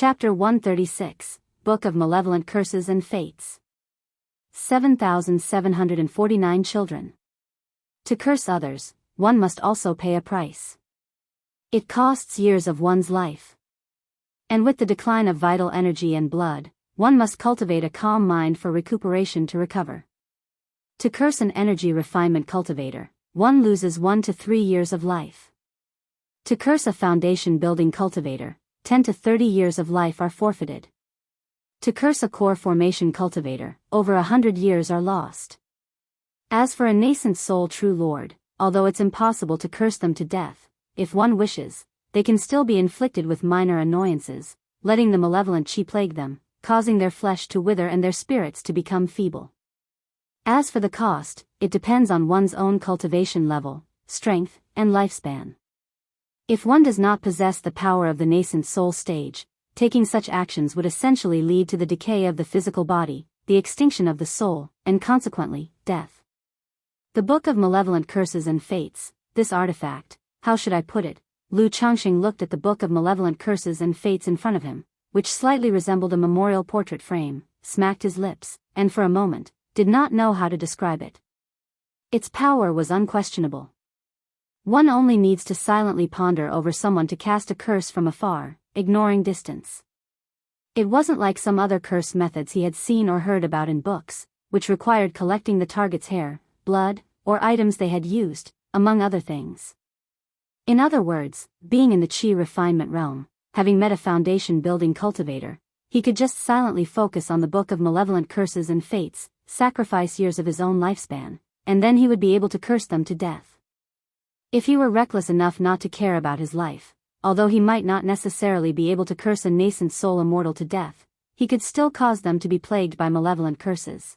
Chapter 136, Book of Malevolent Curses and Fates. 7,749 Children. To curse others, one must also pay a price. It costs years of one's life. And with the decline of vital energy and blood, one must cultivate a calm mind for recuperation to recover. To curse an energy refinement cultivator, one loses 1 to 3 years of life. To curse a foundation building cultivator, 10 to 30 years of life are forfeited. To curse a core formation cultivator, over 100 years are lost. As for a nascent soul true lord, although it's impossible to curse them to death, if one wishes, they can still be inflicted with minor annoyances, letting the malevolent chi plague them, causing their flesh to wither and their spirits to become feeble. As for the cost, it depends on one's own cultivation level, strength, and lifespan. If one does not possess the power of the nascent soul stage, taking such actions would essentially lead to the decay of the physical body, the extinction of the soul, and consequently, death. The Book of Malevolent Curses and Fates, this artifact, how should I put it? Lu Changxing looked at the Book of Malevolent Curses and Fates in front of him, which slightly resembled a memorial portrait frame, smacked his lips, and for a moment, did not know how to describe it. Its power was unquestionable. One only needs to silently ponder over someone to cast a curse from afar, ignoring distance. It wasn't like some other curse methods he had seen or heard about in books, which required collecting the target's hair, blood, or items they had used, among other things. In other words, being in the chi refinement realm, having met a foundation building cultivator, he could just silently focus on the Book of Malevolent Curses and Fates, sacrifice years of his own lifespan, and then he would be able to curse them to death. If he were reckless enough not to care about his life, although he might not necessarily be able to curse a nascent soul immortal to death, he could still cause them to be plagued by malevolent curses,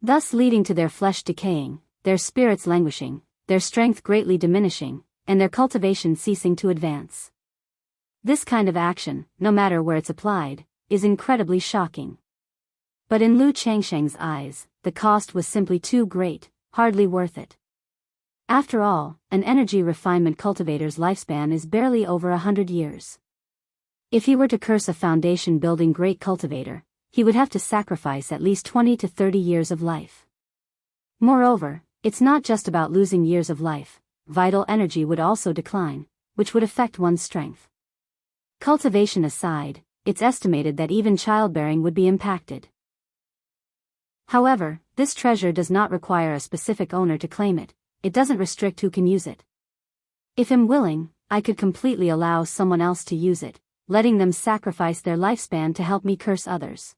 thus leading to their flesh decaying, their spirits languishing, their strength greatly diminishing, and their cultivation ceasing to advance. This kind of action, no matter where it's applied, is incredibly shocking. But in Lu Changsheng's eyes, the cost was simply too great, hardly worth it. After all, an energy refinement cultivator's lifespan is barely over 100 years. If he were to curse a foundation building great cultivator, he would have to sacrifice at least 20 to 30 years of life. Moreover, it's not just about losing years of life, vital energy would also decline, which would affect one's strength. Cultivation aside, it's estimated that even childbearing would be impacted. However, this treasure does not require a specific owner to claim it. It doesn't restrict who can use it. If I'm willing, I could completely allow someone else to use it, letting them sacrifice their lifespan to help me curse others.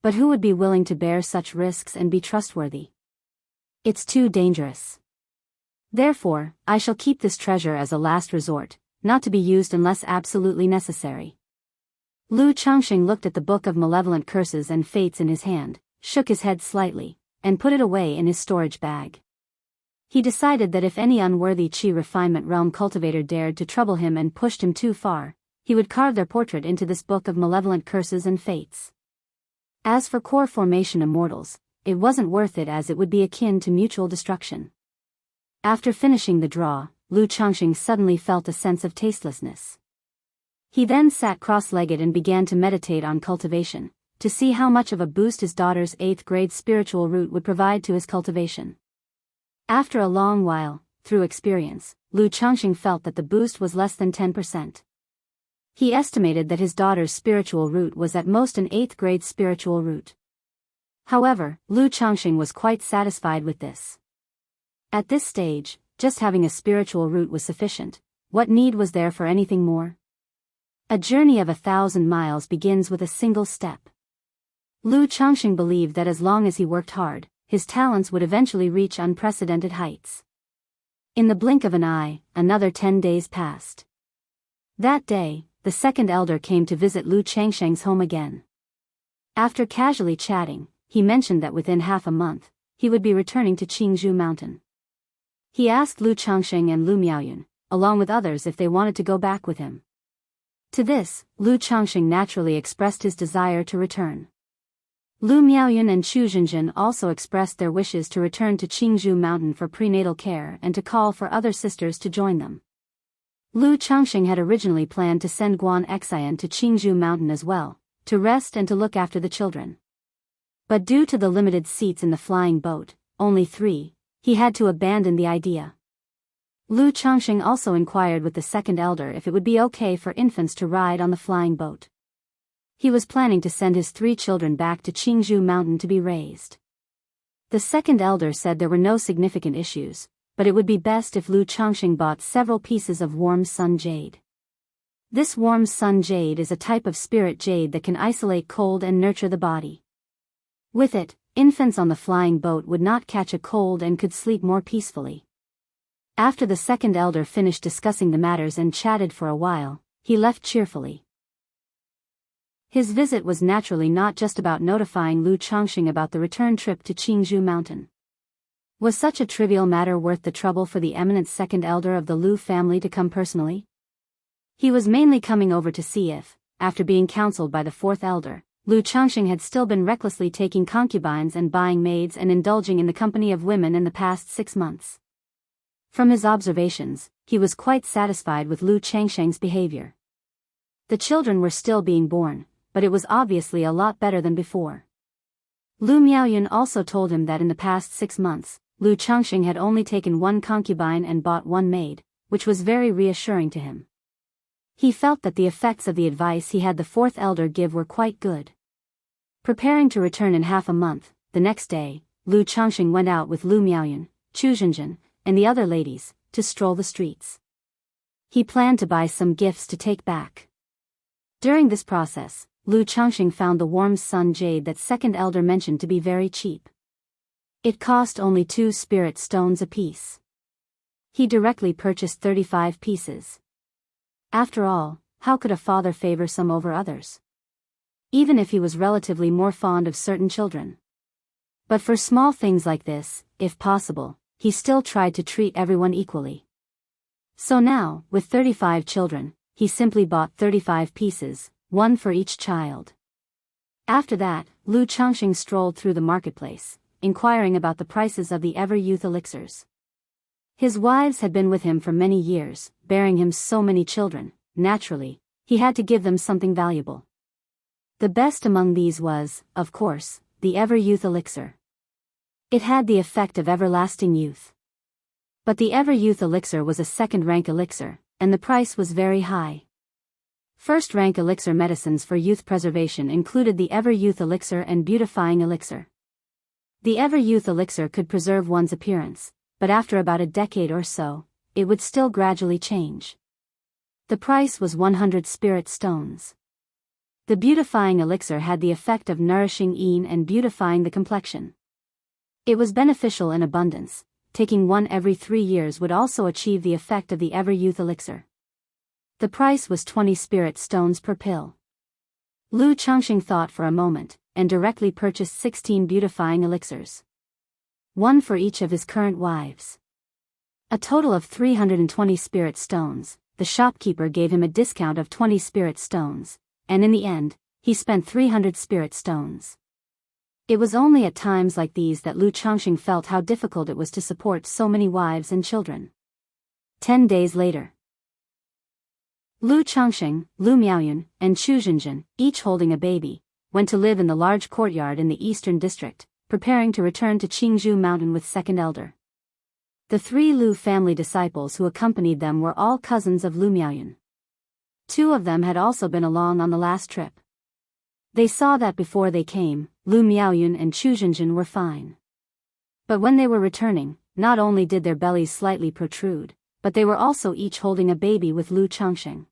But who would be willing to bear such risks and be trustworthy? It's too dangerous. Therefore, I shall keep this treasure as a last resort, not to be used unless absolutely necessary. Lu Changxing looked at the Book of Malevolent Curses and Fates in his hand, shook his head slightly, and put it away in his storage bag. He decided that if any unworthy chi refinement realm cultivator dared to trouble him and pushed him too far, he would carve their portrait into this Book of Malevolent Curses and Fates. As for core formation immortals, it wasn't worth it as it would be akin to mutual destruction. After finishing the draw, Lu Changxing suddenly felt a sense of tastelessness. He then sat cross-legged and began to meditate on cultivation, to see how much of a boost his daughter's 8th grade spiritual root would provide to his cultivation. After a long while, through experience, Lu Changxing felt that the boost was less than 10%. He estimated that his daughter's spiritual root was at most an 8th grade spiritual root. However, Lu Changxing was quite satisfied with this. At this stage, just having a spiritual root was sufficient. What need was there for anything more? A journey of 1,000 miles begins with a single step. Lu Changxing believed that as long as he worked hard, his talents would eventually reach unprecedented heights. In the blink of an eye, another 10 days passed. That day, the second elder came to visit Lu Changsheng's home again. After casually chatting, he mentioned that within half a month, he would be returning to Jianghu mountain. He asked Lu Changxing and Lu Miaoyun, along with others, if they wanted to go back with him. To this, Lu Changxing naturally expressed his desire to return. Lu Miaoyun and Chu Zhenjin also expressed their wishes to return to Jianghu mountain for prenatal care and to call for other sisters to join them. Lu Changxing had originally planned to send Guan Xian to Qingzhou Mountain as well, to rest and to look after the children. But due to the limited seats in the flying boat, only 3, he had to abandon the idea. Lu Changxing also inquired with the second elder if it would be okay for infants to ride on the flying boat. He was planning to send his 3 children back to Qingzhou Mountain to be raised. The second elder said there were no significant issues, but it would be best if Lu Changxing bought several pieces of warm sun jade. This warm sun jade is a type of spirit jade that can isolate cold and nurture the body. With it, infants on the flying boat would not catch a cold and could sleep more peacefully. After the second elder finished discussing the matters and chatted for a while, he left cheerfully. His visit was naturally not just about notifying Lu Changxing about the return trip to Qingzhou Mountain. Was such a trivial matter worth the trouble for the eminent second elder of the Lu family to come personally? He was mainly coming over to see if, after being counseled by the fourth elder, Lu Changxing had still been recklessly taking concubines and buying maids and indulging in the company of women in the past 6 months. From his observations, he was quite satisfied with Lu Changxing's behavior. The children were still being born, but it was obviously a lot better than before. Lu Miaoyun also told him that in the past 6 months, Lu Changxing had only taken 1 concubine and bought 1 maid, which was very reassuring to him. He felt that the effects of the advice he had the fourth elder give were quite good. Preparing to return in half a month, the next day, Lu Changxing went out with Lu Miaoyun, Chu Zhenjin, and the other ladies, to stroll the streets. He planned to buy some gifts to take back. During this process, Lu Changxing found the warm sun jade that second elder mentioned to be very cheap. It cost only 2 spirit stones apiece. He directly purchased 35 pieces. After all, how could a father favor some over others? Even if he was relatively more fond of certain children. But for small things like this, if possible, he still tried to treat everyone equally. So now, with 35 children, he simply bought 35 pieces, 1 for each child. After that, Lu Changxing strolled through the marketplace, inquiring about the prices of the ever-youth elixirs. His wives had been with him for many years, bearing him so many children. Naturally, he had to give them something valuable. The best among these was, of course, the ever-youth elixir. It had the effect of everlasting youth. But the ever-youth elixir was a second-rank elixir, and the price was very high. First-rank elixir medicines for youth preservation included the ever-youth elixir and beautifying elixir. The ever-youth elixir could preserve one's appearance, but after about a decade or so, it would still gradually change. The price was 100 spirit stones. The beautifying elixir had the effect of nourishing Yin and beautifying the complexion. It was beneficial in abundance. Taking 1 every 3 years would also achieve the effect of the ever-youth elixir. The price was 20 spirit stones per pill. Lu Changxing thought for a moment, and directly purchased 16 beautifying elixirs. 1 for each of his current wives. A total of 320 spirit stones. The shopkeeper gave him a discount of 20 spirit stones, and in the end, he spent 300 spirit stones. It was only at times like these that Lu Changxing felt how difficult it was to support so many wives and children. 10 days later, Lu Changxing, Lu Miaoyun, and Chu Zhenjin, each holding a baby, went to live in the large courtyard in the eastern district, preparing to return to Qingzhou Mountain with second elder. The 3 Lu family disciples who accompanied them were all cousins of Lu Miaoyun. 2 of them had also been along on the last trip. They saw that before they came, Lu Miaoyun and Chu Zhenjin were fine. But when they were returning, not only did their bellies slightly protrude, but they were also each holding a baby with Lu Changxing.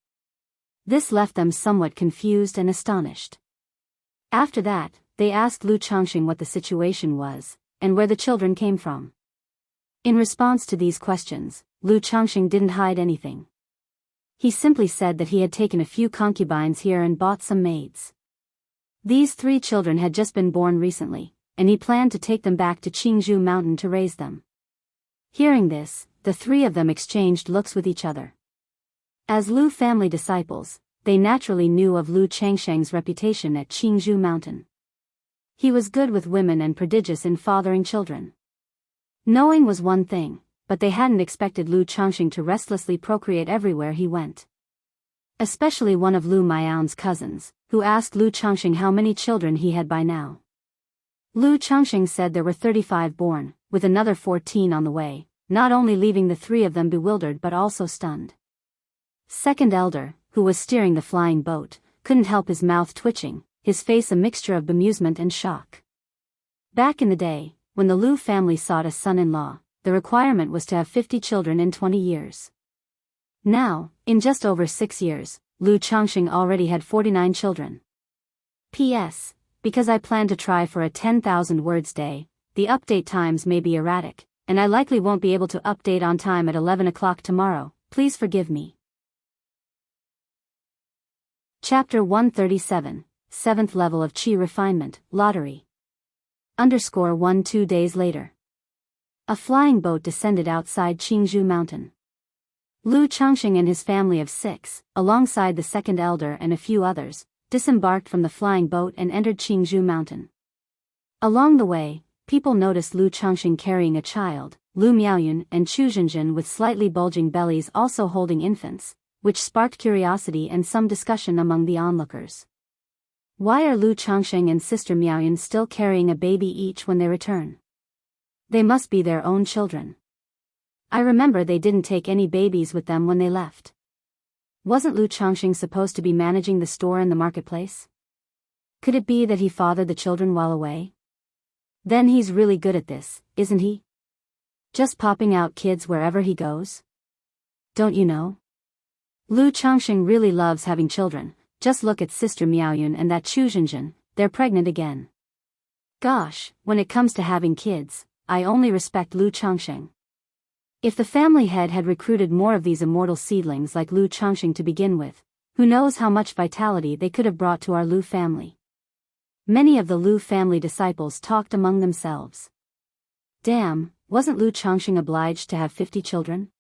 This left them somewhat confused and astonished. After that, they asked Lu Changxing what the situation was, and where the children came from. In response to these questions, Lu Changxing didn't hide anything. He simply said that he had taken a few concubines here and bought some maids. These 3 children had just been born recently, and he planned to take them back to Qingzhou Mountain to raise them. Hearing this, the 3 of them exchanged looks with each other. As Lu family disciples, they naturally knew of Lu Changxing's reputation at Qingzhou Mountain. He was good with women and prodigious in fathering children. Knowing was one thing, but they hadn't expected Lu Changxing to restlessly procreate everywhere he went. Especially one of Lu Miao's cousins, who asked Lu Changxing how many children he had by now. Lu Changxing said there were 35 born, with another 14 on the way, not only leaving the three of them bewildered but also stunned. Second elder, who was steering the flying boat, couldn't help his mouth twitching, his face a mixture of bemusement and shock. Back in the day, when the Lu family sought a son-in-law, the requirement was to have 50 children in 20 years. Now, in just over 6 years, Lu Changxing already had 49 children. P.S. Because I plan to try for a 10,000 words day, the update times may be erratic, and I likely won't be able to update on time at 11 o'clock tomorrow, please forgive me. Chapter 137, 7th Level of Qi Refinement, Lottery. _1 2 days later. A flying boat descended outside Jianghu mountain. Lu Changxing and his family of 6, alongside the second elder and a few others, disembarked from the flying boat and entered Jianghu mountain. Along the way, people noticed Lu Changxing carrying a child, Lu Miaoyun and Chu Zhenjin with slightly bulging bellies also holding infants, which sparked curiosity and some discussion among the onlookers. Why are Lu Changxing and sister Miaoyun still carrying a baby each when they return? They must be their own children. I remember they didn't take any babies with them when they left. Wasn't Lu Changxing supposed to be managing the store and the marketplace? Could it be that he fathered the children while away? Then he's really good at this, isn't he? Just popping out kids wherever he goes? Don't you know? Lu Changxing really loves having children, just look at sister Miaoyun and that Chu Zhenjin, they're pregnant again. Gosh, when it comes to having kids, I only respect Lu Changxing. If the family head had recruited more of these immortal seedlings like Lu Changxing to begin with, who knows how much vitality they could have brought to our Lu family. Many of the Lu family disciples talked among themselves. Damn, wasn't Lu Changxing obliged to have 50 children?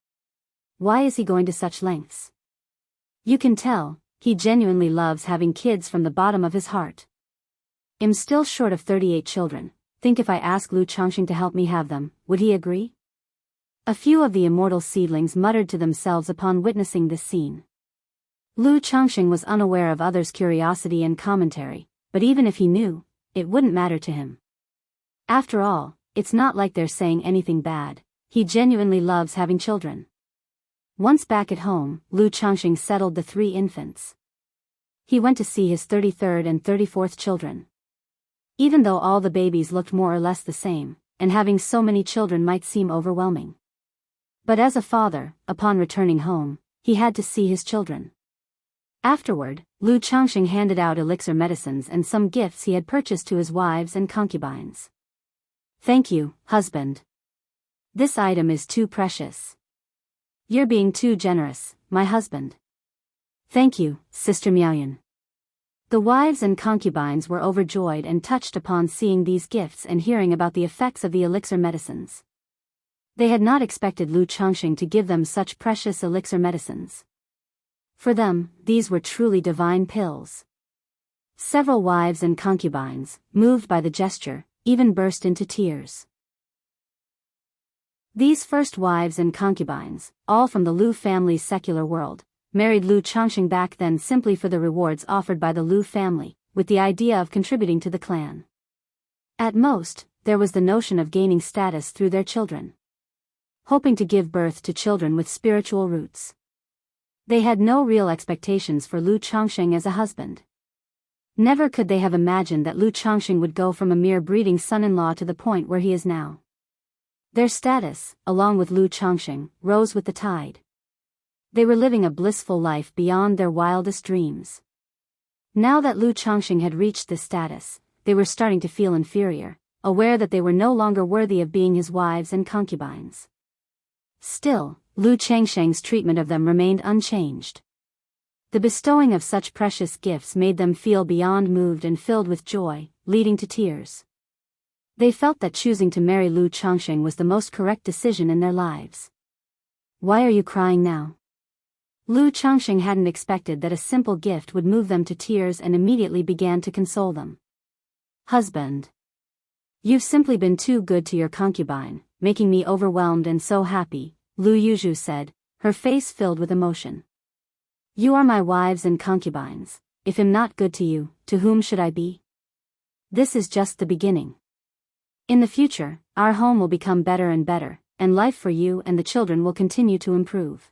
Why is he going to such lengths? You can tell, he genuinely loves having kids from the bottom of his heart. I'm still short of 38 children, think if I ask Lu Changxing to help me have them, would he agree? A few of the immortal seedlings muttered to themselves upon witnessing this scene. Lu Changxing was unaware of others' curiosity and commentary, but even if he knew, it wouldn't matter to him. After all, it's not like they're saying anything bad, he genuinely loves having children. Once back at home, Lu Changxing settled the 3 infants. He went to see his 33rd and 34th children. Even though all the babies looked more or less the same, and having so many children might seem overwhelming. But as a father, upon returning home, he had to see his children. Afterward, Lu Changxing handed out elixir medicines and some gifts he had purchased to his wives and concubines. Thank you, husband. This item is too precious. You're being too generous, my husband. Thank you, sister Miaoyun. The wives and concubines were overjoyed and touched upon seeing these gifts and hearing about the effects of the elixir medicines. They had not expected Lu Changxing to give them such precious elixir medicines. For them, these were truly divine pills. Several wives and concubines, moved by the gesture, even burst into tears. These first wives and concubines, all from the Lu family's secular world, married Lu Changxing back then simply for the rewards offered by the Lu family, with the idea of contributing to the clan. At most, there was the notion of gaining status through their children. Hoping to give birth to children with spiritual roots. They had no real expectations for Lu Changxing as a husband. Never could they have imagined that Lu Changxing would go from a mere breeding son-in-law to the point where he is now. Their status, along with Lu Changxing, rose with the tide. They were living a blissful life beyond their wildest dreams. Now that Lu Changxing had reached this status, they were starting to feel inferior, aware that they were no longer worthy of being his wives and concubines. Still, Lu Changxing's treatment of them remained unchanged. The bestowing of such precious gifts made them feel beyond moved and filled with joy, leading to tears. They felt that choosing to marry Lu Changxing was the most correct decision in their lives. Why are you crying now? Lu Changxing hadn't expected that a simple gift would move them to tears and immediately began to console them. Husband. You've simply been too good to your concubine, making me overwhelmed and so happy," Lu Yuzhu said, her face filled with emotion. "You are my wives and concubines. If I'm not good to you, to whom should I be? This is just the beginning. In the future, our home will become better and better, and life for you and the children will continue to improve."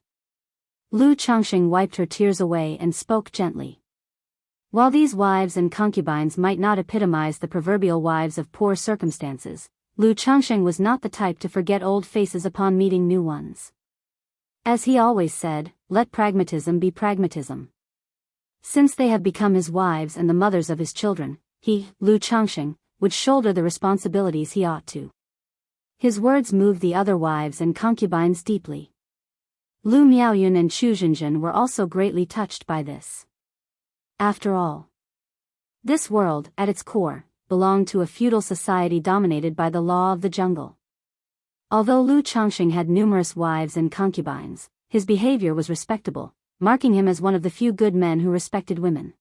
Lu Changxing wiped her tears away and spoke gently. While these wives and concubines might not epitomize the proverbial wives of poor circumstances, Lu Changxing was not the type to forget old faces upon meeting new ones. As he always said, let pragmatism be pragmatism. Since they have become his wives and the mothers of his children, he, Lu Changxing, would shoulder the responsibilities he ought to. His words moved the other wives and concubines deeply. Lu Miaoyun and Chu Zhenzhen were also greatly touched by this. After all, this world, at its core, belonged to a feudal society dominated by the law of the jungle. Although Lu Changxing had numerous wives and concubines, his behavior was respectable, marking him as one of the few good men who respected women.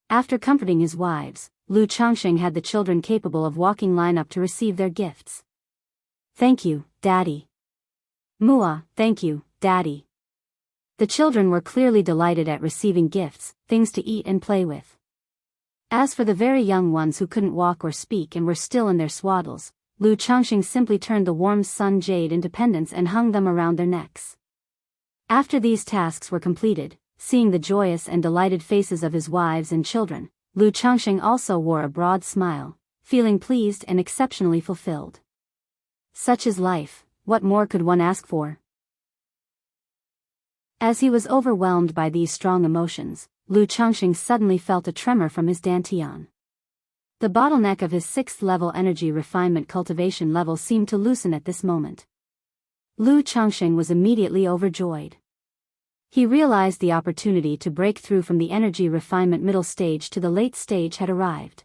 After comforting his wives, Lu Changxing had the children capable of walking line up to receive their gifts. "Thank you, Daddy." "Mua, thank you, Daddy." The children were clearly delighted at receiving gifts, things to eat and play with. As for the very young ones who couldn't walk or speak and were still in their swaddles, Lu Changxing simply turned the warm sun jade into pendants and hung them around their necks. After these tasks were completed, seeing the joyous and delighted faces of his wives and children, Lu Changxing also wore a broad smile, feeling pleased and exceptionally fulfilled. Such is life, what more could one ask for? As he was overwhelmed by these strong emotions, Lu Changxing suddenly felt a tremor from his dantian. The bottleneck of his 6th level energy refinement cultivation level seemed to loosen at this moment. Lu Changxing was immediately overjoyed. He realized the opportunity to break through from the energy refinement middle stage to the late stage had arrived.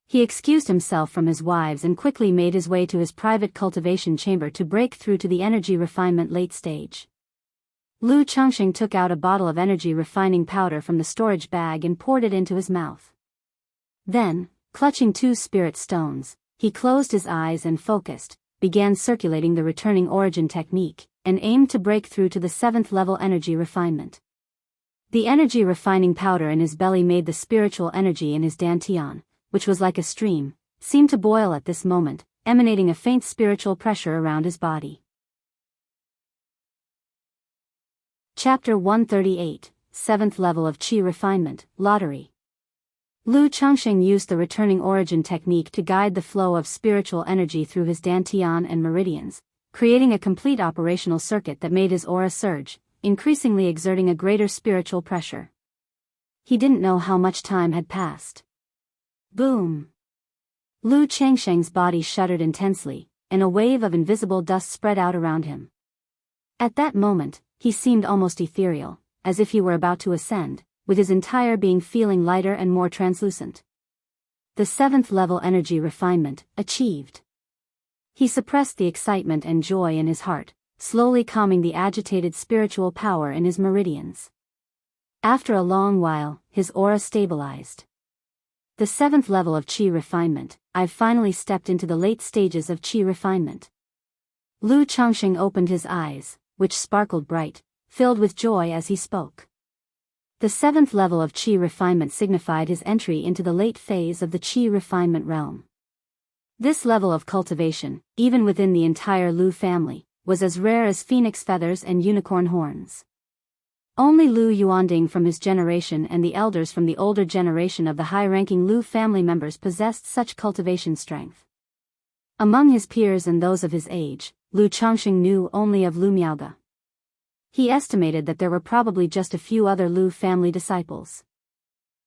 He excused himself from his wives and quickly made his way to his private cultivation chamber to break through to the energy refinement late stage. Lu Changxing took out a bottle of energy refining powder from the storage bag and poured it into his mouth. Then, clutching 2 spirit stones, he closed his eyes and focused, began circulating the returning origin technique, and aimed to break through to the 7th level energy refinement. The energy refining powder in his belly made the spiritual energy in his dantian, which was like a stream, seem to boil at this moment, emanating a faint spiritual pressure around his body. Chapter 138, 7th Level of Qi Refinement, Lottery. Lu Changxing used the returning origin technique to guide the flow of spiritual energy through his dantian and meridians, creating a complete operational circuit that made his aura surge, increasingly exerting a greater spiritual pressure. He didn't know how much time had passed. Boom! Lu Changxing's body shuddered intensely, and a wave of invisible dust spread out around him. At that moment, he seemed almost ethereal, as if he were about to ascend, with his entire being feeling lighter and more translucent. The 7th level energy refinement, achieved. He suppressed the excitement and joy in his heart, slowly calming the agitated spiritual power in his meridians. After a long while, his aura stabilized. The 7th level of Qi refinement, I've finally stepped into the late stages of Qi refinement. Lu Changxing opened his eyes, which sparkled bright, filled with joy as he spoke. The 7th level of Qi refinement signified his entry into the late phase of the Qi refinement realm. This level of cultivation, even within the entire Lu family, was as rare as phoenix feathers and unicorn horns. Only Lu Yuanding from his generation and the elders from the older generation of the high-ranking Lu family members possessed such cultivation strength. Among his peers and those of his age, Lu Changxing knew only of Lu Miaoge. He estimated that there were probably just a few other Lu family disciples.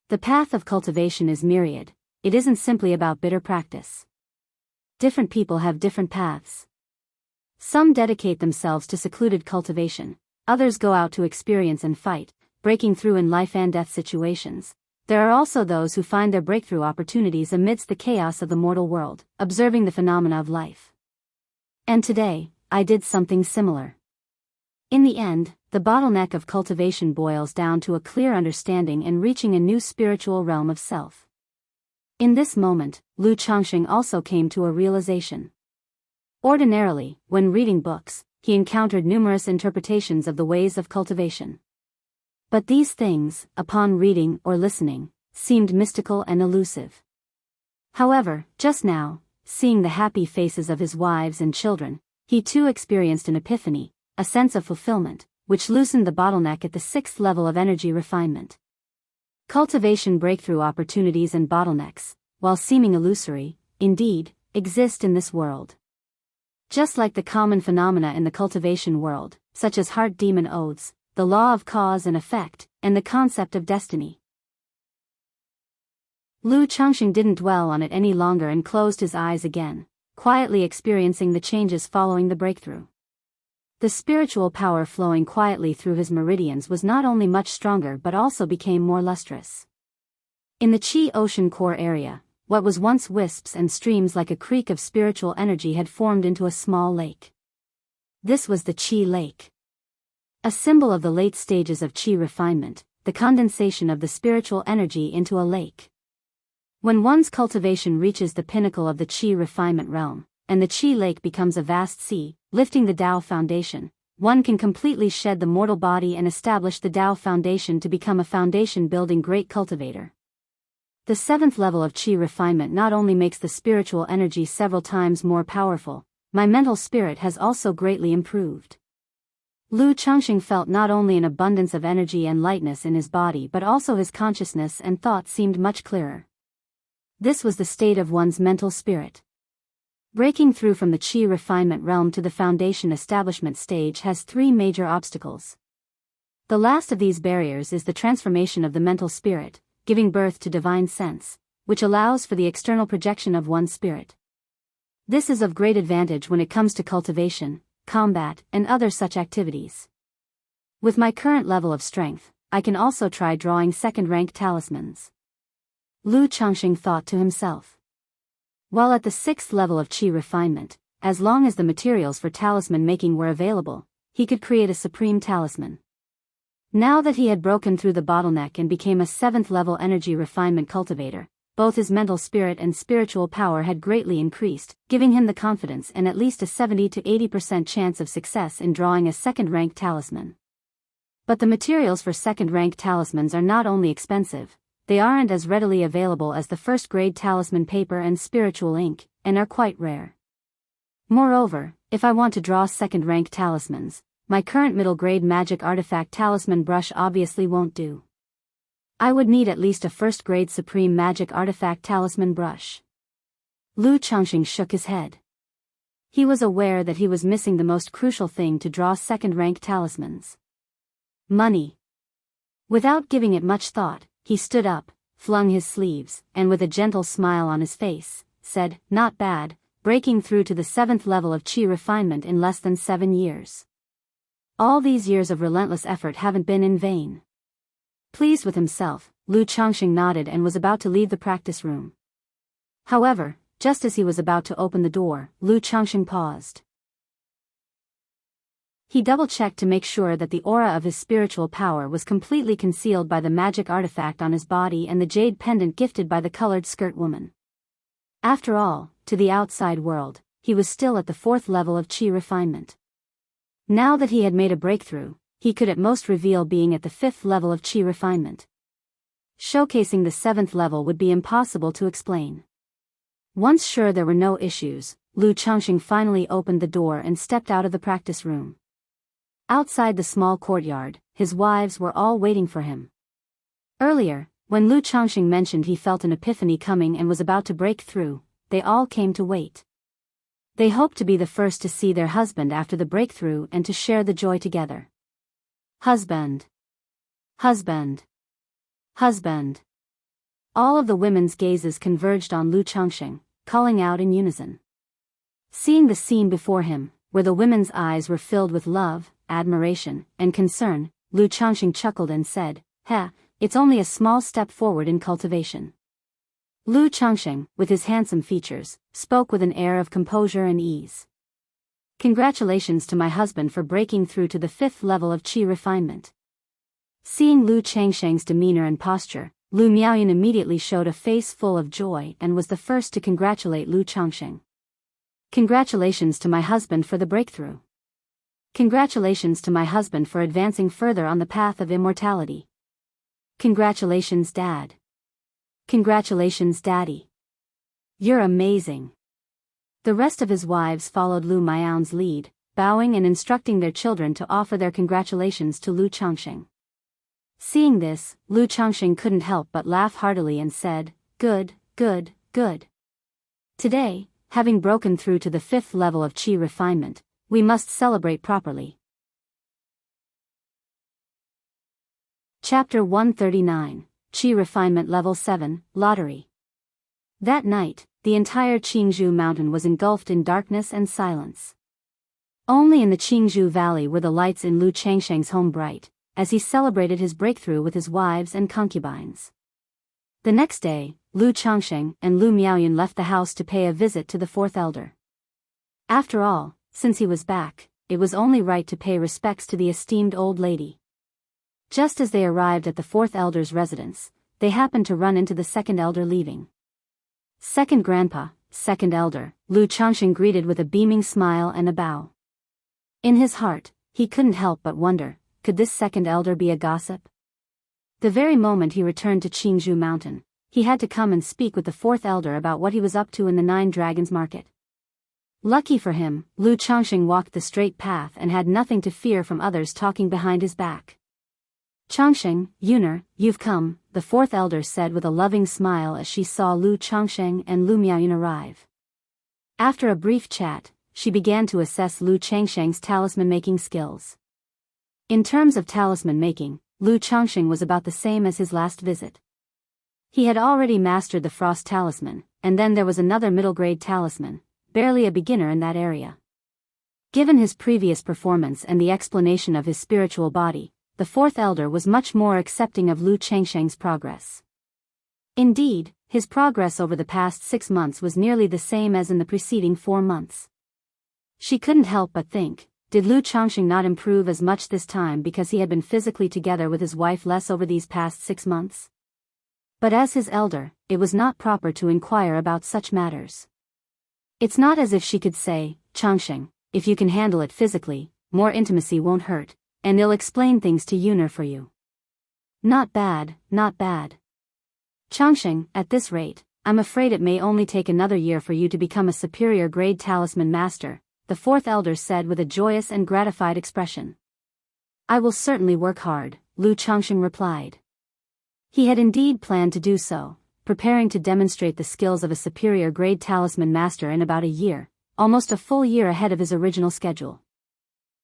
The path of cultivation is myriad, it isn't simply about bitter practice. Different people have different paths. Some dedicate themselves to secluded cultivation, others go out to experience and fight, breaking through in life and death situations. There are also those who find their breakthrough opportunities amidst the chaos of the mortal world, observing the phenomena of life. And today, I did something similar. In the end, the bottleneck of cultivation boils down to a clear understanding and reaching a new spiritual realm of self. In this moment, Lu Changxing also came to a realization. Ordinarily, when reading books, he encountered numerous interpretations of the ways of cultivation. But these things, upon reading or listening, seemed mystical and elusive. However, just now, seeing the happy faces of his wives and children, he too experienced an epiphany, a sense of fulfillment, which loosened the bottleneck at the 6th level of energy refinement. Cultivation breakthrough opportunities and bottlenecks, while seeming illusory, indeed, exist in this world. Just like the common phenomena in the cultivation world, such as heart demon oaths, the law of cause and effect, and the concept of destiny. Lu Changxing didn't dwell on it any longer and closed his eyes again, quietly experiencing the changes following the breakthrough. The spiritual power flowing quietly through his meridians was not only much stronger but also became more lustrous. In the Qi Ocean core area, what was once wisps and streams like a creek of spiritual energy had formed into a small lake. This was the Qi Lake. A symbol of the late stages of Qi refinement, the condensation of the spiritual energy into a lake. When one's cultivation reaches the pinnacle of the Qi refinement realm, and the Qi Lake becomes a vast sea, lifting the Tao foundation, one can completely shed the mortal body and establish the Tao foundation to become a foundation-building great cultivator. The 7th level of Qi refinement not only makes the spiritual energy several times more powerful, my mental spirit has also greatly improved. Lu Changxing felt not only an abundance of energy and lightness in his body but also his consciousness and thought seemed much clearer. This was the state of one's mental spirit. Breaking through from the Qi refinement realm to the foundation establishment stage has 3 major obstacles. The last of these barriers is the transformation of the mental spirit, giving birth to divine sense, which allows for the external projection of one's spirit. This is of great advantage when it comes to cultivation, combat, and other such activities. With my current level of strength, I can also try drawing second-rank talismans. Lu Changxing thought to himself. While at the 6th level of Qi refinement, as long as the materials for talisman making were available, he could create a supreme talisman. Now that he had broken through the bottleneck and became a 7th level energy refinement cultivator, both his mental spirit and spiritual power had greatly increased, giving him the confidence and at least a 70 to 80% chance of success in drawing a second-rank talisman. But the materials for second-rank talismans are not only expensive, they aren't as readily available as the first-grade talisman paper and spiritual ink, and are quite rare. Moreover, if I want to draw second-rank talismans, my current middle-grade magic artifact talisman brush obviously won't do. I would need at least a first-grade supreme magic artifact talisman brush. Lu Changxing shook his head. He was aware that he was missing the most crucial thing to draw second-rank talismans. Money. Without giving it much thought, he stood up, flung his sleeves, and with a gentle smile on his face, said, "Not bad, breaking through to the 7th level of Qi refinement in less than 7 years. All these years of relentless effort haven't been in vain." Pleased with himself, Lu Changxing nodded and was about to leave the practice room. However, just as he was about to open the door, Lu Changxing paused. He double-checked to make sure that the aura of his spiritual power was completely concealed by the magic artifact on his body and the jade pendant gifted by the colored skirt woman. After all, to the outside world, he was still at the 4th level of Qi refinement. Now that he had made a breakthrough, he could at most reveal being at the 5th level of Qi refinement. Showcasing the 7th level would be impossible to explain. Once sure there were no issues, Lu Changxing finally opened the door and stepped out of the practice room. Outside the small courtyard, his wives were all waiting for him. Earlier, when Lu Changxing mentioned he felt an epiphany coming and was about to break through, they all came to wait. They hoped to be the first to see their husband after the breakthrough and to share the joy together. Husband. Husband. Husband. All of the women's gazes converged on Lu Changxing, calling out in unison. Seeing the scene before him, where the women's eyes were filled with love, admiration, and concern, Lu Changxing chuckled and said, "It's only a small step forward in cultivation." Lu Changxing, with his handsome features, spoke with an air of composure and ease. "Congratulations to my husband for breaking through to the 5th level of Qi refinement." Seeing Lu Changxing's demeanor and posture, Lu Miaoyan immediately showed a face full of joy and was the first to congratulate Lu Changxing. Congratulations to my husband for the breakthrough. Congratulations to my husband for advancing further on the path of immortality. Congratulations, Dad. Congratulations, Daddy. You're amazing. The rest of his wives followed Lu Miao's lead, bowing and instructing their children to offer their congratulations to Lu Changxing. Seeing this, Lu Changxing couldn't help but laugh heartily and said, "Good, good, good. Today, having broken through to the 5th level of qi refinement, we must celebrate properly." Chapter 139, Qi Refinement Level 7, Lottery. That night, the entire Jianghu mountain was engulfed in darkness and silence. Only in the Jianghu Valley were the lights in Lu Changsheng's home bright, as he celebrated his breakthrough with his wives and concubines. The next day, Lu Changsheng and Lu Miaoyan left the house to pay a visit to the 4th elder. After all, since he was back, it was only right to pay respects to the esteemed old lady. Just as they arrived at the 4th elder's residence, they happened to run into the 2nd elder leaving. "Second grandpa, 2nd elder," Lu Changsheng greeted with a beaming smile and a bow. In his heart, he couldn't help but wonder, could this 2nd elder be a gossip? The very moment he returned to Jianghu Mountain, he had to come and speak with the 4th elder about what he was up to in the 9 Dragons Market. Lucky for him, Lu Changsheng walked the straight path and had nothing to fear from others talking behind his back. "Changsheng, Yuner, you've come," the 4th elder said with a loving smile as she saw Lu Changsheng and Lu Miaoyan arrive. After a brief chat, she began to assess Lu Changsheng's talisman-making skills. In terms of talisman making, Lu Changsheng was about the same as his last visit. He had already mastered the Frost Talisman, and then there was another middle-grade talisman, barely a beginner in that area. Given his previous performance and the explanation of his spiritual body, the 4th elder was much more accepting of Lu Changsheng's progress. Indeed, his progress over the past 6 months was nearly the same as in the preceding 4 months. She couldn't help but think, did Lu Changsheng not improve as much this time because he had been physically together with his wife less over these past 6 months? But as his elder, it was not proper to inquire about such matters. It's not as if she could say, "Changsheng, if you can handle it physically, more intimacy won't hurt, and they'll explain things to Yuner for you." Not bad, not bad. "Changsheng, at this rate, I'm afraid it may only take another year for you to become a superior grade talisman master," the 4th elder said with a joyous and gratified expression. "I will certainly work hard," Lu Changsheng replied. He had indeed planned to do so, preparing to demonstrate the skills of a superior grade talisman master in about a year, almost a full year ahead of his original schedule.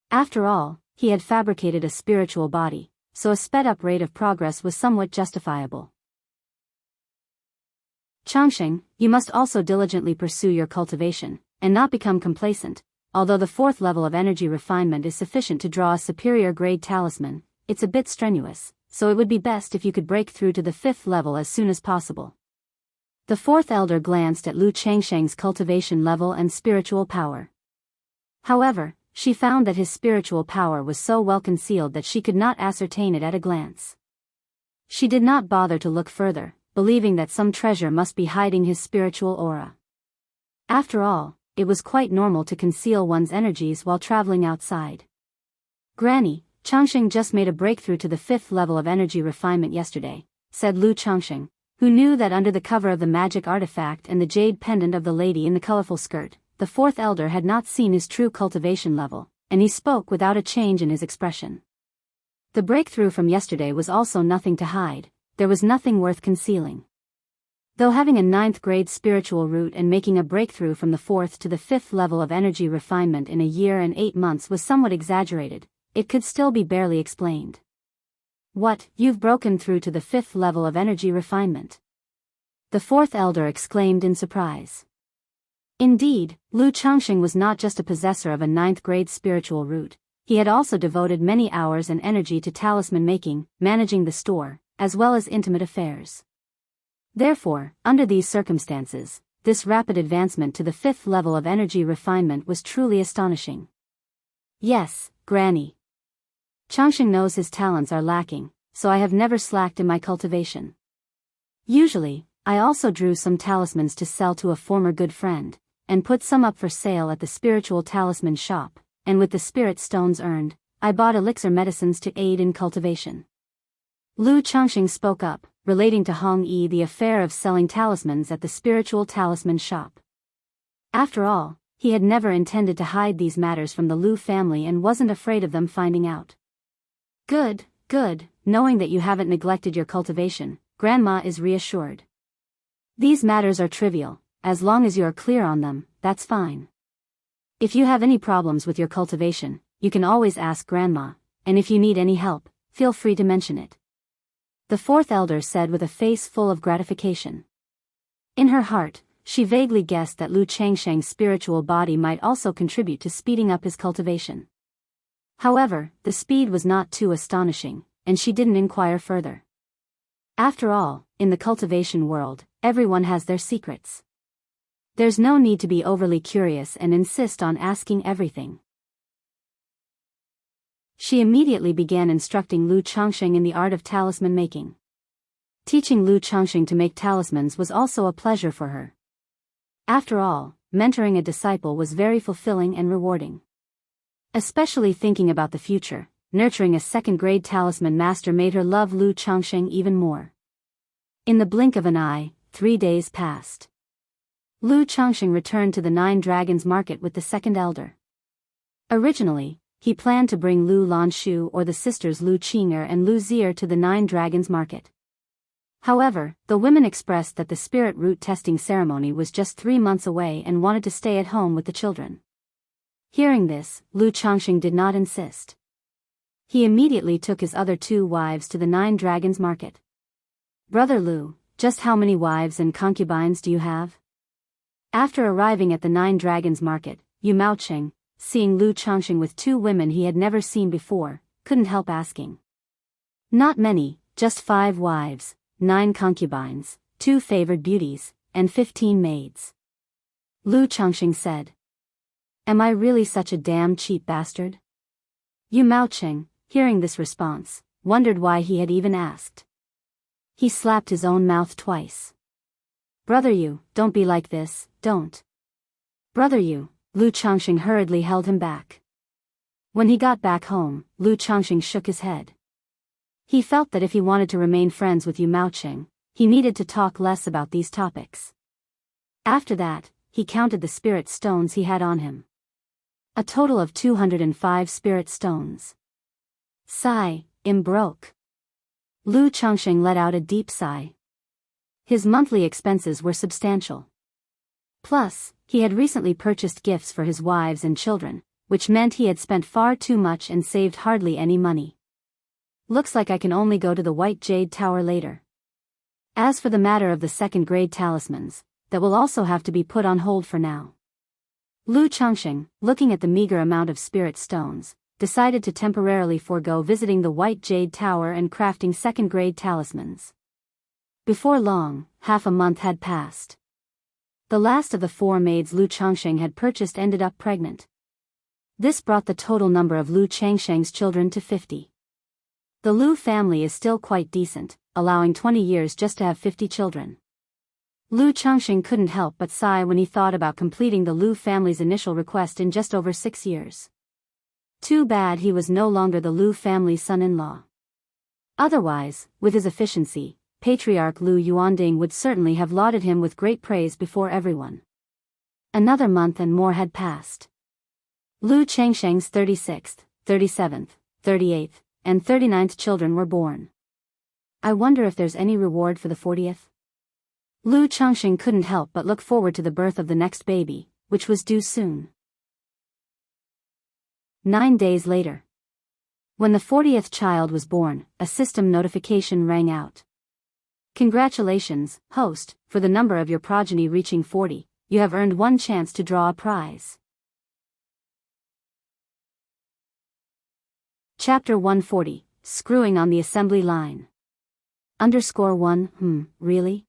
After all, he had fabricated a spiritual body, so a sped-up rate of progress was somewhat justifiable. "Changsheng, you must also diligently pursue your cultivation, and not become complacent. Although the 4th level of energy refinement is sufficient to draw a superior grade talisman, it's a bit strenuous, so it would be best if you could break through to the 5th level as soon as possible." The 4th elder glanced at Lu Changsheng's cultivation level and spiritual power. However, she found that his spiritual power was so well concealed that she could not ascertain it at a glance. She did not bother to look further, believing that some treasure must be hiding his spiritual aura. After all, it was quite normal to conceal one's energies while traveling outside. "Granny, Changsheng just made a breakthrough to the 5th level of energy refinement yesterday," said Lu Changsheng, who knew that under the cover of the magic artifact and the jade pendant of the lady in the colorful skirt, the 4th elder had not seen his true cultivation level, and he spoke without a change in his expression. The breakthrough from yesterday was also nothing to hide, there was nothing worth concealing. Though having a 9th grade spiritual root and making a breakthrough from the 4th to the 5th level of energy refinement in a year and 8 months was somewhat exaggerated, it could still be barely explained. "What, you've broken through to the 5th level of energy refinement?" the 4th elder exclaimed in surprise. Indeed, Lu Changsheng was not just a possessor of a 9th grade spiritual root, he had also devoted many hours and energy to talisman making, managing the store, as well as intimate affairs. Therefore, under these circumstances, this rapid advancement to the 5th level of energy refinement was truly astonishing. "Yes, Granny. Changsheng knows his talents are lacking, so I have never slacked in my cultivation. Usually, I also drew some talismans to sell to a former good friend, and put some up for sale at the spiritual talisman shop, and with the spirit stones earned, I bought elixir medicines to aid in cultivation. Lu Changxing spoke up, relating to Hong Yi the affair of selling talismans at the spiritual talisman shop. After all, he had never intended to hide these matters from the Lu family and wasn't afraid of them finding out. Good, knowing that you haven't neglected your cultivation, Grandma is reassured. These matters are trivial, as long as you are clear on them, that's fine. If you have any problems with your cultivation, you can always ask Grandma, and if you need any help, feel free to mention it. The fourth elder said with a face full of gratification. In her heart, she vaguely guessed that Lu Changsheng's spiritual body might also contribute to speeding up his cultivation. However, the speed was not too astonishing, and she didn't inquire further. After all, in the cultivation world, everyone has their secrets. There's no need to be overly curious and insist on asking everything. She immediately began instructing Lu Changsheng in the art of talisman making. Teaching Lu Changsheng to make talismans was also a pleasure for her. After all, mentoring a disciple was very fulfilling and rewarding. Especially thinking about the future, nurturing a second-grade talisman master made her love Lu Changsheng even more. In the blink of an eye, 3 days passed. Lu Changsheng returned to the Nine Dragons market with the second elder. Originally, he planned to bring Lu Lanshu or the sisters Lu Qing'er and Lu Zier to the Nine Dragons market. However, the women expressed that the spirit root testing ceremony was just 3 months away and wanted to stay at home with the children. Hearing this, Lu Changsheng did not insist. He immediately took his other 2 wives to the Nine Dragons market. Brother Lu, just how many wives and concubines do you have? After arriving at the Nine Dragons market, Yu Maocheng, seeing Lu Changsheng with 2 women he had never seen before, couldn't help asking. Not many, just 5 wives, 9 concubines, 2 favored beauties, and 15 maids. Lu Changsheng said. Am I really such a damn cheap bastard? Yu Maocheng, hearing this response, wondered why he had even asked. He slapped his own mouth twice. Brother Yu, don't be like this, don't. Brother Yu, Lu Changsheng hurriedly held him back. When he got back home, Lu Changsheng shook his head. He felt that if he wanted to remain friends with Yu Maocheng, he needed to talk less about these topics. After that, he counted the spirit stones he had on him. A total of 205 spirit stones. Sigh, broke. Lu Changsheng let out a deep sigh. His monthly expenses were substantial. Plus, he had recently purchased gifts for his wives and children, which meant he had spent far too much and saved hardly any money. Looks like I can only go to the White Jade Tower later. As for the matter of the second-grade talismans, that will also have to be put on hold for now. Lu Changsheng, looking at the meager amount of spirit stones, decided to temporarily forego visiting the White Jade Tower and crafting second-grade talismans. Before long, half a month had passed. The last of the 4 maids Lu Changsheng had purchased ended up pregnant. This brought the total number of Lu Changsheng's children to 50. The Lu family is still quite decent, allowing 20 years just to have 50 children. Lu Changsheng couldn't help but sigh when he thought about completing the Lu family's initial request in just over 6 years. Too bad he was no longer the Lu family's son-in-law. Otherwise, with his efficiency, Patriarch Lu Yuanding would certainly have lauded him with great praise before everyone. Another month and more had passed. Lu Changsheng's 36th, 37th, 38th, and 39th children were born. I wonder if there's any reward for the 40th? Lu Changsheng couldn't help but look forward to the birth of the next baby, which was due soon. 9 days later. When the 40th child was born, a system notification rang out. Congratulations, host, for the number of your progeny reaching 40, you have earned 1 chance to draw a prize. Chapter 140, Screwing on the Assembly Line. _1, really?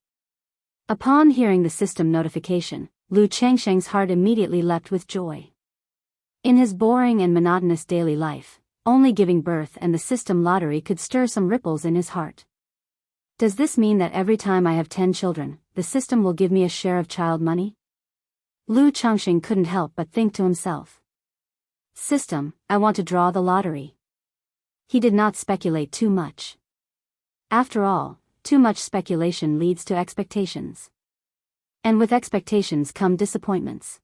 Upon hearing the system notification, Lu Changsheng's heart immediately leapt with joy. In his boring and monotonous daily life, only giving birth and the system lottery could stir some ripples in his heart. Does this mean that every time I have 10 children, the system will give me a share of child money? Lu Changxing couldn't help but think to himself. System, I want to draw the lottery. He did not speculate too much. After all, too much speculation leads to expectations. And with expectations come disappointments.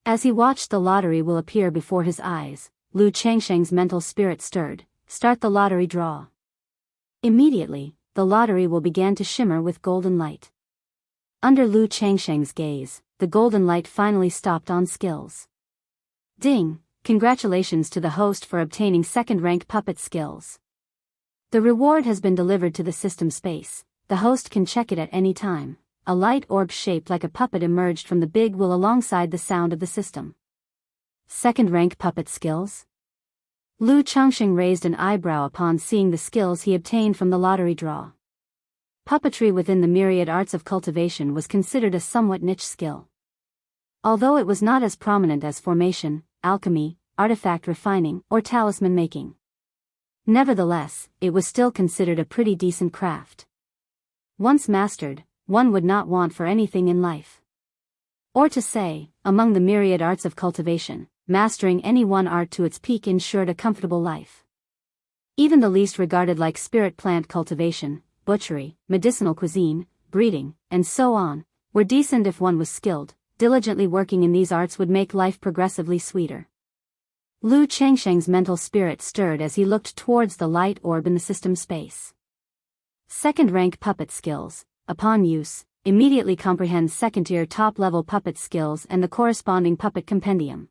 As he watched the lottery will appear before his eyes, Lu Changxing's mental spirit stirred. Start the lottery draw. Immediately, the lottery will began to shimmer with golden light. Under Lu Changxing's gaze, the golden light finally stopped on skills. Ding! Congratulations to the host for obtaining second-rank puppet skills. The reward has been delivered to the system space. The host can check it at any time. A light orb shaped like a puppet emerged from the big wheel alongside the sound of the system. Second-rank puppet skills? Lu Changxing raised an eyebrow upon seeing the skills he obtained from the lottery draw. Puppetry within the myriad arts of cultivation was considered a somewhat niche skill. Although it was not as prominent as formation, alchemy, artifact refining, or talisman making. Nevertheless, it was still considered a pretty decent craft. Once mastered, one would not want for anything in life. Or to say, among the myriad arts of cultivation, mastering any one art to its peak ensured a comfortable life. Even the least regarded like spirit plant cultivation, butchery, medicinal cuisine, breeding, and so on, were decent if one was skilled. Diligently working in these arts would make life progressively sweeter. Lu Changxing's mental spirit stirred as he looked towards the light orb in the system space. Second-rank puppet skills, upon use, immediately comprehend second-tier top-level puppet skills and the corresponding puppet compendium.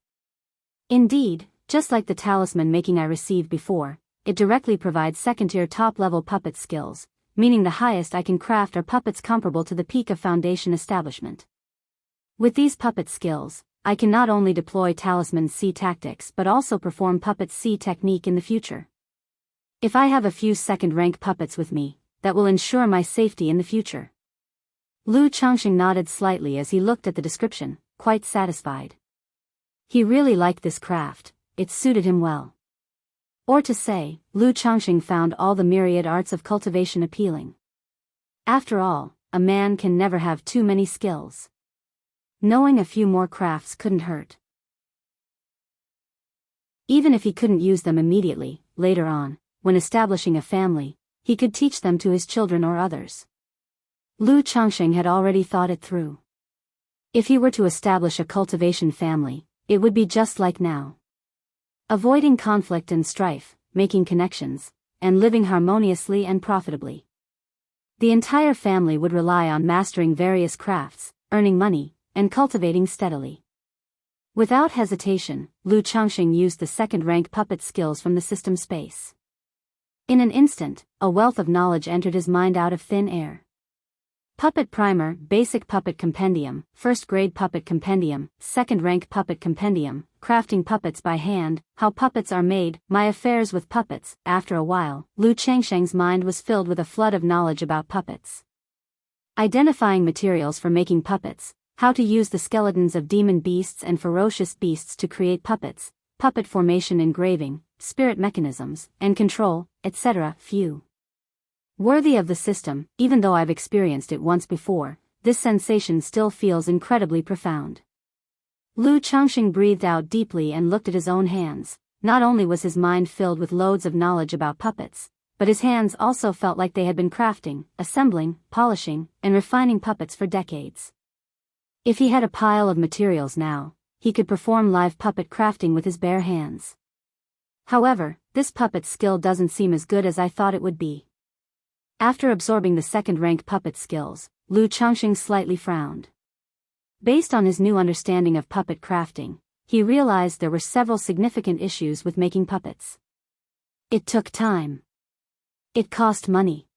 Indeed, just like the talisman making I received before, it directly provides second-tier top-level puppet skills, meaning the highest I can craft are puppets comparable to the peak of foundation establishment. With these puppet skills, I can not only deploy Talisman C tactics but also perform Puppet C technique in the future. If I have a few second-rank puppets with me, that will ensure my safety in the future. Lu Changxing nodded slightly as he looked at the description, quite satisfied. He really liked this craft, it suited him well. Or to say, Lu Changxing found all the myriad arts of cultivation appealing. After all, a man can never have too many skills. Knowing a few more crafts couldn't hurt. Even if he couldn't use them immediately, later on, when establishing a family, he could teach them to his children or others. Lu Changxing had already thought it through. If he were to establish a cultivation family, it would be just like now. Avoiding conflict and strife, making connections, and living harmoniously and profitably. The entire family would rely on mastering various crafts, earning money, and cultivating steadily. Without hesitation, Lu Changxing used the second-rank puppet skills from the system space. In an instant, a wealth of knowledge entered his mind out of thin air. Puppet Primer, Basic Puppet Compendium, First Grade Puppet Compendium, Second-Rank Puppet Compendium, Crafting Puppets by Hand, How Puppets Are Made, My Affairs with Puppets. After a while, Lu Changxing's mind was filled with a flood of knowledge about puppets. Identifying materials for making puppets, how to use the skeletons of demon beasts and ferocious beasts to create puppets, puppet formation engraving, spirit mechanisms, and control, etc. Few. Worthy of the system, even though I've experienced it once before, this sensation still feels incredibly profound. Lu Changxing breathed out deeply and looked at his own hands. Not only was his mind filled with loads of knowledge about puppets, but his hands also felt like they had been crafting, assembling, polishing, and refining puppets for decades. If he had a pile of materials now, he could perform live puppet crafting with his bare hands. However, this puppet skill doesn't seem as good as I thought it would be. After absorbing the second-rank puppet skills, Lu Changxing slightly frowned. Based on his new understanding of puppet crafting, he realized there were several significant issues with making puppets. It took time. It cost money.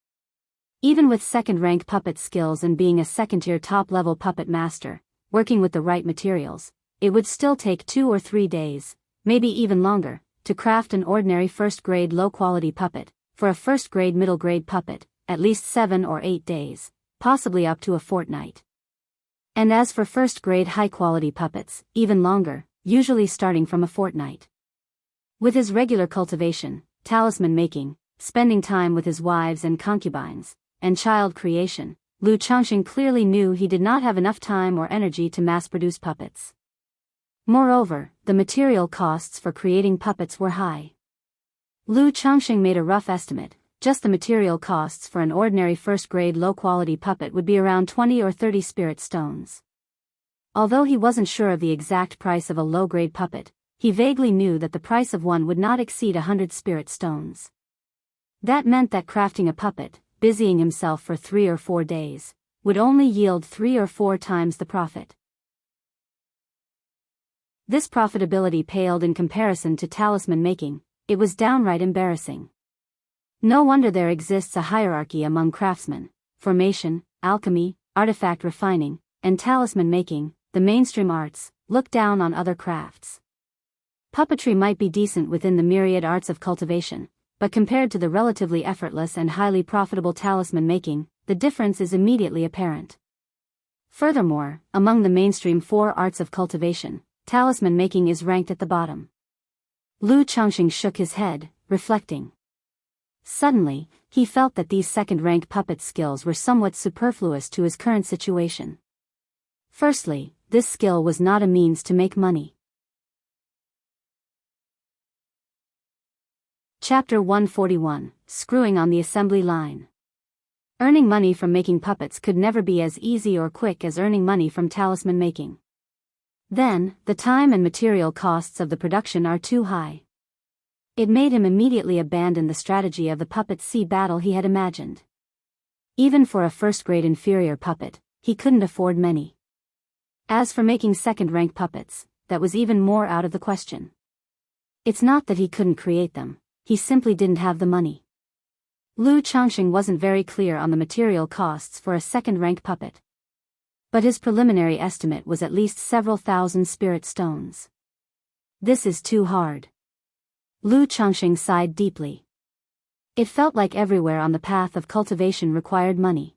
Even with second-rank puppet skills and being a second-tier top-level puppet master, working with the right materials, it would still take 2 or 3 days, maybe even longer, to craft an ordinary first-grade low-quality puppet. For a first-grade middle-grade puppet, at least 7 or 8 days, possibly up to a fortnight. And as for first-grade high-quality puppets, even longer, usually starting from a fortnight. With his regular cultivation, talisman making, spending time with his wives and concubines, and child creation, Lu Changxing clearly knew he did not have enough time or energy to mass-produce puppets. Moreover, the material costs for creating puppets were high. Lu Changxing made a rough estimate. Just the material costs for an ordinary first-grade low-quality puppet would be around 20 or 30 spirit stones. Although he wasn't sure of the exact price of a low-grade puppet, he vaguely knew that the price of one would not exceed 100 spirit stones. That meant that crafting a puppet, busying himself for 3 or 4 days, would only yield 3 or 4 times the profit. This profitability paled in comparison to talisman making. It was downright embarrassing. No wonder there exists a hierarchy among craftsmen: formation, alchemy, artifact refining, and talisman making. The mainstream arts look down on other crafts. Puppetry might be decent within the myriad arts of cultivation, but compared to the relatively effortless and highly profitable talisman making, the difference is immediately apparent. Furthermore, among the mainstream 4 arts of cultivation, talisman making is ranked at the bottom. Lu Changxing shook his head, reflecting. Suddenly, he felt that these second-rank puppet skills were somewhat superfluous to his current situation. Firstly, this skill was not a means to make money. Chapter 141, Screwing on the Assembly Line. Earning money from making puppets could never be as easy or quick as earning money from talisman making. Then, the time and material costs of the production are too high. It made him immediately abandon the strategy of the puppet sea battle he had imagined. Even for a first-grade inferior puppet, he couldn't afford many. As for making second-rank puppets, that was even more out of the question. It's not that he couldn't create them, he simply didn't have the money. Lu Changxing wasn't very clear on the material costs for a second-rank puppet. But his preliminary estimate was at least several thousand spirit stones. This is too hard. Lu Changxing sighed deeply. It felt like everywhere on the path of cultivation required money.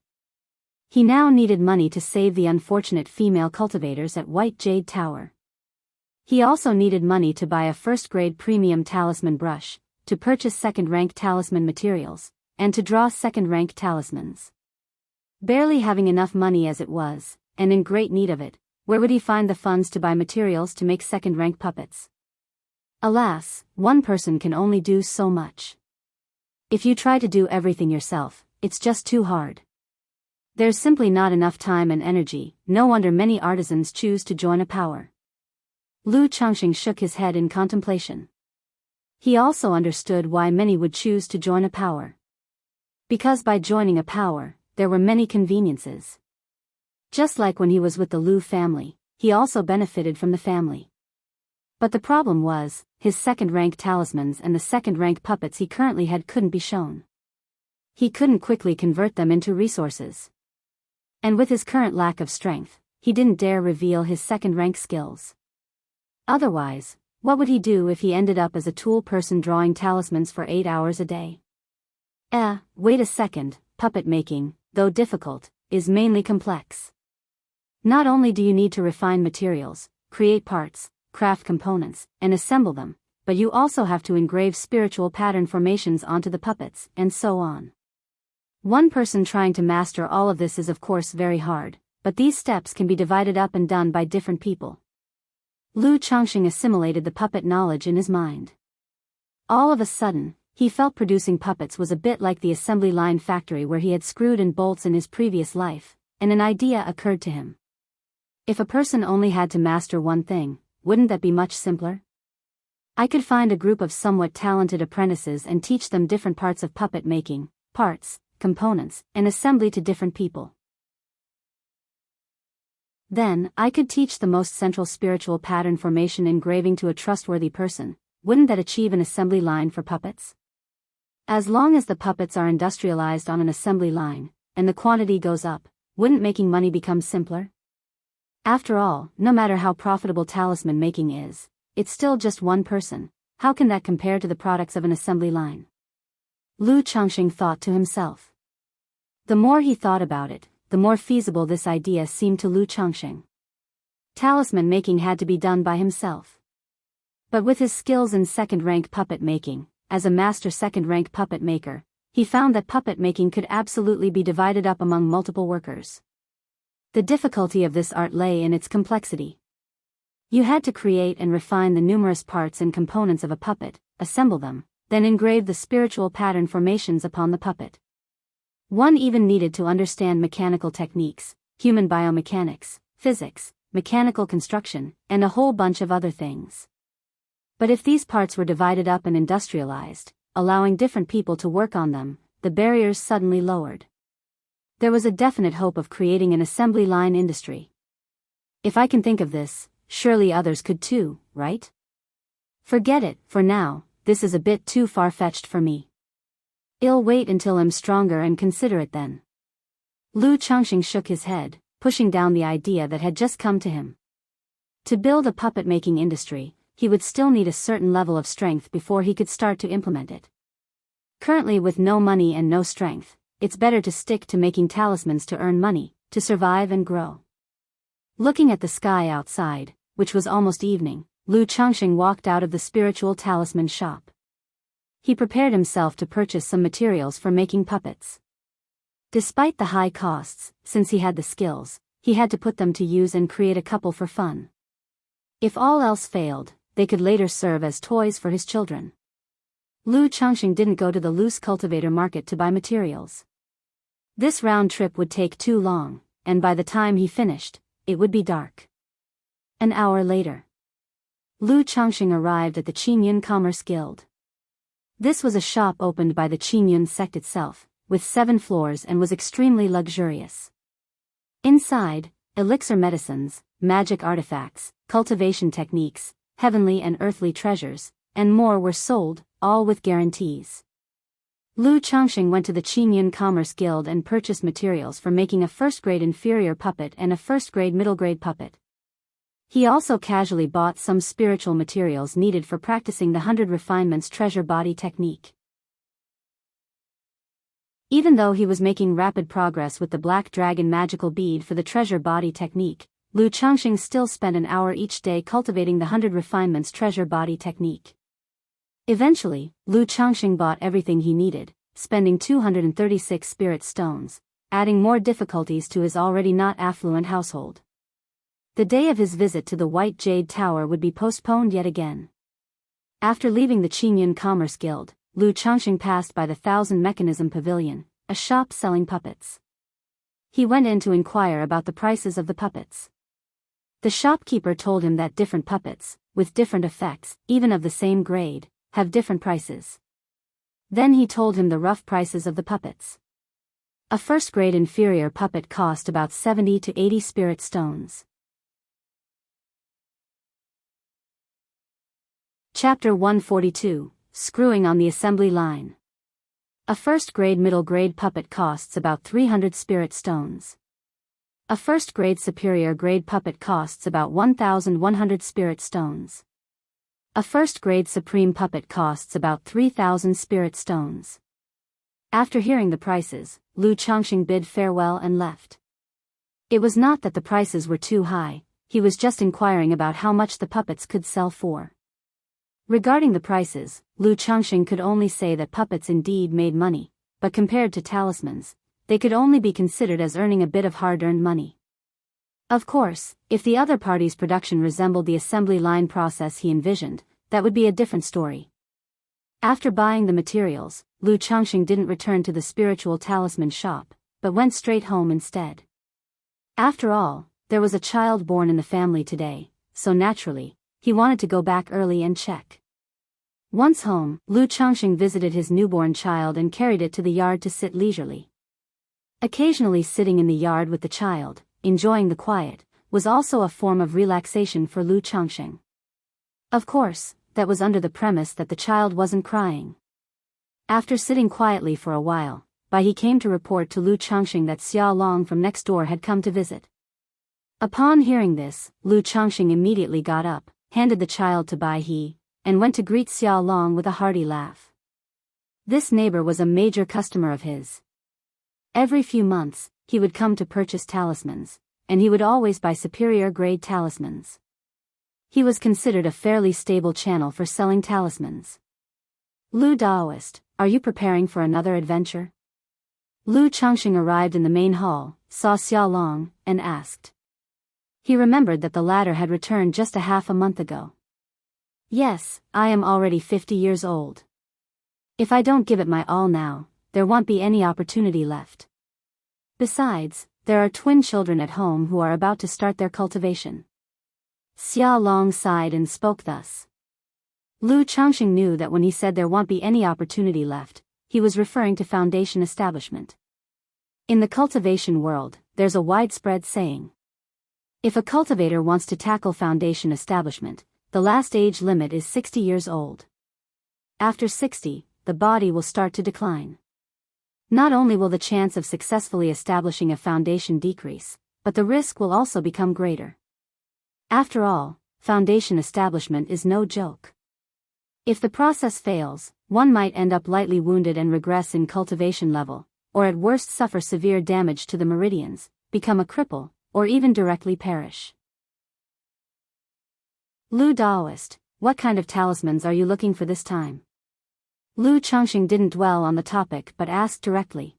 He now needed money to save the unfortunate female cultivators at White Jade Tower. He also needed money to buy a first-grade premium talisman brush, to purchase second-rank talisman materials, and to draw second-rank talismans. Barely having enough money as it was, and in great need of it, where would he find the funds to buy materials to make second-rank puppets? Alas, one person can only do so much. If you try to do everything yourself, it's just too hard. There's simply not enough time and energy. No wonder many artisans choose to join a power. Lu Changxing shook his head in contemplation. He also understood why many would choose to join a power. Because by joining a power, there were many conveniences. Just like when he was with the Lu family, he also benefited from the family. But the problem was, his second-rank talismans and the second-rank puppets he currently had couldn't be shown. He couldn't quickly convert them into resources. And with his current lack of strength, he didn't dare reveal his second-rank skills. Otherwise, what would he do if he ended up as a tool person drawing talismans for 8 hours a day? Wait a second, puppet making, though difficult, is mainly complex. Not only do you need to refine materials, create parts, craft components, and assemble them, but you also have to engrave spiritual pattern formations onto the puppets, and so on. One person trying to master all of this is of course very hard, but these steps can be divided up and done by different people. Lu Changxing assimilated the puppet knowledge in his mind. All of a sudden, he felt producing puppets was a bit like the assembly line factory where he had screwed in bolts in his previous life, and an idea occurred to him. If a person only had to master one thing, wouldn't that be much simpler? I could find a group of somewhat talented apprentices and teach them different parts of puppet making, parts, components, and assembly to different people. Then, I could teach the most central spiritual pattern formation engraving to a trustworthy person. Wouldn't that achieve an assembly line for puppets? As long as the puppets are industrialized on an assembly line, and the quantity goes up, wouldn't making money become simpler? After all, no matter how profitable talisman making is, it's still just one person. How can that compare to the products of an assembly line? Lu Changxing thought to himself. The more he thought about it, the more feasible this idea seemed to Lu Changxing. Talisman making had to be done by himself. But with his skills in second-rank puppet making, as a master second-rank puppet maker, he found that puppet making could absolutely be divided up among multiple workers. The difficulty of this art lay in its complexity. You had to create and refine the numerous parts and components of a puppet, assemble them, then engrave the spiritual pattern formations upon the puppet. One even needed to understand mechanical techniques, human biomechanics, physics, mechanical construction, and a whole bunch of other things. But if these parts were divided up and industrialized, allowing different people to work on them, the barriers suddenly lowered. There was a definite hope of creating an assembly line industry. If I can think of this, surely others could too, right? Forget it, for now, this is a bit too far-fetched for me. I'll wait until I'm stronger and consider it then. Lu Changxing shook his head, pushing down the idea that had just come to him. To build a puppet-making industry, he would still need a certain level of strength before he could start to implement it. Currently, with no money and no strength, it's better to stick to making talismans to earn money, to survive and grow. Looking at the sky outside, which was almost evening, Lu Changxing walked out of the spiritual talisman shop. He prepared himself to purchase some materials for making puppets. Despite the high costs, since he had the skills, he had to put them to use and create a couple for fun. If all else failed, they could later serve as toys for his children. Lu Changxing didn't go to the loose cultivator market to buy materials. This round trip would take too long, and by the time he finished, it would be dark. An hour later, Lu Changxing arrived at the Qingyun Commerce Guild. This was a shop opened by the Qingyun sect itself, with 7 floors, and was extremely luxurious. Inside, elixir medicines, magic artifacts, cultivation techniques, heavenly and earthly treasures, and more were sold, all with guarantees. Lu Changxing went to the Qingyun Commerce Guild and purchased materials for making a first-grade inferior puppet and a first-grade middle-grade puppet. He also casually bought some spiritual materials needed for practicing the 100 Refinements treasure body technique. Even though he was making rapid progress with the Black Dragon magical bead for the treasure body technique, Lu Changxing still spent an hour each day cultivating the 100 Refinements treasure body technique. Eventually, Lu Changxing bought everything he needed, spending 236 spirit stones, adding more difficulties to his already not affluent household. The day of his visit to the White Jade Tower would be postponed yet again. After leaving the Qingyun Commerce Guild, Lu Changxing passed by the Thousand Mechanism Pavilion, a shop selling puppets. He went in to inquire about the prices of the puppets. The shopkeeper told him that different puppets, with different effects, even of the same grade, have different prices. Then he told him the rough prices of the puppets. A first-grade inferior puppet cost about 70 to 80 spirit stones. Chapter 142, Screwing on the Assembly Line. A first-grade middle-grade puppet costs about 300 spirit stones. A first-grade superior-grade puppet costs about 1,100 spirit stones. A first-grade supreme puppet costs about 3,000 spirit stones. After hearing the prices, Lu Changxing bid farewell and left. It was not that the prices were too high, he was just inquiring about how much the puppets could sell for. Regarding the prices, Lu Changxing could only say that puppets indeed made money, but compared to talismans, they could only be considered as earning a bit of hard-earned money. Of course, if the other party's production resembled the assembly line process he envisioned, that would be a different story. After buying the materials, Lu Changxing didn't return to the spiritual talisman shop, but went straight home instead. After all, there was a child born in the family today, so naturally, he wanted to go back early and check. Once home, Lu Changxing visited his newborn child and carried it to the yard to sit leisurely. Occasionally sitting in the yard with the child, enjoying the quiet, was also a form of relaxation for Lu Changxing. Of course, that was under the premise that the child wasn't crying. After sitting quietly for a while, he came to report to Lu Changxing that Xia Long from next door had come to visit. Upon hearing this, Lu Changxing immediately got up, handed the child to Bai He, and went to greet Xia Long with a hearty laugh. This neighbor was a major customer of his. Every few months, he would come to purchase talismans, and he would always buy superior-grade talismans. He was considered a fairly stable channel for selling talismans. Lu Daoist, are you preparing for another adventure? Lu Changxing arrived in the main hall, saw Xia Long, and asked. He remembered that the latter had returned just a half a month ago. Yes, I am already 50 years old. If I don't give it my all now, there won't be any opportunity left. Besides, there are twin children at home who are about to start their cultivation. Xia Long sighed and spoke thus. Lu Changxing knew that when he said there won't be any opportunity left, he was referring to foundation establishment. In the cultivation world, there's a widespread saying. If a cultivator wants to tackle foundation establishment, the last age limit is 60 years old. After 60, the body will start to decline. Not only will the chance of successfully establishing a foundation decrease, but the risk will also become greater. After all, foundation establishment is no joke. If the process fails, one might end up lightly wounded and regress in cultivation level, or at worst suffer severe damage to the meridians, become a cripple, or even directly perish. Lu Daoist, what kind of talismans are you looking for this time? Lu Changxing didn't dwell on the topic but asked directly.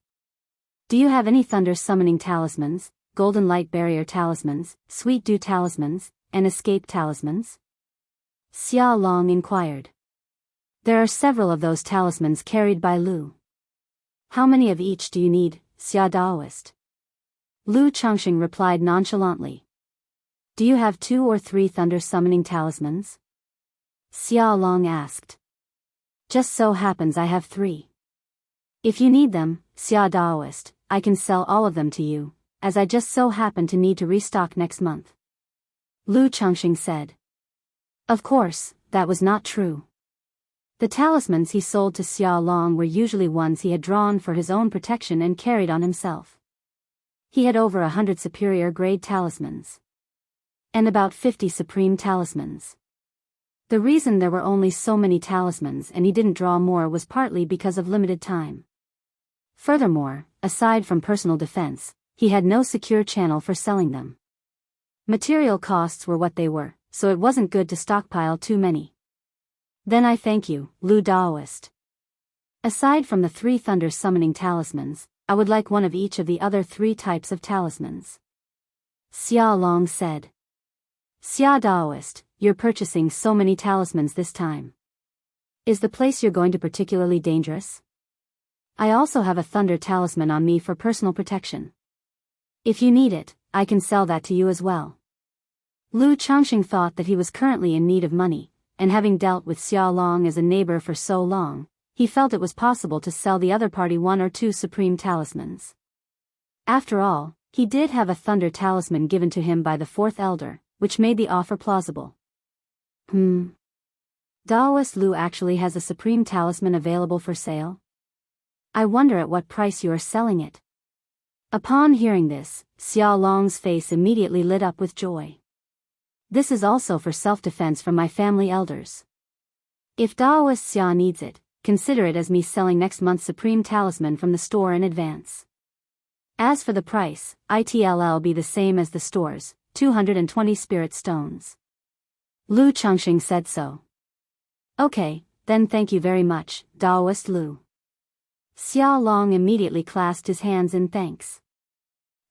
Do you have any thunder summoning talismans, golden light barrier talismans, sweet dew talismans, and escape talismans? Xia Long inquired. There are several of those talismans carried by Lu. How many of each do you need, Xia Daoist? Lu Changxing replied nonchalantly. Do you have 2 or 3 thunder summoning talismans? Xia Long asked. Just so happens I have 3. If you need them, Xia Daoist, I can sell all of them to you, as I just so happen to need to restock next month. Lu Changxing said. Of course, that was not true. The talismans he sold to Xia Long were usually ones he had drawn for his own protection and carried on himself. He had over 100 superior grade talismans. And about 50 supreme talismans. The reason there were only so many talismans and he didn't draw more was partly because of limited time. Furthermore, aside from personal defense, he had no secure channel for selling them. Material costs were what they were, so it wasn't good to stockpile too many. Then I thank you, Lu Daoist. Aside from the 3 thunder summoning talismans, I would like one of each of the other 3 types of talismans. Xia Long said. Xia Daoist, you're purchasing so many talismans this time. Is the place you're going to particularly dangerous? I also have a thunder talisman on me for personal protection. If you need it, I can sell that to you as well. Lu Changxing thought that he was currently in need of money, and having dealt with Xia Long as a neighbor for so long, he felt it was possible to sell the other party 1 or 2 supreme talismans. After all, he did have a thunder talisman given to him by the 4th elder, which made the offer plausible. Daoist Lu actually has a supreme talisman available for sale? I wonder at what price you are selling it. Upon hearing this, Xia Long's face immediately lit up with joy. This is also for self-defense from my family elders. If Daoist Xia needs it, consider it as me selling next month's supreme talisman from the store in advance. As for the price, it'll be the same as the store's, 220 spirit stones. Lu Changxing said so. Okay, then thank you very much, Daoist Lu. Xia Long immediately clasped his hands in thanks.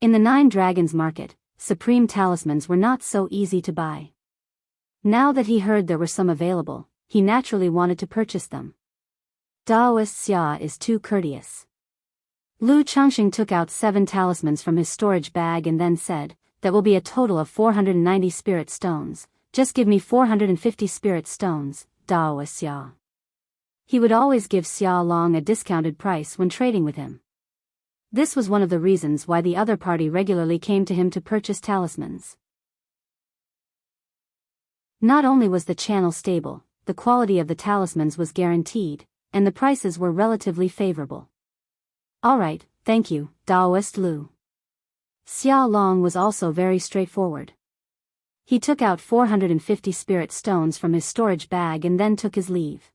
In the 9 Dragons market, supreme talismans were not so easy to buy. Now that he heard there were some available, he naturally wanted to purchase them. Daoist Xia is too courteous. Lu Changxing took out 7 talismans from his storage bag and then said, that will be a total of 490 spirit stones, just give me 450 spirit stones, Daoist Xia. He would always give Xia Long a discounted price when trading with him. This was one of the reasons why the other party regularly came to him to purchase talismans. Not only was the channel stable, the quality of the talismans was guaranteed, and the prices were relatively favorable. Alright, thank you, Daoist Lu. Xia Long was also very straightforward. He took out 450 spirit stones from his storage bag and then took his leave.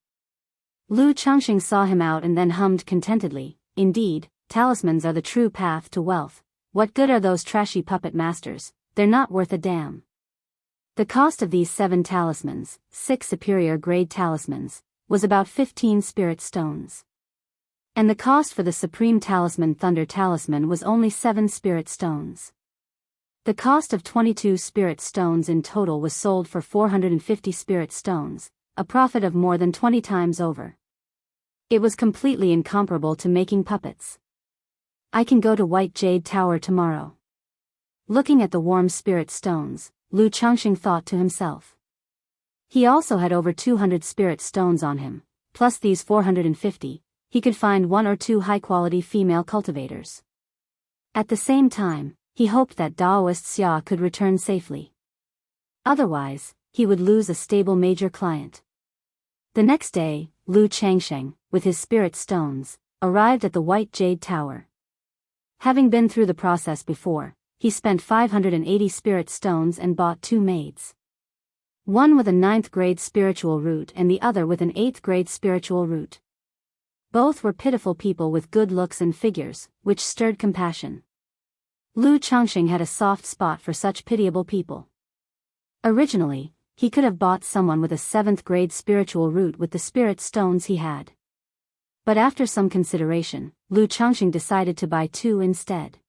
Lu Changxing saw him out and then hummed contentedly, indeed, talismans are the true path to wealth. What good are those trashy puppet masters? They're not worth a damn. The cost of these 7 talismans, 6 superior grade talismans, was about 15 spirit stones. And the cost for the Supreme Talisman Thunder Talisman was only 7 spirit stones. The cost of 22 spirit stones in total was sold for 450 spirit stones, a profit of more than 20 times over. It was completely incomparable to making puppets. I can go to White Jade Tower tomorrow. Looking at the warm spirit stones, Lu Changxing thought to himself. He also had over 200 spirit stones on him, plus these 450, he could find 1 or 2 high-quality female cultivators. At the same time, he hoped that Daoist Xia could return safely. Otherwise, he would lose a stable major client. The next day, Lu Changxing, with his spirit stones, arrived at the White Jade Tower. Having been through the process before, he spent 580 spirit stones and bought 2 maids. One with a 9th grade spiritual root and the other with an 8th grade spiritual root. Both were pitiful people with good looks and figures, which stirred compassion. Lu Changxing had a soft spot for such pitiable people. Originally, he could have bought someone with a 7th grade spiritual root with the spirit stones he had. But after some consideration, Lu Changxing decided to buy 2 instead.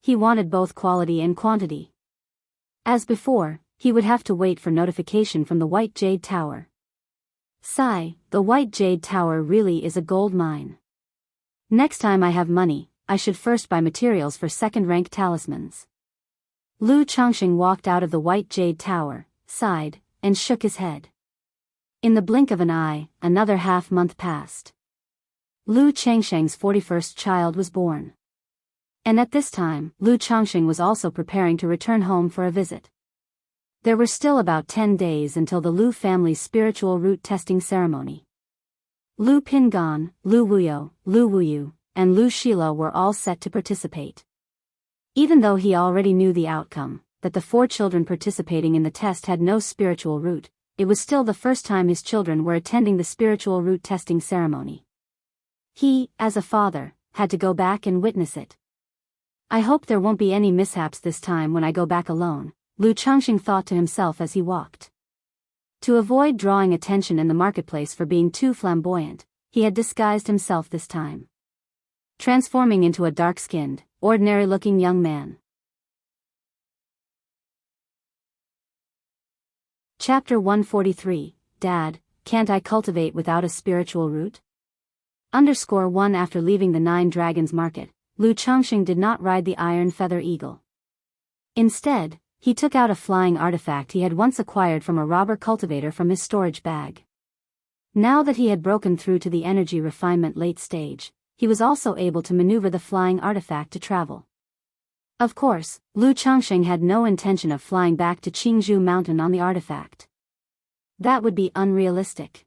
He wanted both quality and quantity. As before, he would have to wait for notification from the White Jade Tower. Sigh, the White Jade Tower really is a gold mine. Next time I have money, I should first buy materials for 2nd-rank talismans. Lu Changxing walked out of the White Jade Tower, sighed, and shook his head. In the blink of an eye, another half-month passed. Lu Changxing's 41st child was born. And at this time, Lu Changxing was also preparing to return home for a visit. There were still about 10 days until the Lu family's spiritual root testing ceremony. Lu Pingan, Lu Wuyo, Lu Wuyu, and Lu Shila were all set to participate. Even though he already knew the outcome, that the 4 children participating in the test had no spiritual root, it was still the first time his children were attending the spiritual root testing ceremony. He, as a father, had to go back and witness it. I hope there won't be any mishaps this time when I go back alone, Lu Changxing thought to himself as he walked. To avoid drawing attention in the marketplace for being too flamboyant, he had disguised himself this time, transforming into a dark-skinned, ordinary-looking young man. Chapter 143, Dad, can't I cultivate without a spiritual root? _1 After leaving the 9 Dragons Market, Lu Changxing did not ride the iron feather eagle. Instead, he took out a flying artifact he had once acquired from a robber cultivator from his storage bag. Now that he had broken through to the energy refinement late stage, he was also able to maneuver the flying artifact to travel. Of course, Lu Changxing had no intention of flying back to Jianghu Mountain on the artifact. That would be unrealistic.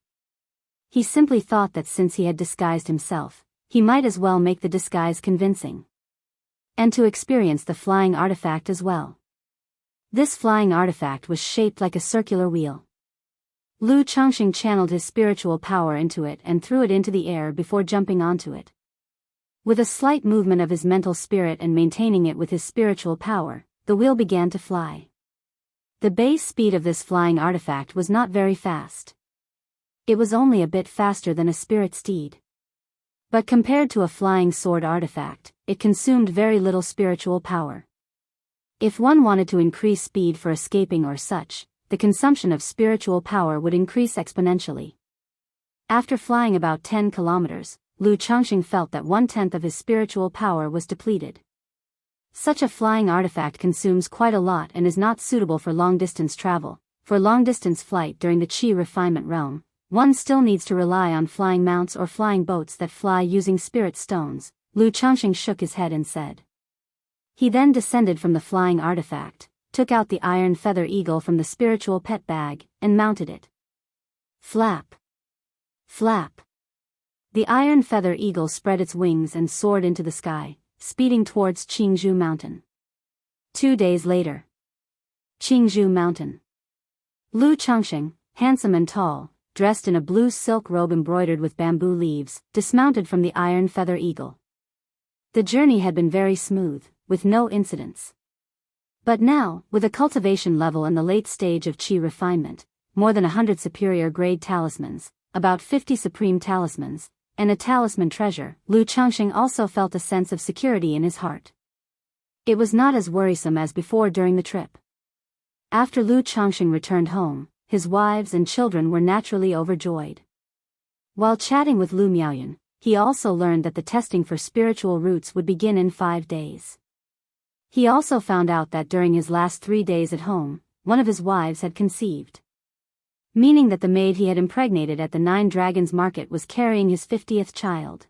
He simply thought that since he had disguised himself, he might as well make the disguise convincing. And to experience the flying artifact as well. This flying artifact was shaped like a circular wheel. Lu Changxing channeled his spiritual power into it and threw it into the air before jumping onto it. With a slight movement of his mental spirit and maintaining it with his spiritual power, the wheel began to fly. The base speed of this flying artifact was not very fast. It was only a bit faster than a spirit steed. But compared to a flying sword artifact, it consumed very little spiritual power. If one wanted to increase speed for escaping or such, the consumption of spiritual power would increase exponentially. After flying about 10 kilometers, Lu Changxing felt that 1/10 of his spiritual power was depleted. Such a flying artifact consumes quite a lot and is not suitable for long-distance travel. For long-distance flight during the Qi refinement realm, one still needs to rely on flying mounts or flying boats that fly using spirit stones. Lu Changxing shook his head and said. He then descended from the flying artifact, took out the iron feather eagle from the spiritual pet bag, and mounted it. Flap! Flap! The iron feather eagle spread its wings and soared into the sky, speeding towards Jianghu Mountain. 2 days later. Jianghu Mountain. Lu Changxing, handsome and tall, dressed in a blue silk robe embroidered with bamboo leaves, dismounted from the iron feather eagle. The journey had been very smooth, with no incidents. But now, with a cultivation level in the late stage of Qi refinement, more than 100 superior grade talismans, about 50 supreme talismans, and a talisman treasure, Lu Changxing also felt a sense of security in his heart. It was not as worrisome as before during the trip. After Lu Changxing returned home, his wives and children were naturally overjoyed. While chatting with Lu Miaoyun, he also learned that the testing for spiritual roots would begin in 5 days. He also found out that during his last 3 days at home, one of his wives had conceived. Meaning that the maid he had impregnated at the 9 Dragons market was carrying his 50th child.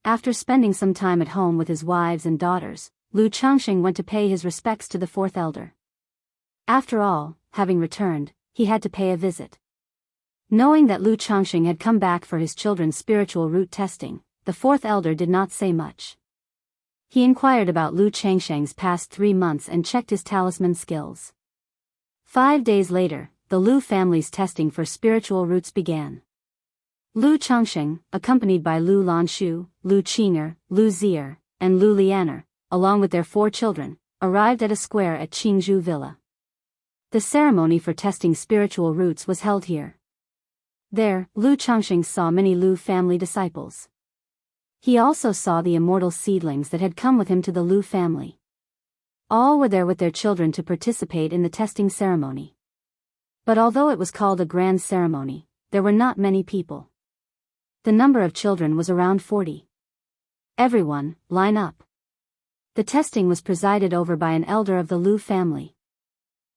After spending some time at home with his wives and daughters, Lu Changxing went to pay his respects to the 4th elder. After all, having returned, he had to pay a visit. Knowing that Lu Changxing had come back for his children's spiritual root testing, the 4th elder did not say much. He inquired about Lu Changxing's past 3 months and checked his talisman skills. 5 days later, the Lu family's testing for spiritual roots began. Lu Changxing, accompanied by Lu Lanshu, Lu Qinger, Lu Zier, and Lu Lianer, along with their 4 children, arrived at a square at Jianghu Villa. The ceremony for testing spiritual roots was held here. There, Lu Changxing saw many Lu family disciples. He also saw the immortal seedlings that had come with him to the Lu family. All were there with their children to participate in the testing ceremony. But although it was called a grand ceremony, there were not many people. The number of children was around 40. Everyone, line up. The testing was presided over by an elder of the Lu family.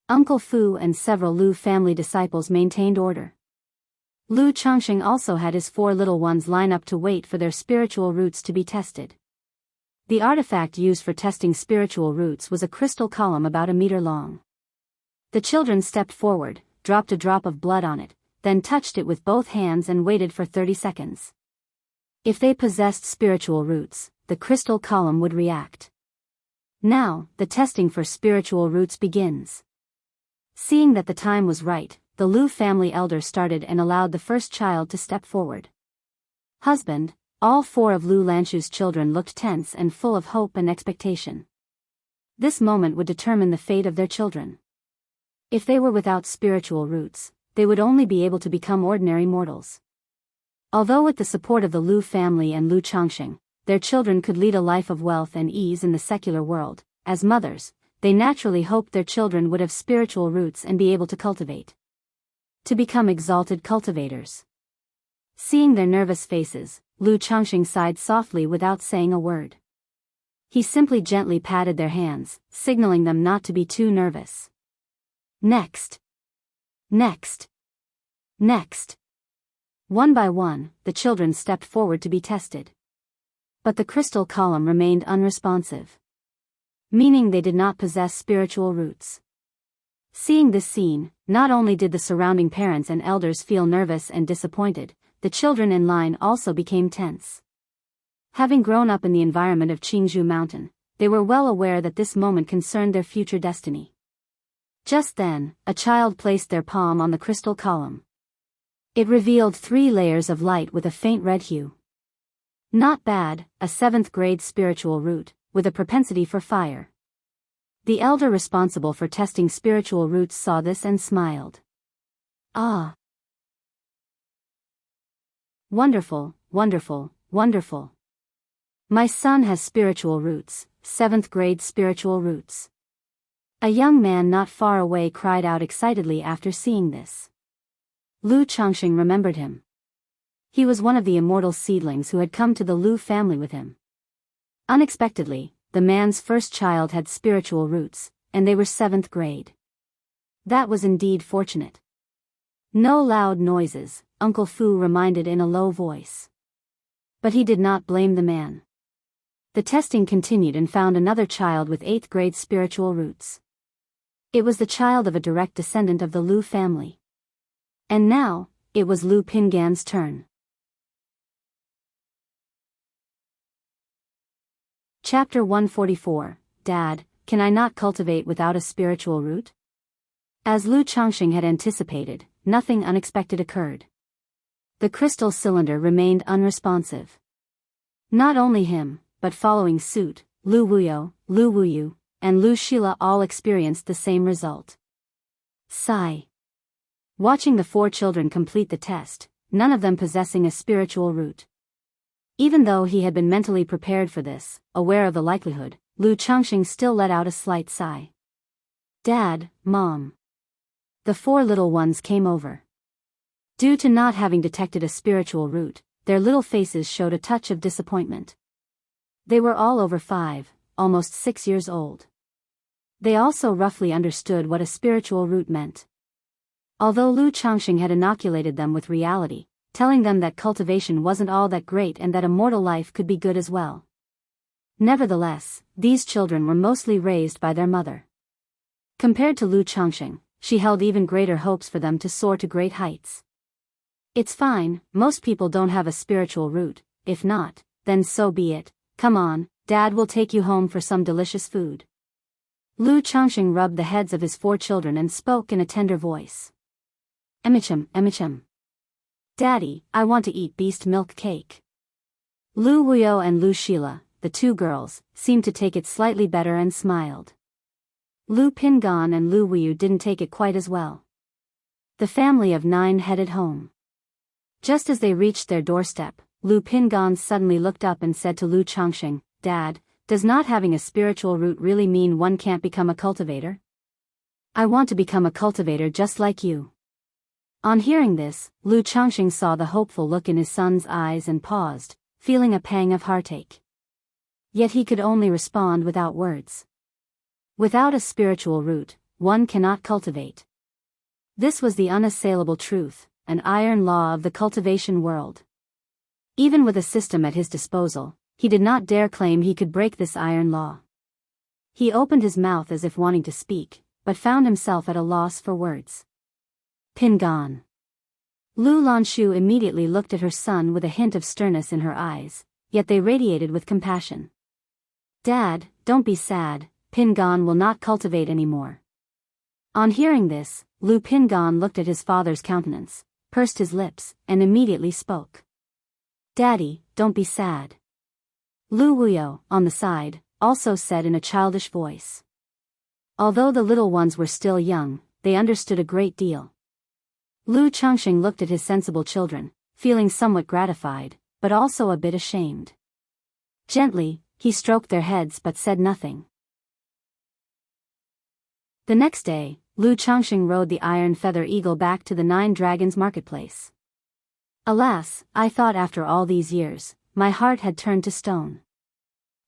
Uncle Fu and several Lu family disciples maintained order. Lu Changxing also had his 4 little ones line up to wait for their spiritual roots to be tested. The artifact used for testing spiritual roots was a crystal column about 1 meter long. The children stepped forward, dropped a drop of blood on it, then touched it with both hands and waited for 30 seconds. If they possessed spiritual roots, the crystal column would react. Now, the testing for spiritual roots begins. Seeing that the time was right, the Lu family elder started and allowed the first child to step forward. Husband, all 4 of Lu Lanshu's children looked tense and full of hope and expectation. This moment would determine the fate of their children. If they were without spiritual roots, they would only be able to become ordinary mortals. Although with the support of the Lu family and Lu Changxing, their children could lead a life of wealth and ease in the secular world, as mothers, they naturally hoped their children would have spiritual roots and be able to cultivate. To become exalted cultivators. Seeing their nervous faces, Lu Changxing sighed softly without saying a word. He simply gently patted their hands, signaling them not to be too nervous. Next. Next. Next. One by one, the children stepped forward to be tested. But the crystal column remained unresponsive. Meaning they did not possess spiritual roots. Seeing this scene, not only did the surrounding parents and elders feel nervous and disappointed, the children in line also became tense. Having grown up in the environment of Jianghu Mountain, they were well aware that this moment concerned their future destiny. Just then, a child placed their palm on the crystal column. It revealed 3 layers of light with a faint red hue. Not bad, a 7th grade spiritual root, with a propensity for fire. The elder responsible for testing spiritual roots saw this and smiled. Ah! Wonderful, wonderful, wonderful. My son has spiritual roots, 7th grade spiritual roots. A young man not far away cried out excitedly after seeing this. Lu Changxing remembered him. He was one of the immortal seedlings who had come to the Lu family with him. Unexpectedly, the man's first child had spiritual roots, and they were 7th grade. That was indeed fortunate. No loud noises, Uncle Fu reminded in a low voice. But he did not blame the man. The testing continued and found another child with 8th grade spiritual roots. It was the child of a direct descendant of the Lu family. And now, it was Lu Pingan's turn. Chapter 144, Dad, can I not cultivate without a spiritual root? As Lu Changxing had anticipated, nothing unexpected occurred. The crystal cylinder remained unresponsive. Not only him, but following suit, Lu Wuyo, Lu Wuyu, and Lu Shila all experienced the same result. Sigh. Watching the 4 children complete the test, none of them possessing a spiritual root. Even though he had been mentally prepared for this, aware of the likelihood, Lu Changxing still let out a slight sigh. Dad, Mom. The four little ones came over. Due to not having detected a spiritual root, their little faces showed a touch of disappointment. They were all over 5, almost 6 years old. They also roughly understood what a spiritual root meant. Although Lu Changxing had inoculated them with reality, telling them that cultivation wasn't all that great and that a mortal life could be good as well. Nevertheless, these children were mostly raised by their mother. Compared to Lu Changxing, she held even greater hopes for them to soar to great heights. It's fine, most people don't have a spiritual root, if not, then so be it, come on, Dad will take you home for some delicious food. Lu Changxing rubbed the heads of his 4 children and spoke in a tender voice. Emichim, Emichim. Daddy, I want to eat beast milk cake. Lu Wuyo and Lu Sheila, the 2 girls, seemed to take it slightly better and smiled. Lu Pingan and Lu Wuyu didn't take it quite as well. The family of 9 headed home. Just as they reached their doorstep, Lu Pingan suddenly looked up and said to Lu Changxing, Dad, does not having a spiritual root really mean one can't become a cultivator? I want to become a cultivator just like you. On hearing this, Lu Changxing saw the hopeful look in his son's eyes and paused, feeling a pang of heartache. Yet he could only respond without words. Without a spiritual root, one cannot cultivate. This was the unassailable truth, an iron law of the cultivation world. Even with a system at his disposal, he did not dare claim he could break this iron law. He opened his mouth as if wanting to speak, but found himself at a loss for words. Pingan. Lu Lanshu immediately looked at her son with a hint of sternness in her eyes, yet they radiated with compassion. Dad, don't be sad, Pingan will not cultivate anymore. On hearing this, Lu Pingan looked at his father's countenance, pursed his lips, and immediately spoke. Daddy, don't be sad. Lu Wuyo, on the side, also said in a childish voice. Although the little ones were still young, they understood a great deal. Lu Changxing looked at his sensible children, feeling somewhat gratified, but also a bit ashamed. Gently, he stroked their heads but said nothing. The next day, Lu Changxing rode the iron feather eagle back to the 9 Dragons marketplace. Alas, I thought after all these years, my heart had turned to stone.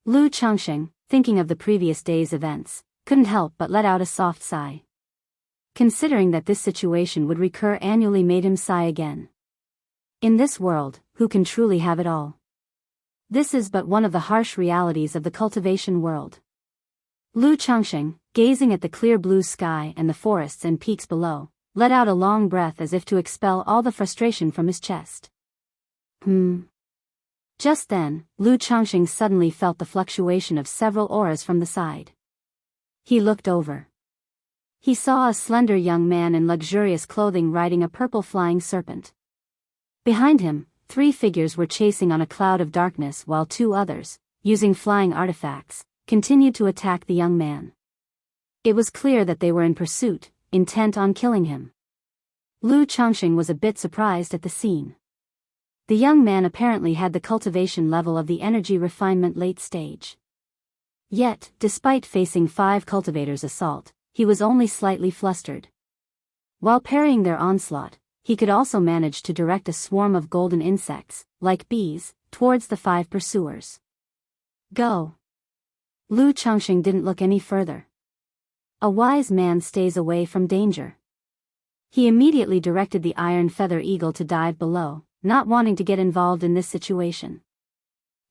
Lu Changxing, thinking of the previous day's events, couldn't help but let out a soft sigh. Considering that this situation would recur annually made him sigh again. In this world, who can truly have it all? This is but one of the harsh realities of the cultivation world. Lu Changxing, gazing at the clear blue sky and the forests and peaks below, let out a long breath as if to expel all the frustration from his chest. Just then, Lu Changxing suddenly felt the fluctuation of several auras from the side. He looked over. He saw a slender young man in luxurious clothing riding a purple flying serpent. Behind him, 3 figures were chasing on a cloud of darkness while 2 others, using flying artifacts, continued to attack the young man. It was clear that they were in pursuit, intent on killing him. Lu Changxing was a bit surprised at the scene. The young man apparently had the cultivation level of the energy refinement late stage. Yet, despite facing 5 cultivators' assault, he was only slightly flustered. While parrying their onslaught, he could also manage to direct a swarm of golden insects, like bees, towards the 5 pursuers. Go! Lu Changxing didn't look any further. A wise man stays away from danger. He immediately directed the iron feather eagle to dive below, not wanting to get involved in this situation.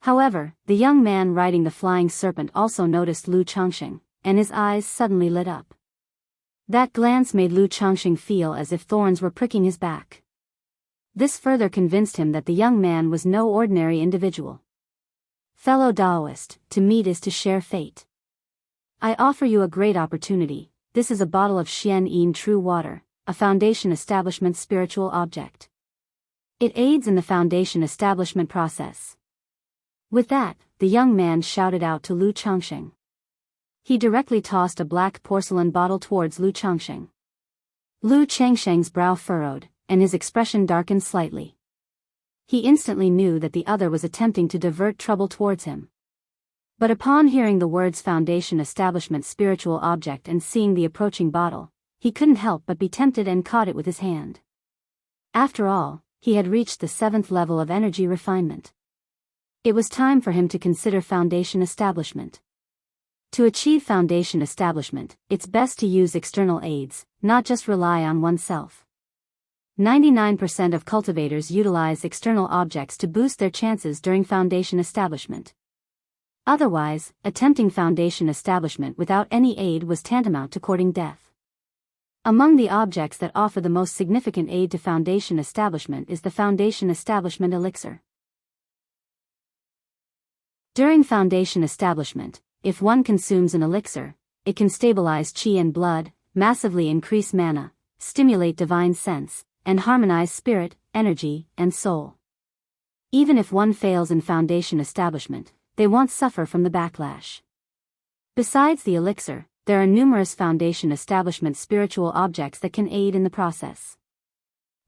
However, the young man riding the flying serpent also noticed Lu Changxing, and his eyes suddenly lit up. That glance made Lu Changxing feel as if thorns were pricking his back. This further convinced him that the young man was no ordinary individual. Fellow Daoist, to meet is to share fate. I offer you a great opportunity. This is a bottle of Xian Yin true water, a Foundation establishment spiritual object. It aids in the Foundation establishment process. With that, the young man shouted out to Lu Changxing. He directly tossed a black porcelain bottle towards Lu Changxing. Lu Changxing's brow furrowed, and his expression darkened slightly. he instantly knew that the other was attempting to divert trouble towards him. But upon hearing the words Foundation Establishment Spiritual Object and seeing the approaching bottle, he couldn't help but be tempted and caught it with his hand. After all, he had reached the 7th level of energy refinement. It was time for him to consider Foundation Establishment. To achieve Foundation Establishment, it's best to use external aids, not just rely on oneself. 99% of cultivators utilize external objects to boost their chances during Foundation Establishment. Otherwise, attempting Foundation Establishment without any aid was tantamount to courting death. Among the objects that offer the most significant aid to Foundation Establishment is the Foundation Establishment Elixir. During Foundation Establishment, if one consumes an elixir, it can stabilize chi and blood, massively increase mana, stimulate divine sense, and harmonize spirit, energy, and soul. Even if one fails in Foundation Establishment, they won't suffer from the backlash. Besides the elixir, there are numerous Foundation Establishment spiritual objects that can aid in the process.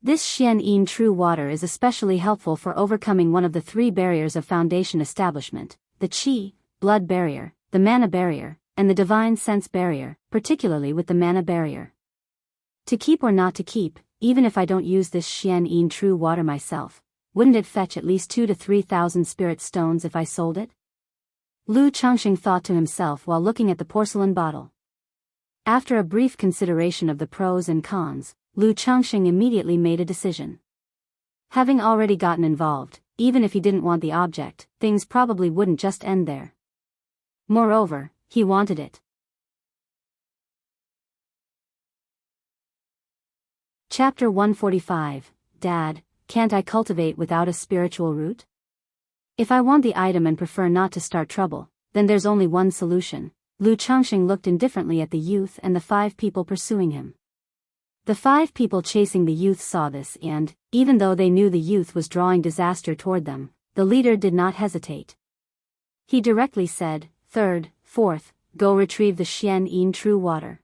This Xian Yin True Water is especially helpful for overcoming one of the 3 barriers of Foundation Establishment, the Qi, blood barrier, the mana barrier, and the divine sense barrier, particularly with the mana barrier. To keep or not to keep, even if I don't use this Xian Yin True Water myself, wouldn't it fetch at least 2,000 to 3,000 spirit stones if I sold it? Lu Changxing thought to himself while looking at the porcelain bottle. After a brief consideration of the pros and cons, Lu Changxing immediately made a decision. Having already gotten involved, even if he didn't want the object, things probably wouldn't just end there. Moreover, he wanted it. Chapter 145, Dad, can't I cultivate without a spiritual root? If I want the item and prefer not to start trouble, then there's only one solution. Lu Changxing looked indifferently at the youth and the 5 people pursuing him. The 5 people chasing the youth saw this and, even though they knew the youth was drawing disaster toward them, the leader did not hesitate. He directly said, 3rd, 4th, go retrieve the Xian Yin True Water.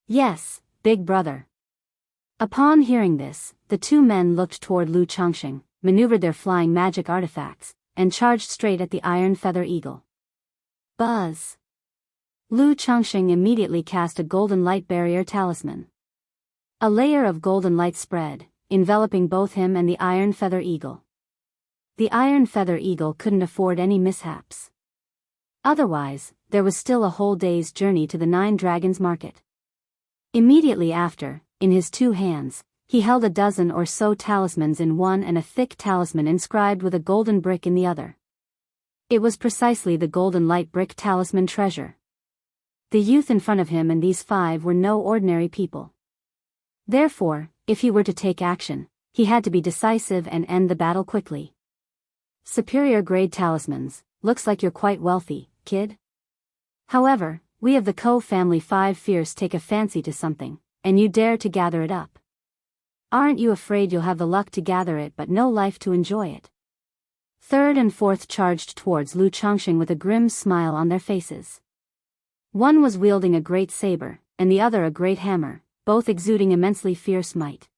Yes, big brother. Upon hearing this, the 2 men looked toward Lu Changxing, maneuvered their flying magic artifacts, and charged straight at the iron feather eagle. Buzz! Lu Changxing immediately cast a golden light barrier talisman. A layer of golden light spread, enveloping both him and the iron feather eagle. The iron feather eagle couldn't afford any mishaps. Otherwise, there was still a whole day's journey to the 9 Dragons Market. Immediately after, in his 2 hands, he held a dozen or so talismans in one and a thick talisman inscribed with a golden brick in the other. It was precisely the golden light brick talisman treasure. The youth in front of him and these 5 were no ordinary people. Therefore, if he were to take action, he had to be decisive and end the battle quickly. Superior grade talismans, looks like you're quite wealthy, kid. However, we of the Ko family 5 fierce take a fancy to something, and you dare to gather it up. Aren't you afraid you'll have the luck to gather it but no life to enjoy it? 3rd and 4th charged towards Lu Changxing with a grim smile on their faces. One was wielding a great saber, and the other a great hammer, both exuding immensely fierce might.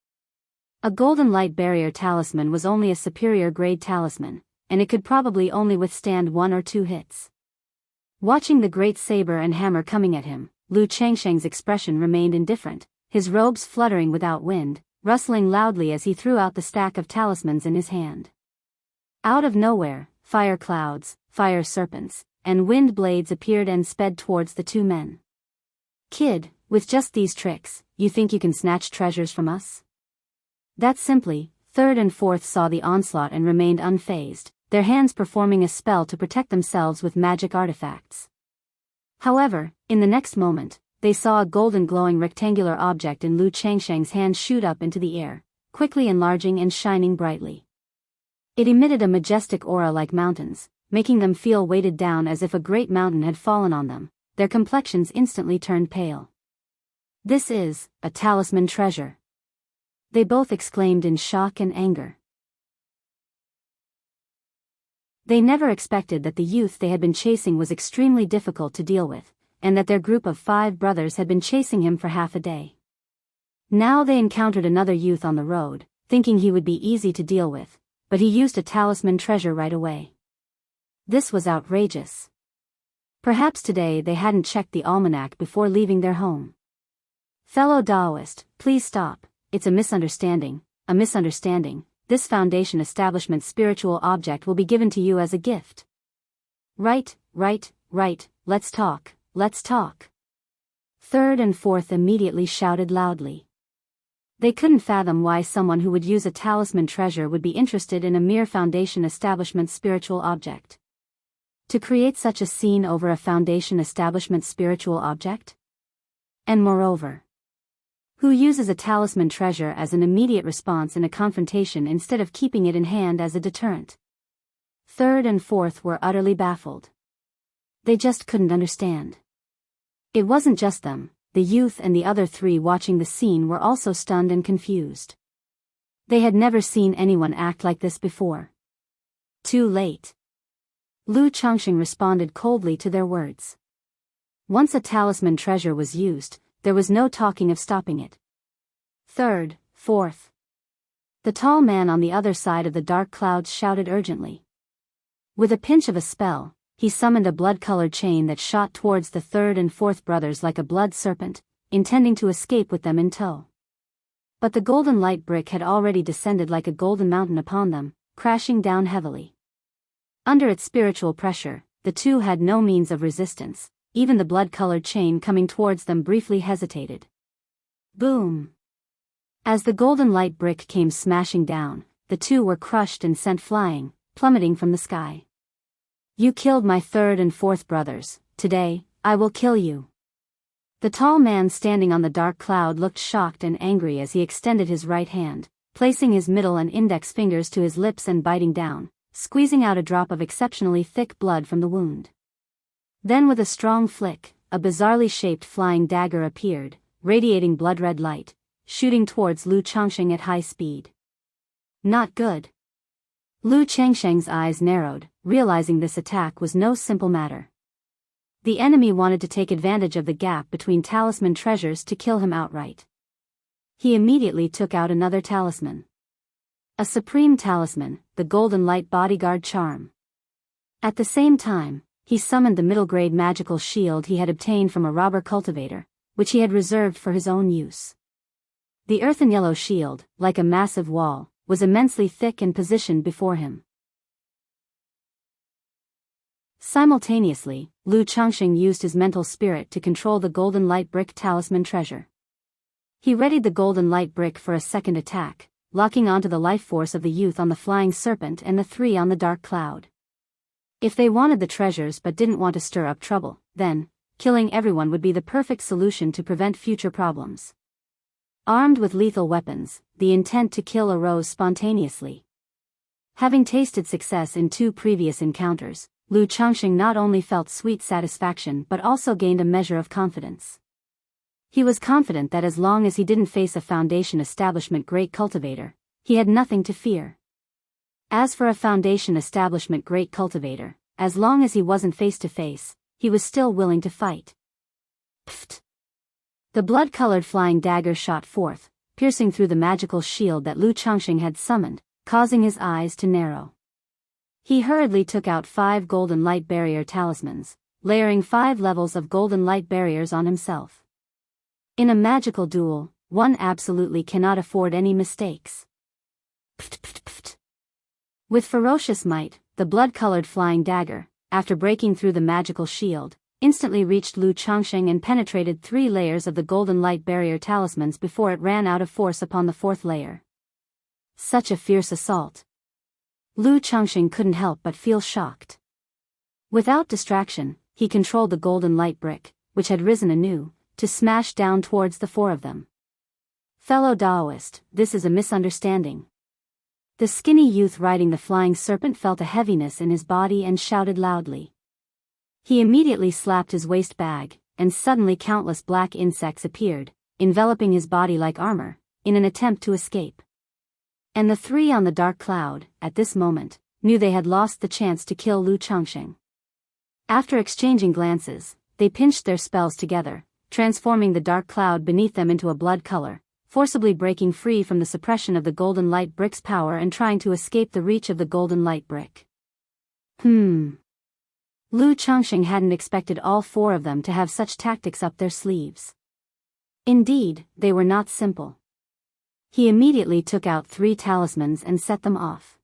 A golden light barrier talisman was only a superior grade talisman, and it could probably only withstand 1 or 2 hits. Watching the great saber and hammer coming at him, Lu Changxing's expression remained indifferent, his robes fluttering without wind, rustling loudly as he threw out the stack of talismans in his hand. Out of nowhere, fire clouds, fire serpents, and wind blades appeared and sped towards the 2 men. Kid, with just these tricks, you think you can snatch treasures from us? That simply, 3rd and 4th saw the onslaught and remained unfazed, their hands performing a spell to protect themselves with magic artifacts. However, in the next moment, they saw a golden glowing rectangular object in Lu Changxing's hand shoot up into the air, quickly enlarging and shining brightly. It emitted a majestic aura like mountains, making them feel weighted down as if a great mountain had fallen on them. Their complexions instantly turned pale. This is a talisman treasure. They both exclaimed in shock and anger. They never expected that the youth they had been chasing was extremely difficult to deal with, and that their group of 5 brothers had been chasing him for half a day. Now they encountered another youth on the road, thinking he would be easy to deal with, but he used a talisman treasure right away. This was outrageous. Perhaps today they hadn't checked the almanac before leaving their home. Fellow Daoist, please stop, it's a misunderstanding, a misunderstanding. This Foundation establishment spiritual object will be given to you as a gift. Right, let's talk, let's talk. Third and fourth immediately shouted loudly. They couldn't fathom why someone who would use a talisman treasure would be interested in a mere Foundation establishment spiritual object. To create such a scene over a Foundation establishment spiritual object? And moreover, who uses a talisman treasure as an immediate response in a confrontation instead of keeping it in hand as a deterrent? Third and fourth were utterly baffled. They just couldn't understand. It wasn't just them, the youth and the other three watching the scene were also stunned and confused. They had never seen anyone act like this before. Too late. Lu Changxing responded coldly to their words. Once a talisman treasure was used, there was no talking of stopping it. Third, fourth. The tall man on the other side of the dark clouds shouted urgently. With a pinch of a spell, he summoned a blood-colored chain that shot towards the third and fourth brothers like a blood serpent, intending to escape with them in tow. But the golden light brick had already descended like a golden mountain upon them, crashing down heavily. Under its spiritual pressure, the two had no means of resistance. Even the blood-colored chain coming towards them briefly hesitated. Boom! As the golden light brick came smashing down, the two were crushed and sent flying, plummeting from the sky. You killed my third and fourth brothers, today, I will kill you. The tall man standing on the dark cloud looked shocked and angry as he extended his right hand, placing his middle and index fingers to his lips and biting down, squeezing out a drop of exceptionally thick blood from the wound. Then with a strong flick, a bizarrely shaped flying dagger appeared, radiating blood-red light, shooting towards Lu Changxing at high speed. Not good. Lu Changxing's eyes narrowed, realizing this attack was no simple matter. The enemy wanted to take advantage of the gap between talisman treasures to kill him outright. He immediately took out another talisman. A supreme talisman, the Golden Light Bodyguard Charm. At the same time, he summoned the middle-grade magical shield he had obtained from a robber cultivator, which he had reserved for his own use. The earthen yellow shield, like a massive wall, was immensely thick and positioned before him. Simultaneously, Lu Changxing used his mental spirit to control the golden light brick talisman treasure. He readied the golden light brick for a second attack, locking onto the life force of the youth on the flying serpent and the three on the dark cloud. If they wanted the treasures but didn't want to stir up trouble, then, killing everyone would be the perfect solution to prevent future problems. Armed with lethal weapons, the intent to kill arose spontaneously. Having tasted success in 2 previous encounters, Lu Changxing not only felt sweet satisfaction but also gained a measure of confidence. He was confident that as long as he didn't face a Foundation establishment great cultivator, he had nothing to fear. As for a Foundation establishment great cultivator, as long as he wasn't face to face, he was still willing to fight. Pfft! The blood-colored flying dagger shot forth, piercing through the magical shield that Lu Changxing had summoned, causing his eyes to narrow. He hurriedly took out 5 golden light barrier talismans, layering 5 levels of golden light barriers on himself. In a magical duel, one absolutely cannot afford any mistakes. Pfft, pfft, pfft. With ferocious might, the blood-colored flying dagger, after breaking through the magical shield, instantly reached Lu Changxing and penetrated 3 layers of the golden light barrier talismans before it ran out of force upon the 4th layer. Such a fierce assault. Lu Changxing couldn't help but feel shocked. Without distraction, he controlled the golden light brick, which had risen anew, to smash down towards the 4 of them. Fellow Daoist, this is a misunderstanding. The skinny youth riding the flying serpent felt a heaviness in his body and shouted loudly. He immediately slapped his waist bag, and suddenly countless black insects appeared, enveloping his body like armor, in an attempt to escape. And the 3 on the dark cloud, at this moment, knew they had lost the chance to kill Lu Changxing. After exchanging glances, they pinched their spells together, transforming the dark cloud beneath them into a blood color, forcibly breaking free from the suppression of the golden light brick's power and trying to escape the reach of the golden light brick. Lu Changxing hadn't expected all 4 of them to have such tactics up their sleeves. Indeed, they were not simple. He immediately took out 3 talismans and set them off.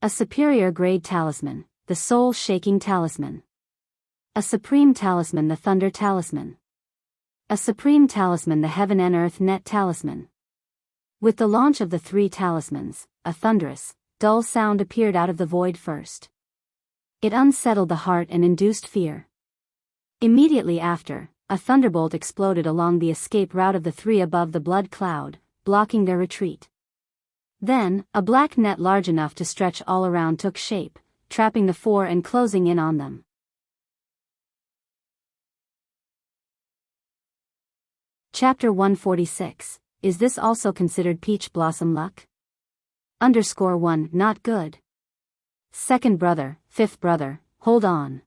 A superior grade talisman, the soul-shaking talisman. A supreme talisman, the thunder talisman. A supreme talisman, the heaven and earth net talisman. With the launch of the 3 talismans, a thunderous, dull sound appeared out of the void first. It unsettled the heart and induced fear. Immediately after, a thunderbolt exploded along the escape route of the 3 above the blood cloud, blocking their retreat. Then, a black net large enough to stretch all around took shape, trapping the 4 and closing in on them. Chapter 146, Is this also considered peach blossom luck? _1 Not good. Second brother, fifth brother, hold on.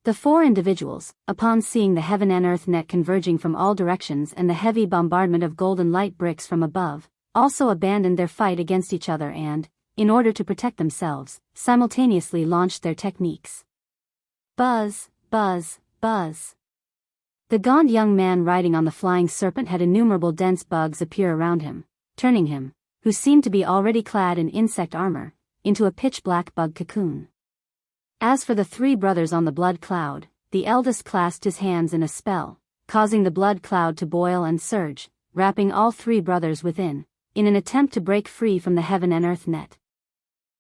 The 4 individuals, upon seeing the heaven and earth net converging from all directions and the heavy bombardment of golden light bricks from above, also abandoned their fight against each other and, in order to protect themselves, simultaneously launched their techniques. Buzz, buzz, buzz. The gaunt young man riding on the flying serpent had innumerable dense bugs appear around him, turning him, who seemed to be already clad in insect armor, into a pitch-black bug cocoon. As for the 3 brothers on the blood cloud, the eldest clasped his hands in a spell, causing the blood cloud to boil and surge, wrapping all 3 brothers within, in an attempt to break free from the heaven and earth net.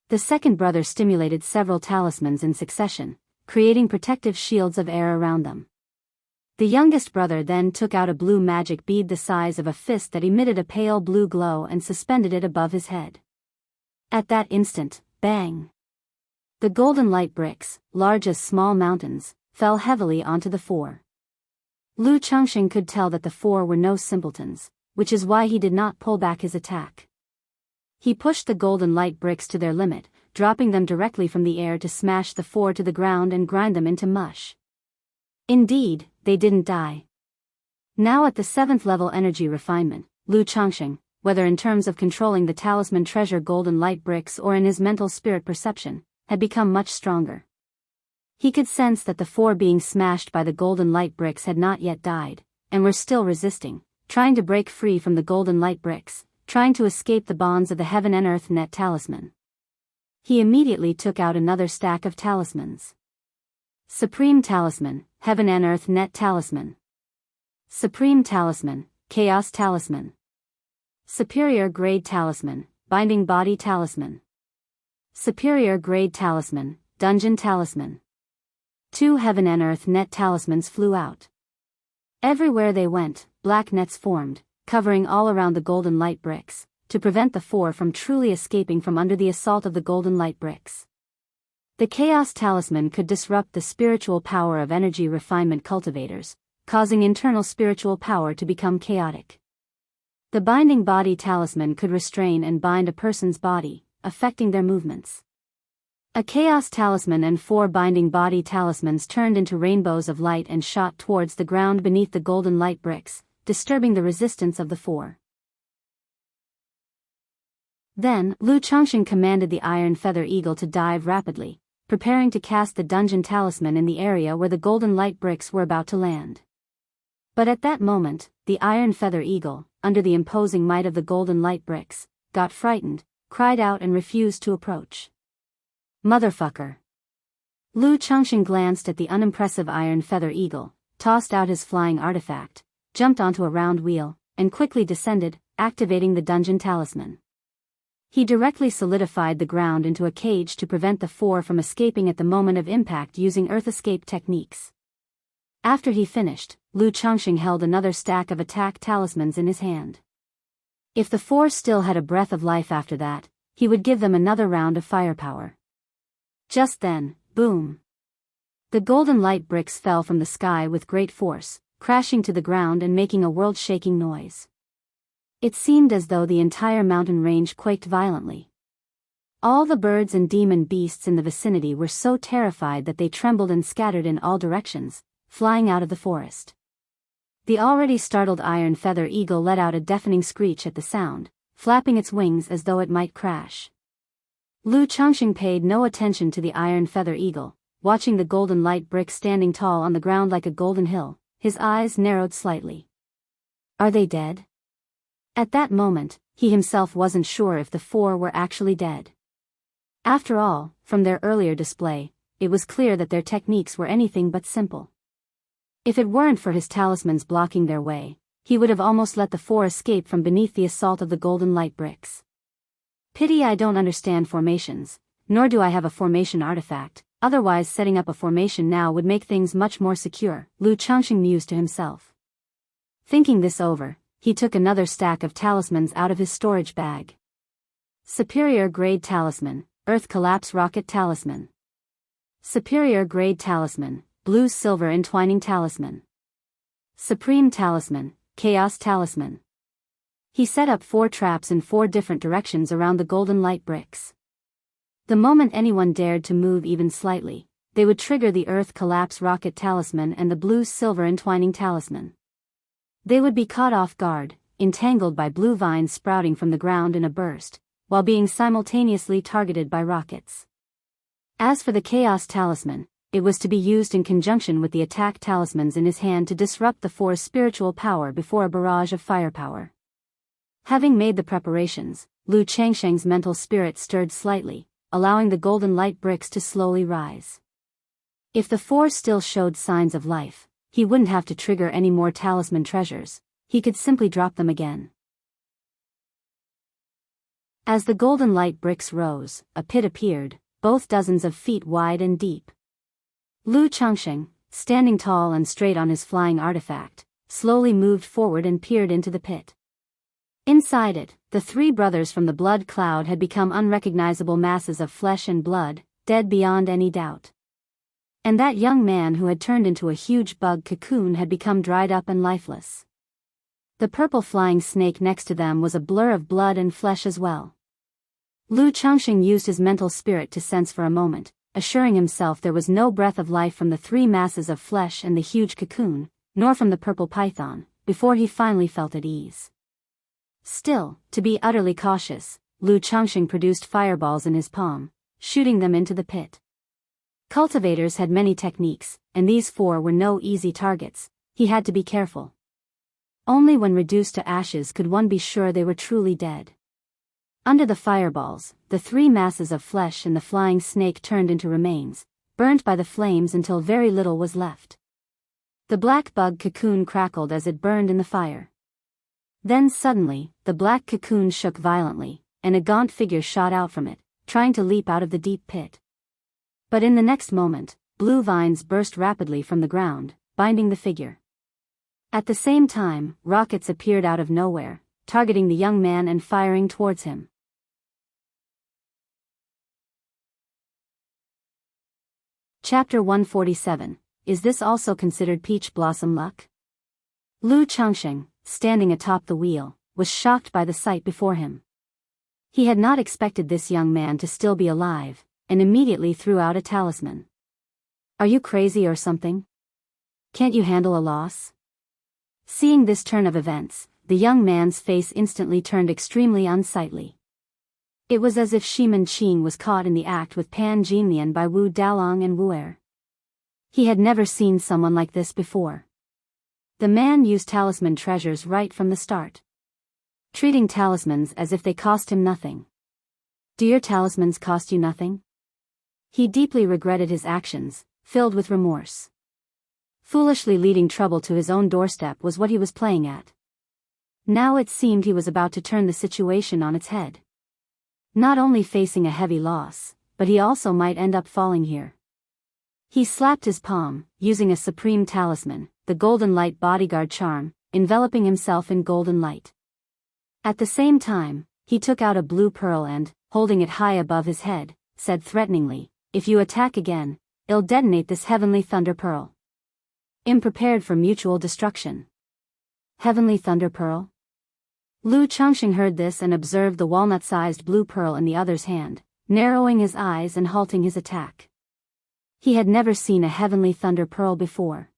The second brother stimulated several talismans in succession, creating protective shields of air around them. The youngest brother then took out a blue magic bead the size of a fist that emitted a pale blue glow and suspended it above his head. At that instant, bang! The golden light bricks, large as small mountains, fell heavily onto the 4. Lu Changxing could tell that the 4 were no simpletons, which is why he did not pull back his attack. He pushed the golden light bricks to their limit, dropping them directly from the air to smash the 4 to the ground and grind them into mush. Indeed, they didn't die. Now at the 7th level energy refinement, Lu Changxing, whether in terms of controlling the talisman treasure golden light bricks or in his mental spirit perception, had become much stronger. He could sense that the 4 being smashed by the golden light bricks had not yet died, and were still resisting, trying to break free from the golden light bricks, trying to escape the bonds of the heaven and earth net talisman. He immediately took out another stack of talismans. Supreme Talisman, Heaven and Earth Net Talisman. Supreme Talisman, Chaos Talisman. Superior Grade Talisman, Binding Body Talisman. Superior Grade Talisman, Dungeon Talisman. 2 Heaven and Earth Net Talismans flew out. Everywhere they went, black nets formed, covering all around the golden light bricks, to prevent the 4 from truly escaping from under the assault of the golden light bricks. The Chaos Talisman could disrupt the spiritual power of energy refinement cultivators, causing internal spiritual power to become chaotic. The Binding Body Talisman could restrain and bind a person's body, affecting their movements. A Chaos Talisman and 4 Binding Body Talismans turned into rainbows of light and shot towards the ground beneath the golden light bricks, disturbing the resistance of the 4. Then, Lu Changxing commanded the Iron Feather Eagle to dive rapidly, preparing to cast the Dungeon Talisman in the area where the golden light bricks were about to land. But at that moment, the Iron Feather Eagle, under the imposing might of the golden light bricks, got frightened, cried out and refused to approach. Motherfucker! Lu Changxing glanced at the unimpressive Iron Feather Eagle, tossed out his flying artifact, jumped onto a round wheel, and quickly descended, activating the Dungeon Talisman. He directly solidified the ground into a cage to prevent the 4 from escaping at the moment of impact using earth escape techniques. After he finished, Lu Changxing held another stack of attack talismans in his hand. If the 4 still had a breath of life after that, he would give them another round of firepower. Just then, boom! The golden light bricks fell from the sky with great force, crashing to the ground and making a world-shaking noise. It seemed as though the entire mountain range quaked violently. All the birds and demon beasts in the vicinity were so terrified that they trembled and scattered in all directions, flying out of the forest. The already startled iron feather eagle let out a deafening screech at the sound, flapping its wings as though it might crash. Lu Changxing paid no attention to the iron feather eagle, watching the golden light brick standing tall on the ground like a golden hill. His eyes narrowed slightly. Are they dead? At that moment, he himself wasn't sure if the four were actually dead. After all, from their earlier display, it was clear that their techniques were anything but simple. If it weren't for his talismans blocking their way, he would have almost let the four escape from beneath the assault of the golden light bricks. Pity I don't understand formations, nor do I have a formation artifact, otherwise setting up a formation now would make things much more secure, Lu Changxing mused to himself. Thinking this over, he took another stack of talismans out of his storage bag. Superior Grade Talisman, Earth Collapse Rocket Talisman. Superior Grade Talisman, Blue Silver Entwining Talisman. Supreme Talisman, Chaos Talisman. He set up 4 traps in 4 different directions around the golden light bricks. The moment anyone dared to move even slightly, they would trigger the Earth Collapse Rocket Talisman and the Blue Silver Entwining Talisman. They would be caught off guard, entangled by blue vines sprouting from the ground in a burst, while being simultaneously targeted by rockets. As for the Chaos Talisman, it was to be used in conjunction with the attack talismans in his hand to disrupt the four's spiritual power before a barrage of firepower. Having made the preparations, Lu Changsheng's mental spirit stirred slightly, allowing the golden light bricks to slowly rise. If the four still showed signs of life, he wouldn't have to trigger any more talisman treasures, he could simply drop them again. As the golden light bricks rose, a pit appeared, both dozens of feet wide and deep. Lu Changxing, standing tall and straight on his flying artifact, slowly moved forward and peered into the pit. Inside it, the 3 brothers from the blood cloud had become unrecognizable masses of flesh and blood, dead beyond any doubt. And that young man who had turned into a huge bug cocoon had become dried up and lifeless. The purple flying snake next to them was a blur of blood and flesh as well. Lu Changxing used his mental spirit to sense for a moment, assuring himself there was no breath of life from the 3 masses of flesh and the huge cocoon, nor from the purple python, before he finally felt at ease. Still, to be utterly cautious, Lu Changxing produced fireballs in his palm, shooting them into the pit. Cultivators had many techniques, and these 4 were no easy targets. He had to be careful. Only when reduced to ashes could one be sure they were truly dead. Under the fireballs, the 3 masses of flesh and the flying snake turned into remains, burnt by the flames until very little was left. The black bug cocoon crackled as it burned in the fire. Then suddenly, the black cocoon shook violently, and a gaunt figure shot out from it, trying to leap out of the deep pit. But in the next moment, blue vines burst rapidly from the ground, binding the figure. At the same time, rockets appeared out of nowhere, targeting the young man and firing towards him. Chapter 147. Is this also considered peach blossom luck? Lu Changxing, standing atop the wheel, was shocked by the sight before him. He had not expected this young man to still be alive, and immediately threw out a talisman. Are you crazy or something? Can't you handle a loss? Seeing this turn of events, the young man's face instantly turned extremely unsightly. It was as if Shiman Qing was caught in the act with Pan Jinlian by Wu Daolong and Wu Er. He had never seen someone like this before. The man used talisman treasures right from the start, treating talismans as if they cost him nothing. Do your talismans cost you nothing? He deeply regretted his actions, filled with remorse. Foolishly leading trouble to his own doorstep was what he was playing at. Now it seemed he was about to turn the situation on its head. Not only facing a heavy loss, but he also might end up falling here. He slapped his palm, using a supreme talisman, the golden light bodyguard charm, enveloping himself in golden light. At the same time, he took out a blue pearl and, holding it high above his head, said threateningly, "If you attack again, I'll detonate this heavenly thunder pearl." Prepared for mutual destruction. Heavenly thunder pearl? Lu Changxing heard this and observed the walnut-sized blue pearl in the other's hand, narrowing his eyes and halting his attack. He had never seen a heavenly thunder pearl before.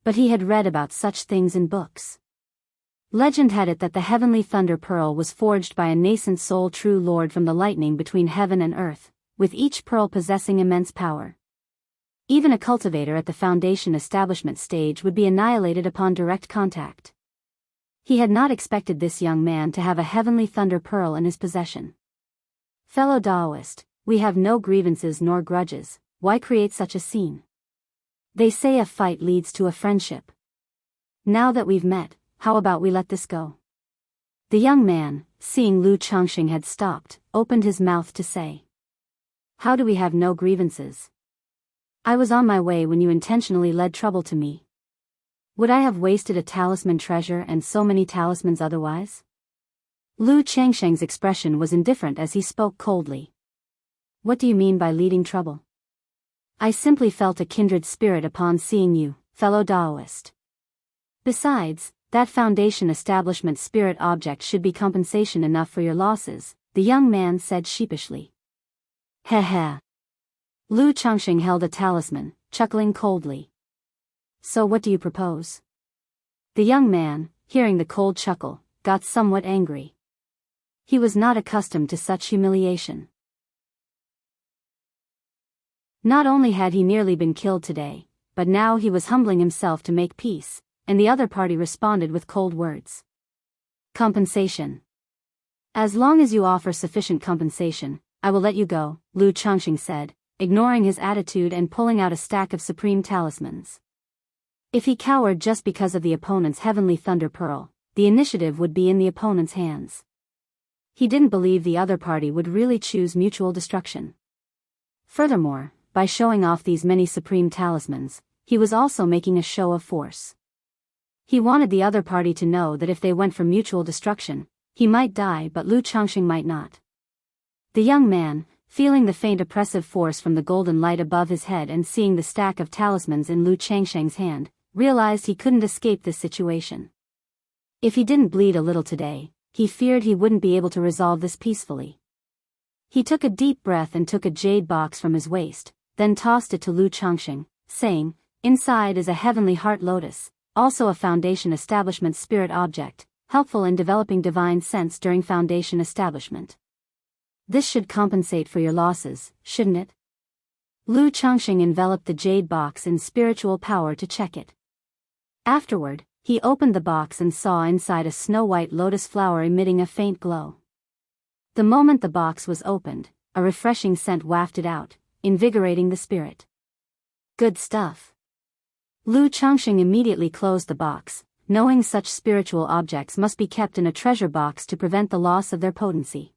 But he had read about such things in books. Legend had it that the heavenly thunder pearl was forged by a nascent soul true lord from the lightning between heaven and earth, with each pearl possessing immense power. Even a cultivator at the foundation establishment stage would be annihilated upon direct contact. He had not expected this young man to have a heavenly thunder pearl in his possession. Fellow Daoist, we have no grievances nor grudges, why create such a scene? They say a fight leads to a friendship. Now that we've met, how about we let this go? The young man, seeing Lu Changxing had stopped, opened his mouth to say. How do we have no grievances? I was on my way when you intentionally led trouble to me. Would I have wasted a talisman treasure and so many talismans otherwise? Lu Changsheng's expression was indifferent as he spoke coldly. What do you mean by leading trouble? I simply felt a kindred spirit upon seeing you, fellow Daoist. Besides, that foundation establishment spirit object should be compensation enough for your losses, the young man said sheepishly. Heh heh. Lu Changxing held a talisman, chuckling coldly. So what do you propose? The young man, hearing the cold chuckle, got somewhat angry. He was not accustomed to such humiliation. Not only had he nearly been killed today, but now he was humbling himself to make peace, and the other party responded with cold words. Compensation. As long as you offer sufficient compensation, I will let you go, Lu Changxing said, ignoring his attitude and pulling out a stack of supreme talismans. If he cowered just because of the opponent's heavenly thunder pearl, the initiative would be in the opponent's hands. He didn't believe the other party would really choose mutual destruction. Furthermore, by showing off these many supreme talismans, he was also making a show of force. He wanted the other party to know that if they went for mutual destruction, he might die but Lu Changxing might not. The young man, feeling the faint oppressive force from the golden light above his head and seeing the stack of talismans in Lu Changsheng's hand, realized he couldn't escape this situation. If he didn't bleed a little today, he feared he wouldn't be able to resolve this peacefully. He took a deep breath and took a jade box from his waist, then tossed it to Lu Changxing, saying, inside is a heavenly heart lotus, also a foundation establishment spirit object, helpful in developing divine sense during foundation establishment. This should compensate for your losses, shouldn't it? Lu Changxing enveloped the jade box in spiritual power to check it. Afterward, he opened the box and saw inside a snow-white lotus flower emitting a faint glow. The moment the box was opened, a refreshing scent wafted out, invigorating the spirit. Good stuff. Lu Changxing immediately closed the box, knowing such spiritual objects must be kept in a treasure box to prevent the loss of their potency.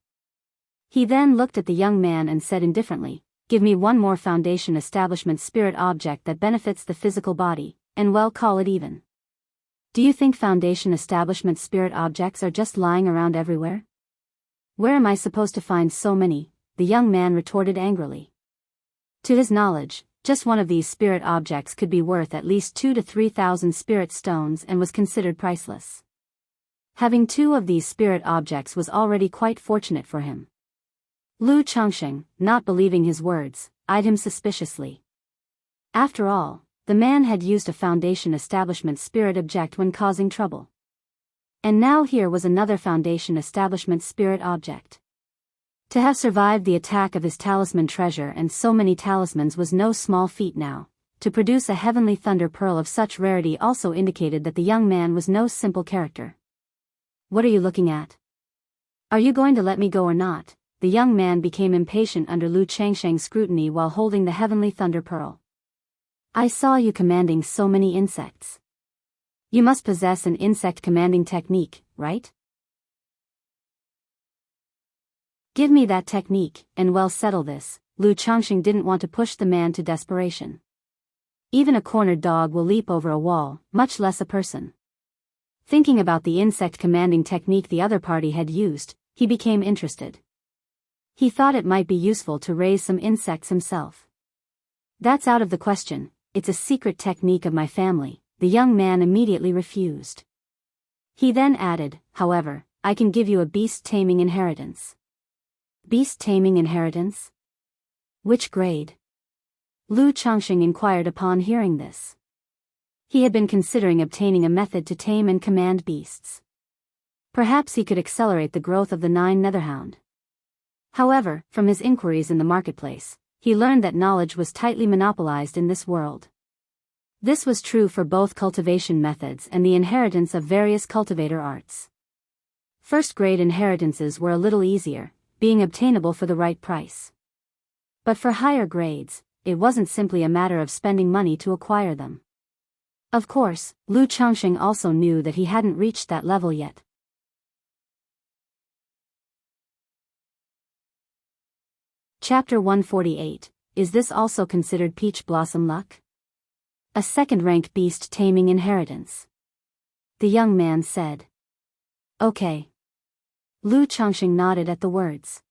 He then looked at the young man and said indifferently, give me one more foundation establishment spirit object that benefits the physical body, and well call it even. Do you think foundation establishment spirit objects are just lying around everywhere? Where am I supposed to find so many? The young man retorted angrily. To his knowledge, just one of these spirit objects could be worth at least 2,000 to 3,000 spirit stones and was considered priceless. Having 2 of these spirit objects was already quite fortunate for him. Lu Changxing, not believing his words, eyed him suspiciously. After all, the man had used a foundation establishment spirit object when causing trouble. And now here was another foundation establishment spirit object. To have survived the attack of his talisman treasure and so many talismans was no small feat now. To produce a heavenly thunder pearl of such rarity also indicated that the young man was no simple character. What are you looking at? Are you going to let me go or not? The young man became impatient under Lu Changsheng's scrutiny while holding the heavenly thunder pearl. I saw you commanding so many insects. You must possess an insect commanding technique, right? Give me that technique, and we'll settle this. Lu Changxing didn't want to push the man to desperation. Even a cornered dog will leap over a wall, much less a person. Thinking about the insect commanding technique the other party had used, he became interested. He thought it might be useful to raise some insects himself. That's out of the question, it's a secret technique of my family, the young man immediately refused. He then added, however, I can give you a beast taming inheritance. Beast taming inheritance? Which grade? Lu Changxing inquired upon hearing this. He had been considering obtaining a method to tame and command beasts. Perhaps he could accelerate the growth of the 9 Netherhound. However, from his inquiries in the marketplace, he learned that knowledge was tightly monopolized in this world. This was true for both cultivation methods and the inheritance of various cultivator arts. First-grade inheritances were a little easier, being obtainable for the right price. But for higher grades, it wasn't simply a matter of spending money to acquire them. Of course, Lu Changxing also knew that he hadn't reached that level yet. Chapter 148, Is this also considered peach blossom luck? A second-rank beast taming inheritance. The young man said. Okay. Lu Changxing nodded at the words.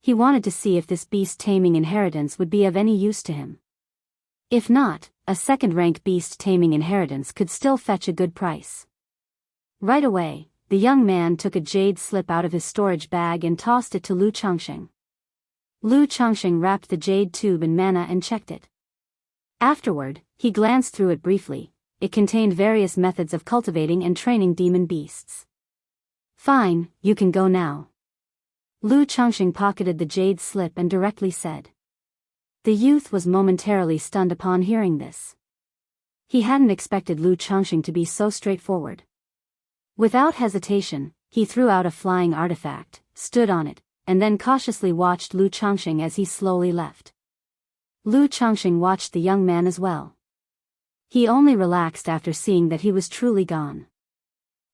He wanted to see if this beast taming inheritance would be of any use to him. If not, a second-rank beast taming inheritance could still fetch a good price. Right away, the young man took a jade slip out of his storage bag and tossed it to Lu Changxing. Lu Changxing wrapped the jade tube in mana and checked it. Afterward, he glanced through it briefly. It contained various methods of cultivating and training demon beasts. Fine, you can go now. Lu Changxing pocketed the jade slip and directly said. The youth was momentarily stunned upon hearing this. He hadn't expected Lu Changxing to be so straightforward. Without hesitation, he threw out a flying artifact, stood on it, and then cautiously watched Lu Changxing as he slowly left. Lu Changxing watched the young man as well. He only relaxed after seeing that he was truly gone.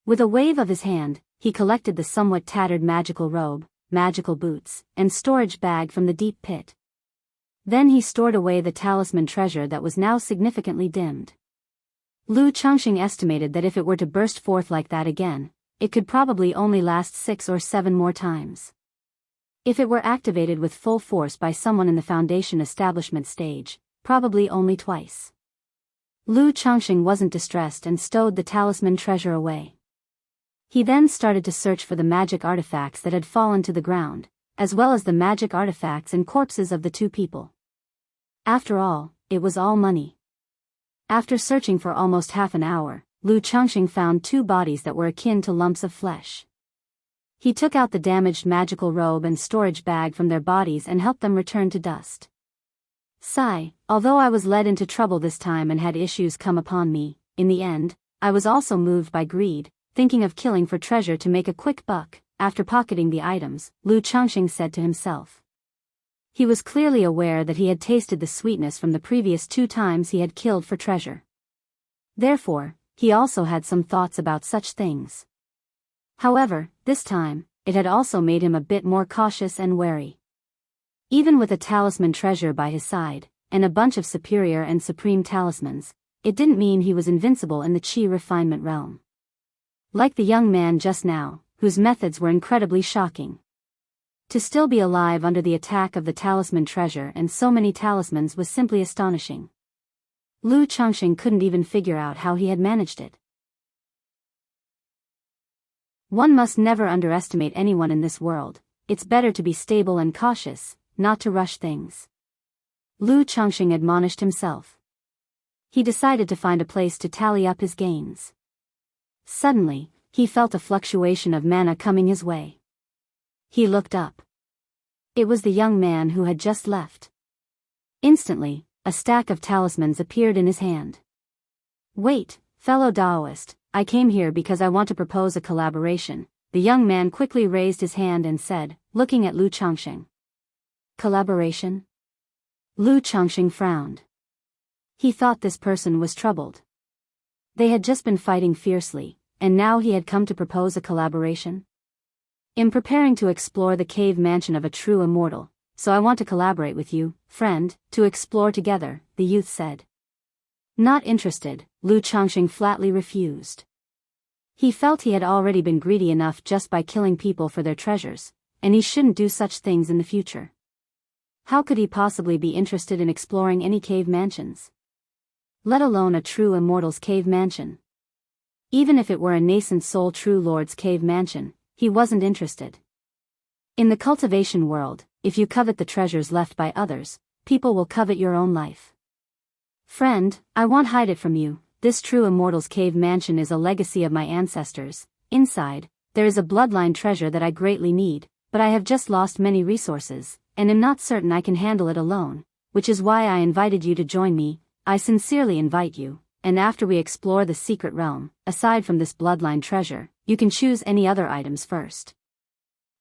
With a wave of his hand, he collected the somewhat tattered magical robe, magical boots, and storage bag from the deep pit. Then he stored away the talisman treasure that was now significantly dimmed. Lu Changxing estimated that if it were to burst forth like that again, it could probably only last 6 or 7 more times. If it were activated with full force by someone in the Foundation establishment stage, probably only twice. Lu Changxing wasn't distressed and stowed the talisman treasure away. He then started to search for the magic artifacts that had fallen to the ground, as well as the magic artifacts and corpses of the 2 people. After all, it was all money. After searching for almost half an hour, Lu Changxing found 2 bodies that were akin to lumps of flesh. He took out the damaged magical robe and storage bag from their bodies and helped them return to dust. Sigh, although I was led into trouble this time and had issues come upon me, in the end, I was also moved by greed, thinking of killing for treasure to make a quick buck. After pocketing the items, Lu Changxing said to himself. He was clearly aware that he had tasted the sweetness from the previous 2 times he had killed for treasure. Therefore, he also had some thoughts about such things. However, this time, it had also made him a bit more cautious and wary. Even with a talisman treasure by his side, and a bunch of superior and supreme talismans, it didn't mean he was invincible in the chi refinement realm. Like the young man just now, whose methods were incredibly shocking. To still be alive under the attack of the talisman treasure and so many talismans was simply astonishing. Lu Changxing couldn't even figure out how he had managed it. One must never underestimate anyone in this world. It's better to be stable and cautious, not to rush things. Lu Changxing admonished himself. He decided to find a place to tally up his gains. Suddenly, he felt a fluctuation of mana coming his way. He looked up. It was the young man who had just left. Instantly, a stack of talismans appeared in his hand. Wait, fellow Daoist, I came here because I want to propose a collaboration. The young man quickly raised his hand and said, looking at Lu Changxing. Collaboration? Lu Changxing frowned. He thought this person was troubled. They had just been fighting fiercely, and now he had come to propose a collaboration? In preparing to explore the cave mansion of a true immortal, so I want to collaborate with you, friend, to explore together, the youth said. Not interested, Lu Changxing flatly refused. He felt he had already been greedy enough just by killing people for their treasures, and he shouldn't do such things in the future. How could he possibly be interested in exploring any cave mansions? Let alone a true immortal's cave mansion. Even if it were a nascent soul true lord's cave mansion, he wasn't interested. In the cultivation world, if you covet the treasures left by others, people will covet your own life. Friend, I won't hide it from you, this true immortal's cave mansion is a legacy of my ancestors. Inside, there is a bloodline treasure that I greatly need, but I have just lost many resources, and am not certain I can handle it alone, which is why I invited you to join me. I sincerely invite you, and after we explore the secret realm, aside from this bloodline treasure, you can choose any other items first.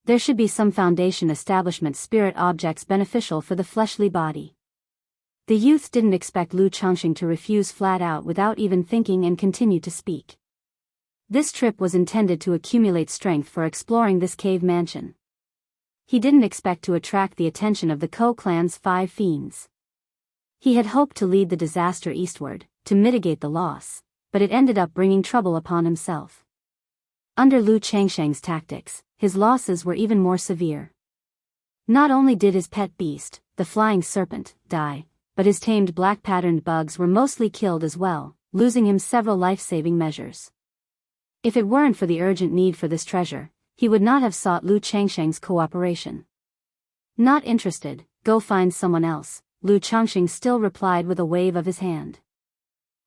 There should be some foundation establishment spirit objects beneficial for the fleshly body. The youth didn't expect Lu Changxing to refuse flat out without even thinking and continued to speak. This trip was intended to accumulate strength for exploring this cave mansion. He didn't expect to attract the attention of the Ko clan's 5 fiends. He had hoped to lead the disaster eastward, to mitigate the loss, but it ended up bringing trouble upon himself. Under Lu Changsheng's tactics, his losses were even more severe. Not only did his pet beast, the flying serpent, die, but his tamed black-patterned bugs were mostly killed as well, losing him several life-saving measures. If it weren't for the urgent need for this treasure, he would not have sought Lu Changsheng's cooperation. Not interested, go find someone else, Lu Changxing still replied with a wave of his hand.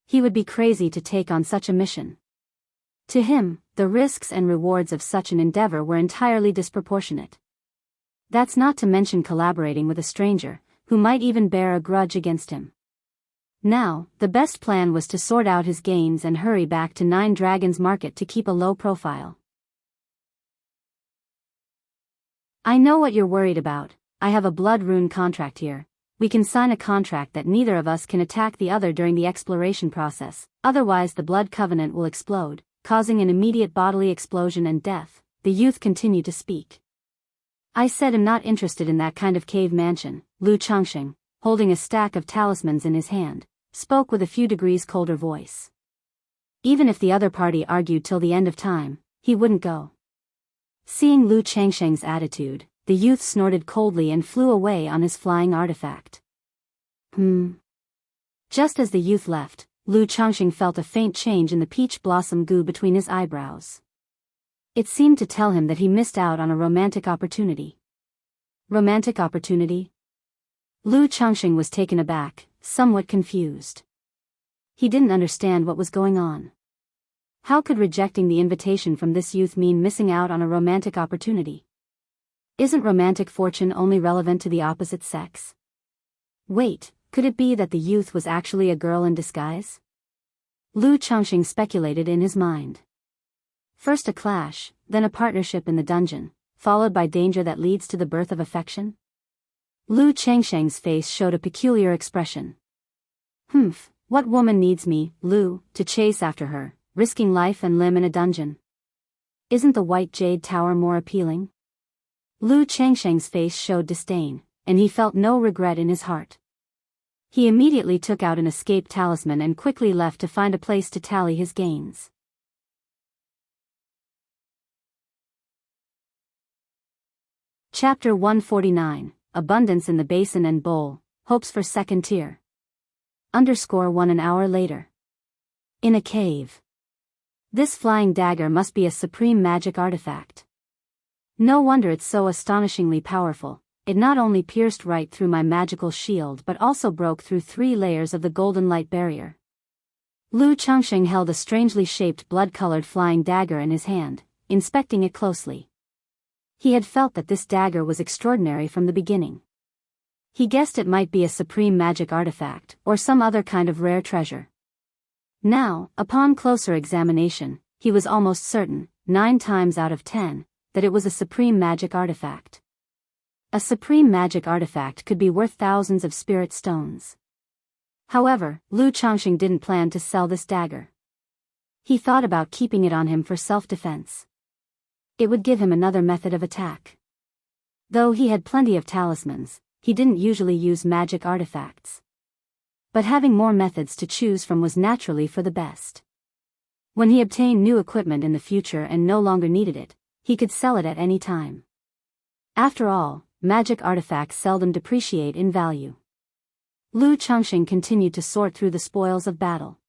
He would be crazy to take on such a mission. To him, the risks and rewards of such an endeavor were entirely disproportionate. That's not to mention collaborating with a stranger, who might even bear a grudge against him. Now, the best plan was to sort out his gains and hurry back to Nine Dragons Market to keep a low profile. I know what you're worried about. I have a blood rune contract here. We can sign a contract that neither of us can attack the other during the exploration process, otherwise the blood covenant will explode, causing an immediate bodily explosion and death. The youth continued to speak. I said I'm not interested in that kind of cave mansion. Lu Changxing, holding a stack of talismans in his hand, spoke with a few degrees colder voice. Even if the other party argued till the end of time, he wouldn't go. Seeing Lu Changsheng's attitude, the youth snorted coldly and flew away on his flying artifact. Just as the youth left, Lu Changxing felt a faint change in the peach blossom goo between his eyebrows. It seemed to tell him that he missed out on a romantic opportunity. Romantic opportunity? Lu Changxing was taken aback, somewhat confused. He didn't understand what was going on. How could rejecting the invitation from this youth mean missing out on a romantic opportunity? Isn't romantic fortune only relevant to the opposite sex? Wait, could it be that the youth was actually a girl in disguise? Lu Changxing speculated in his mind. First a clash, then a partnership in the dungeon, followed by danger that leads to the birth of affection? Lu Changsheng's face showed a peculiar expression. What woman needs me, Lu, to chase after her, risking life and limb in a dungeon? Isn't the White Jade Tower more appealing? Lu Changsheng's face showed disdain, and he felt no regret in his heart. He immediately took out an escape talisman and quickly left to find a place to tally his gains. Chapter 149, Abundance in the Basin and Bowl, Hopes for Second Tier. _1 an hour later. In a cave. This flying dagger must be a supreme magic artifact. No wonder it's so astonishingly powerful. It not only pierced right through my magical shield but also broke through 3 layers of the golden light barrier. Lu Changxing held a strangely shaped blood-colored flying dagger in his hand, inspecting it closely. He had felt that this dagger was extraordinary from the beginning. He guessed it might be a supreme magic artifact, or some other kind of rare treasure. Now, upon closer examination, he was almost certain, 9 times out of 10, that it was a supreme magic artifact. A supreme magic artifact could be worth thousands of spirit stones. However, Lu Changxing didn't plan to sell this dagger. He thought about keeping it on him for self-defense. It would give him another method of attack. Though he had plenty of talismans, he didn't usually use magic artifacts. But having more methods to choose from was naturally for the best. When he obtained new equipment in the future and no longer needed it, he could sell it at any time. After all, magic artifacts seldom depreciate in value. Lu Changxing continued to sort through the spoils of battle.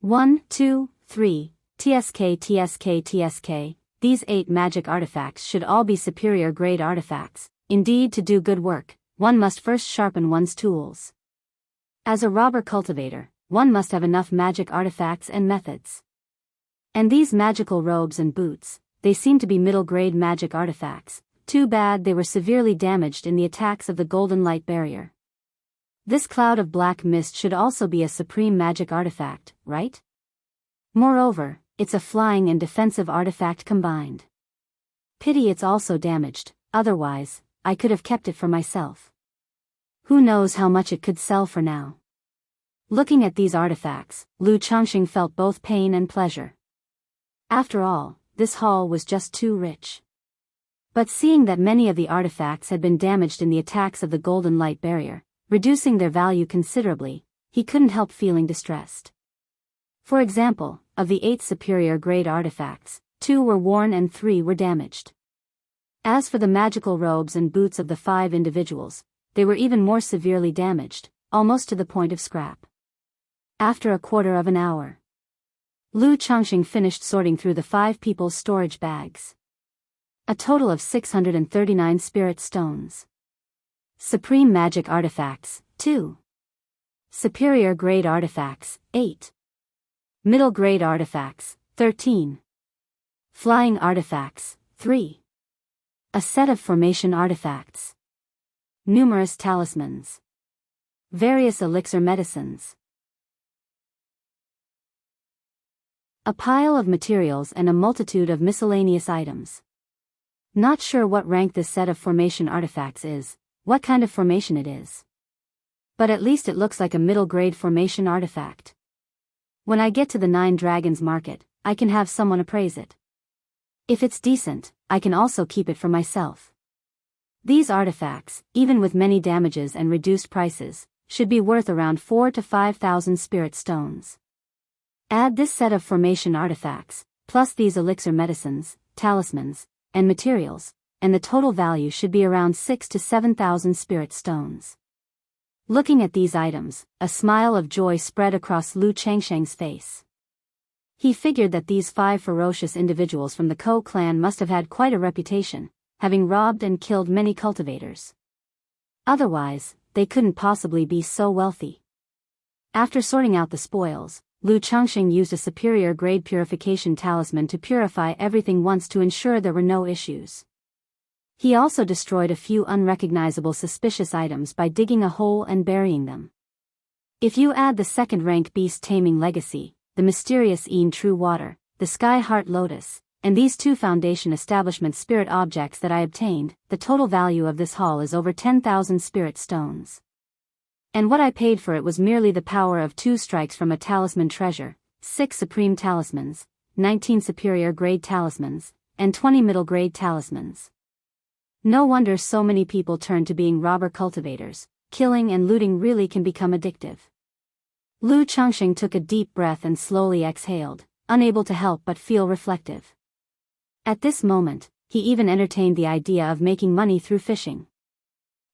1, 2, 3, TSK. These 8 magic artifacts should all be superior grade artifacts. Indeed, to do good work, one must first sharpen one's tools. As a robber cultivator, one must have enough magic artifacts and methods. And these magical robes and boots, they seem to be middle-grade magic artifacts. Too bad they were severely damaged in the attacks of the Golden Light Barrier. This cloud of black mist should also be a supreme magic artifact, right? Moreover, it's a flying and defensive artifact combined. Pity it's also damaged, otherwise, I could have kept it for myself. Who knows how much it could sell for now. Looking at these artifacts, Lu Changxing felt both pain and pleasure. After all, this haul was just too rich. But seeing that many of the artifacts had been damaged in the attacks of the Golden Light Barrier, reducing their value considerably, he couldn't help feeling distressed. For example, of the 8 superior grade artifacts, 2 were worn and 3 were damaged. As for the magical robes and boots of the 5 individuals, they were even more severely damaged, almost to the point of scrap. After a quarter of an hour, Lu Changxing finished sorting through the 5 people's storage bags. A total of 639 spirit stones. Supreme magic artifacts, 2. Superior grade artifacts, 8. Middle grade artifacts, 13. Flying artifacts, 3. A set of formation artifacts. Numerous talismans. Various elixir medicines. A pile of materials and a multitude of miscellaneous items. Not sure what rank this set of formation artifacts is, what kind of formation it is. But at least it looks like a middle-grade formation artifact. When I get to the 9 Dragons market, I can have someone appraise it. If it's decent, I can also keep it for myself. These artifacts, even with many damages and reduced prices, should be worth around 4,000 to 5,000 spirit stones. Add this set of formation artifacts, plus these elixir medicines, talismans, and materials, and the total value should be around 6,000 to 7,000 spirit stones. Looking at these items, a smile of joy spread across Lu Changxing's face. He figured that these 5 ferocious individuals from the Ko clan must have had quite a reputation, having robbed and killed many cultivators. Otherwise, they couldn't possibly be so wealthy. After sorting out the spoils, Lu Changxing used a superior grade purification talisman to purify everything once to ensure there were no issues. He also destroyed a few unrecognizable suspicious items by digging a hole and burying them. If you add the second-rank beast taming legacy, the mysterious Een True Water, the Sky Heart Lotus, and these 2 foundation establishment spirit objects that I obtained, the total value of this haul is over 10,000 spirit stones. And what I paid for it was merely the power of 2 strikes from a talisman treasure, 6 supreme talismans, 19 superior grade talismans, and 20 middle grade talismans. No wonder so many people turn to being robber cultivators. Killing and looting really can become addictive. Lu Changxing took a deep breath and slowly exhaled, unable to help but feel reflective. At this moment, he even entertained the idea of making money through fishing.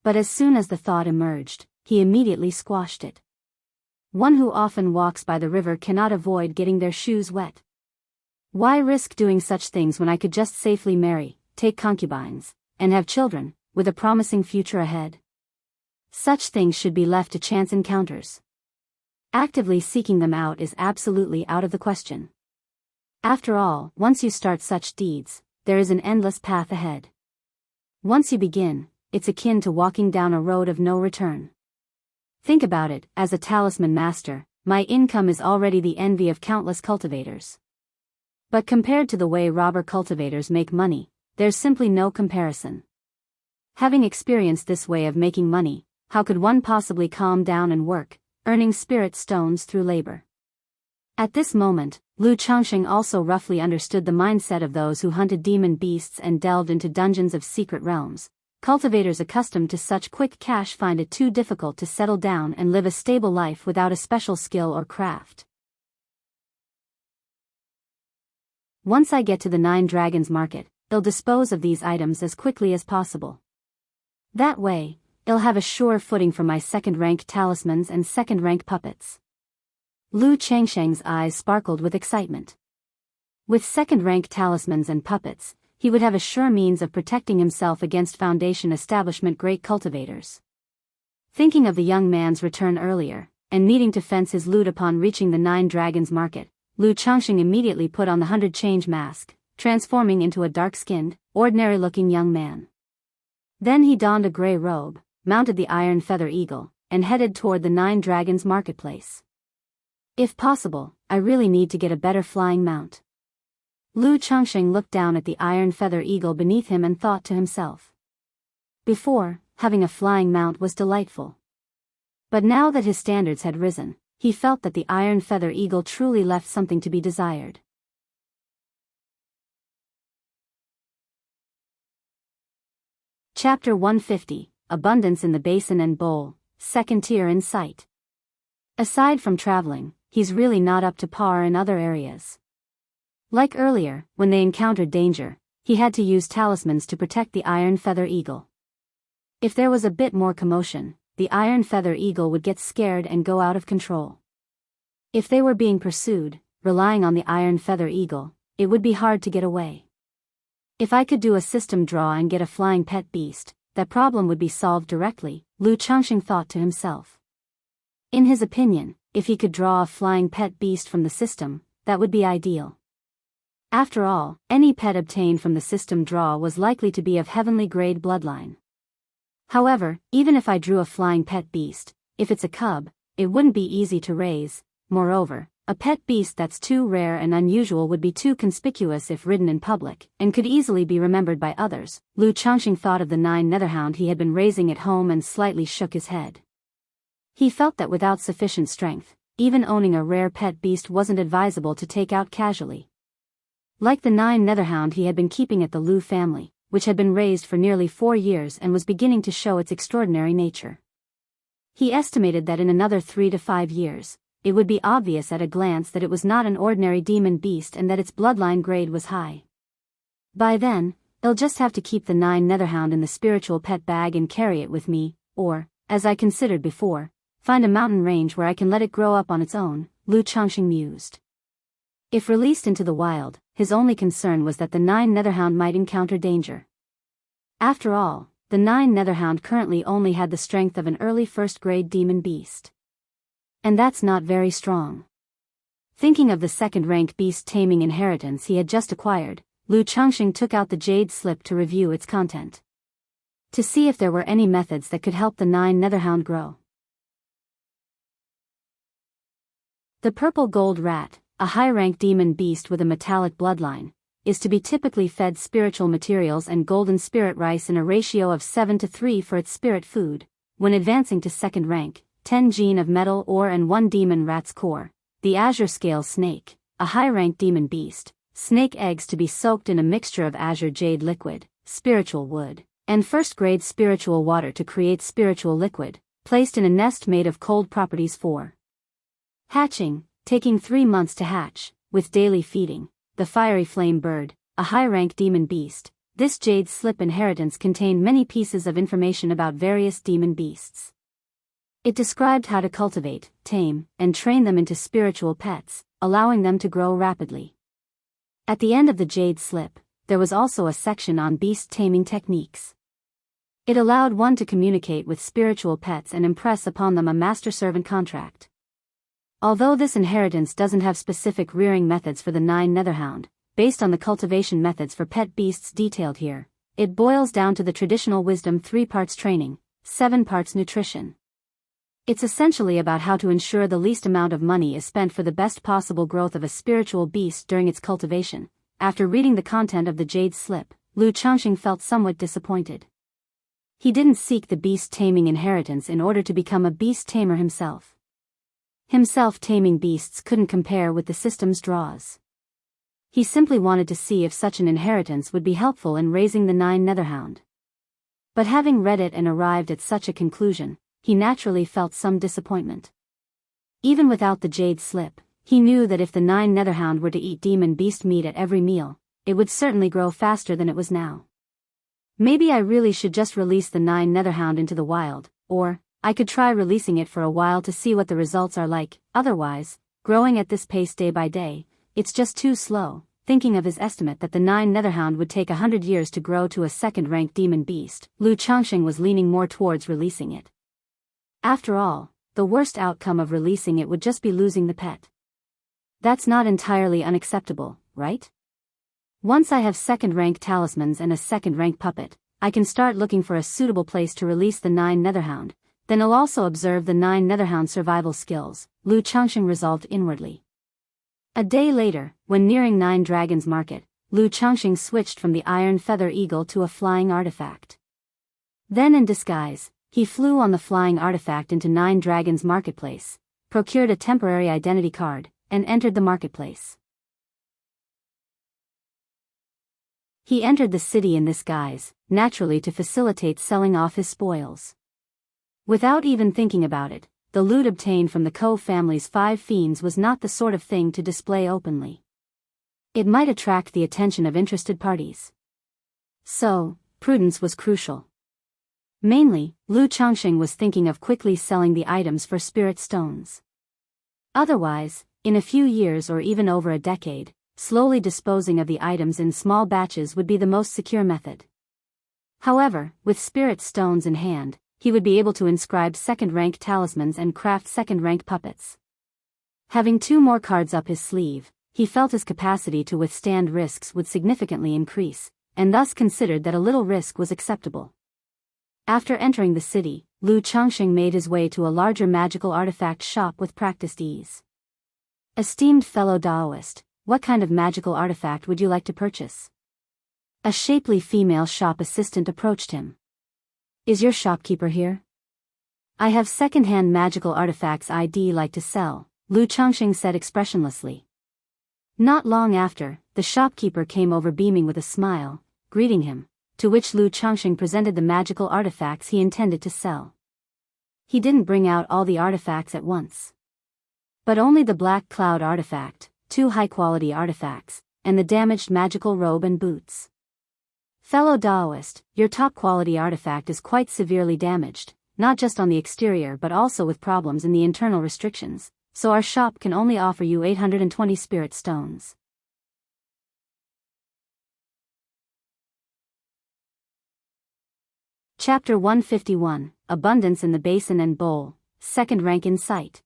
But as soon as the thought emerged, he immediately squashed it. One who often walks by the river cannot avoid getting their shoes wet. Why risk doing such things when I could just safely marry, take concubines, and have children, with a promising future ahead? Such things should be left to chance encounters. Actively seeking them out is absolutely out of the question. After all, once you start such deeds, there is an endless path ahead. Once you begin, it's akin to walking down a road of no return. Think about it, as a talisman master, my income is already the envy of countless cultivators. But compared to the way robber cultivators make money, there's simply no comparison. Having experienced this way of making money, how could one possibly calm down and work, earning spirit stones through labor? At this moment, Lu Changxing also roughly understood the mindset of those who hunted demon beasts and delved into dungeons of secret realms. Cultivators accustomed to such quick cash find it too difficult to settle down and live a stable life without a special skill or craft. Once I get to the 9 Dragons market, they'll dispose of these items as quickly as possible. That way, I'll have a sure footing for my second-rank talismans and second-rank puppets. Lu Changxing's eyes sparkled with excitement. With second-rank talismans and puppets, he would have a sure means of protecting himself against Foundation establishment great cultivators. Thinking of the young man's return earlier, and needing to fence his loot upon reaching the 9 Dragons Market, Lu Changxing immediately put on the 100 change mask, transforming into a dark-skinned, ordinary-looking young man. Then he donned a gray robe, mounted the iron feather eagle, and headed toward the 9 Dragons Marketplace. If possible, I really need to get a better flying mount. Lu Changxing looked down at the iron feather eagle beneath him and thought to himself. Before, having a flying mount was delightful. But now that his standards had risen, he felt that the iron feather eagle truly left something to be desired. Chapter 150, Abundance in the Basin and Bowl, second tier in sight. Aside from traveling, he's really not up to par in other areas. Like earlier, when they encountered danger, he had to use talismans to protect the iron feather eagle. If there was a bit more commotion, the iron feather eagle would get scared and go out of control. If they were being pursued, relying on the iron feather eagle, it would be hard to get away. If I could do a system draw and get a flying pet beast, that problem would be solved directly, Lu Changxing thought to himself. In his opinion, if he could draw a flying pet beast from the system, that would be ideal. After all, any pet obtained from the system draw was likely to be of heavenly grade bloodline. However, even if I drew a flying pet beast, if it's a cub, it wouldn't be easy to raise. Moreover, a pet beast that's too rare and unusual would be too conspicuous if ridden in public, and could easily be remembered by others. Lu Changxing thought of the 9 netherhound he had been raising at home and slightly shook his head. He felt that without sufficient strength, even owning a rare pet beast wasn't advisable to take out casually. Like the 9 netherhound he had been keeping at the Lu family, which had been raised for nearly 4 years and was beginning to show its extraordinary nature. He estimated that in another 3 to 5 years, it would be obvious at a glance that it was not an ordinary demon beast and that its bloodline grade was high. By then, I'll just have to keep the 9 netherhound in the spiritual pet bag and carry it with me, or, as I considered before, find a mountain range where I can let it grow up on its own, Lu Changxing mused. If released into the wild, his only concern was that the 9 netherhound might encounter danger. After all, the 9 netherhound currently only had the strength of an early first-grade demon beast. And that's not very strong. Thinking of the second-rank beast taming inheritance he had just acquired, Lu Changxing took out the jade slip to review its content. To see if there were any methods that could help the 9 netherhound grow. The purple gold rat, a high-rank demon beast with a metallic bloodline, is to be typically fed spiritual materials and golden spirit rice in a ratio of 7:3 for its spirit food. When advancing to second rank, 10 gene of metal ore and 1 demon rat's core. The azure scale snake, a high-rank demon beast, snake eggs to be soaked in a mixture of azure jade liquid, spiritual wood, and first-grade spiritual water to create spiritual liquid, placed in a nest made of cold properties for hatching, taking 3 months to hatch, with daily feeding. The fiery flame bird, a high-rank demon beast. This jade slip inheritance contained many pieces of information about various demon beasts. It described how to cultivate, tame, and train them into spiritual pets, allowing them to grow rapidly. At the end of the jade slip, there was also a section on beast taming techniques. It allowed one to communicate with spiritual pets and impress upon them a master-servant contract. Although this inheritance doesn't have specific rearing methods for the 9 netherhound, based on the cultivation methods for pet beasts detailed here, it boils down to the traditional wisdom: 3 parts training, 7 parts nutrition. It's essentially about how to ensure the least amount of money is spent for the best possible growth of a spiritual beast during its cultivation. After reading the content of the jade slip, Lu Changxing felt somewhat disappointed. He didn't seek the beast taming inheritance in order to become a beast tamer himself. Taming beasts couldn't compare with the system's draws. He simply wanted to see if such an inheritance would be helpful in raising the 9 netherhound. But having read it and arrived at such a conclusion, he naturally felt some disappointment. Even without the jade slip, he knew that if the 9 netherhound were to eat demon beast meat at every meal, it would certainly grow faster than it was now. Maybe I really should just release the 9 netherhound into the wild, or I could try releasing it for a while to see what the results are like. Otherwise, growing at this pace day by day, it's just too slow. Thinking of his estimate that the 9 netherhound would take 100 years to grow to a second-rank demon beast, Lu Changxing was leaning more towards releasing it. After all, the worst outcome of releasing it would just be losing the pet. That's not entirely unacceptable, right? Once I have second-rank talismans and a second-rank puppet, I can start looking for a suitable place to release the 9 Netherhound, then I'll also observe the 9 Netherhound survival skills, Lu Changxing resolved inwardly. A day later, when nearing 9 Dragons Market, Lu Changxing switched from the Iron Feather Eagle to a flying artifact. Then in disguise, he flew on the flying artifact into 9 Dragons Marketplace, procured a temporary identity card, and entered the marketplace. He entered the city in this guise, naturally to facilitate selling off his spoils. Without even thinking about it, the loot obtained from the Ko family's 5 fiends was not the sort of thing to display openly. It might attract the attention of interested parties. So, prudence was crucial. Mainly, Lu Changxing was thinking of quickly selling the items for spirit stones. Otherwise, in a few years or even over a decade, slowly disposing of the items in small batches would be the most secure method. However, with spirit stones in hand, he would be able to inscribe second-rank talismans and craft second-rank puppets. Having 2 more cards up his sleeve, he felt his capacity to withstand risks would significantly increase, and thus considered that a little risk was acceptable. After entering the city, Lu Changxing made his way to a larger magical artifact shop with practiced ease. Esteemed fellow Daoist, what kind of magical artifact would you like to purchase? A shapely female shop assistant approached him. Is your shopkeeper here? I have second-hand magical artifacts I'd like to sell, Lu Changxing said expressionlessly. Not long after, the shopkeeper came over beaming with a smile, greeting him, to which Lu Changxing presented the magical artifacts he intended to sell. He didn't bring out all the artifacts at once, but only the Black Cloud artifact, 2 high-quality artifacts, and the damaged magical robe and boots. Fellow Daoist, your top-quality artifact is quite severely damaged, not just on the exterior but also with problems in the internal restrictions, so our shop can only offer you 820 spirit stones. Chapter 151, Abundance in the Basin and Bowl, second rank in sight.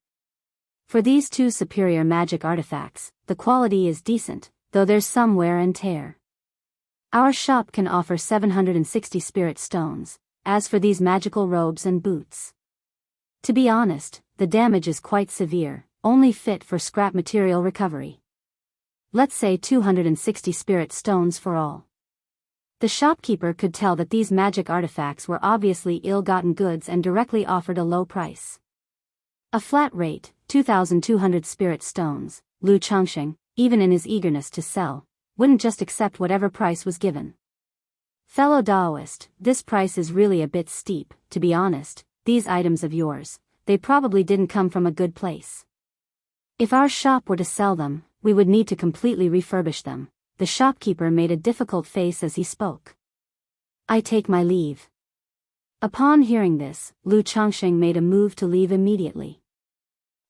For these 2 superior magic artifacts, the quality is decent, though there's some wear and tear. Our shop can offer 760 spirit stones, as for these magical robes and boots. To be honest, the damage is quite severe, only fit for scrap material recovery. Let's say 260 spirit stones for all. The shopkeeper could tell that these magic artifacts were obviously ill-gotten goods and directly offered a low price. A flat rate, 2,200 spirit stones, Lu Changxing, even in his eagerness to sell, wouldn't just accept whatever price was given. Fellow Daoist, this price is really a bit steep, to be honest. These items of yours, they probably didn't come from a good place. If our shop were to sell them, we would need to completely refurbish them. The shopkeeper made a difficult face as he spoke. I take my leave. Upon hearing this, Lu Changxing made a move to leave immediately.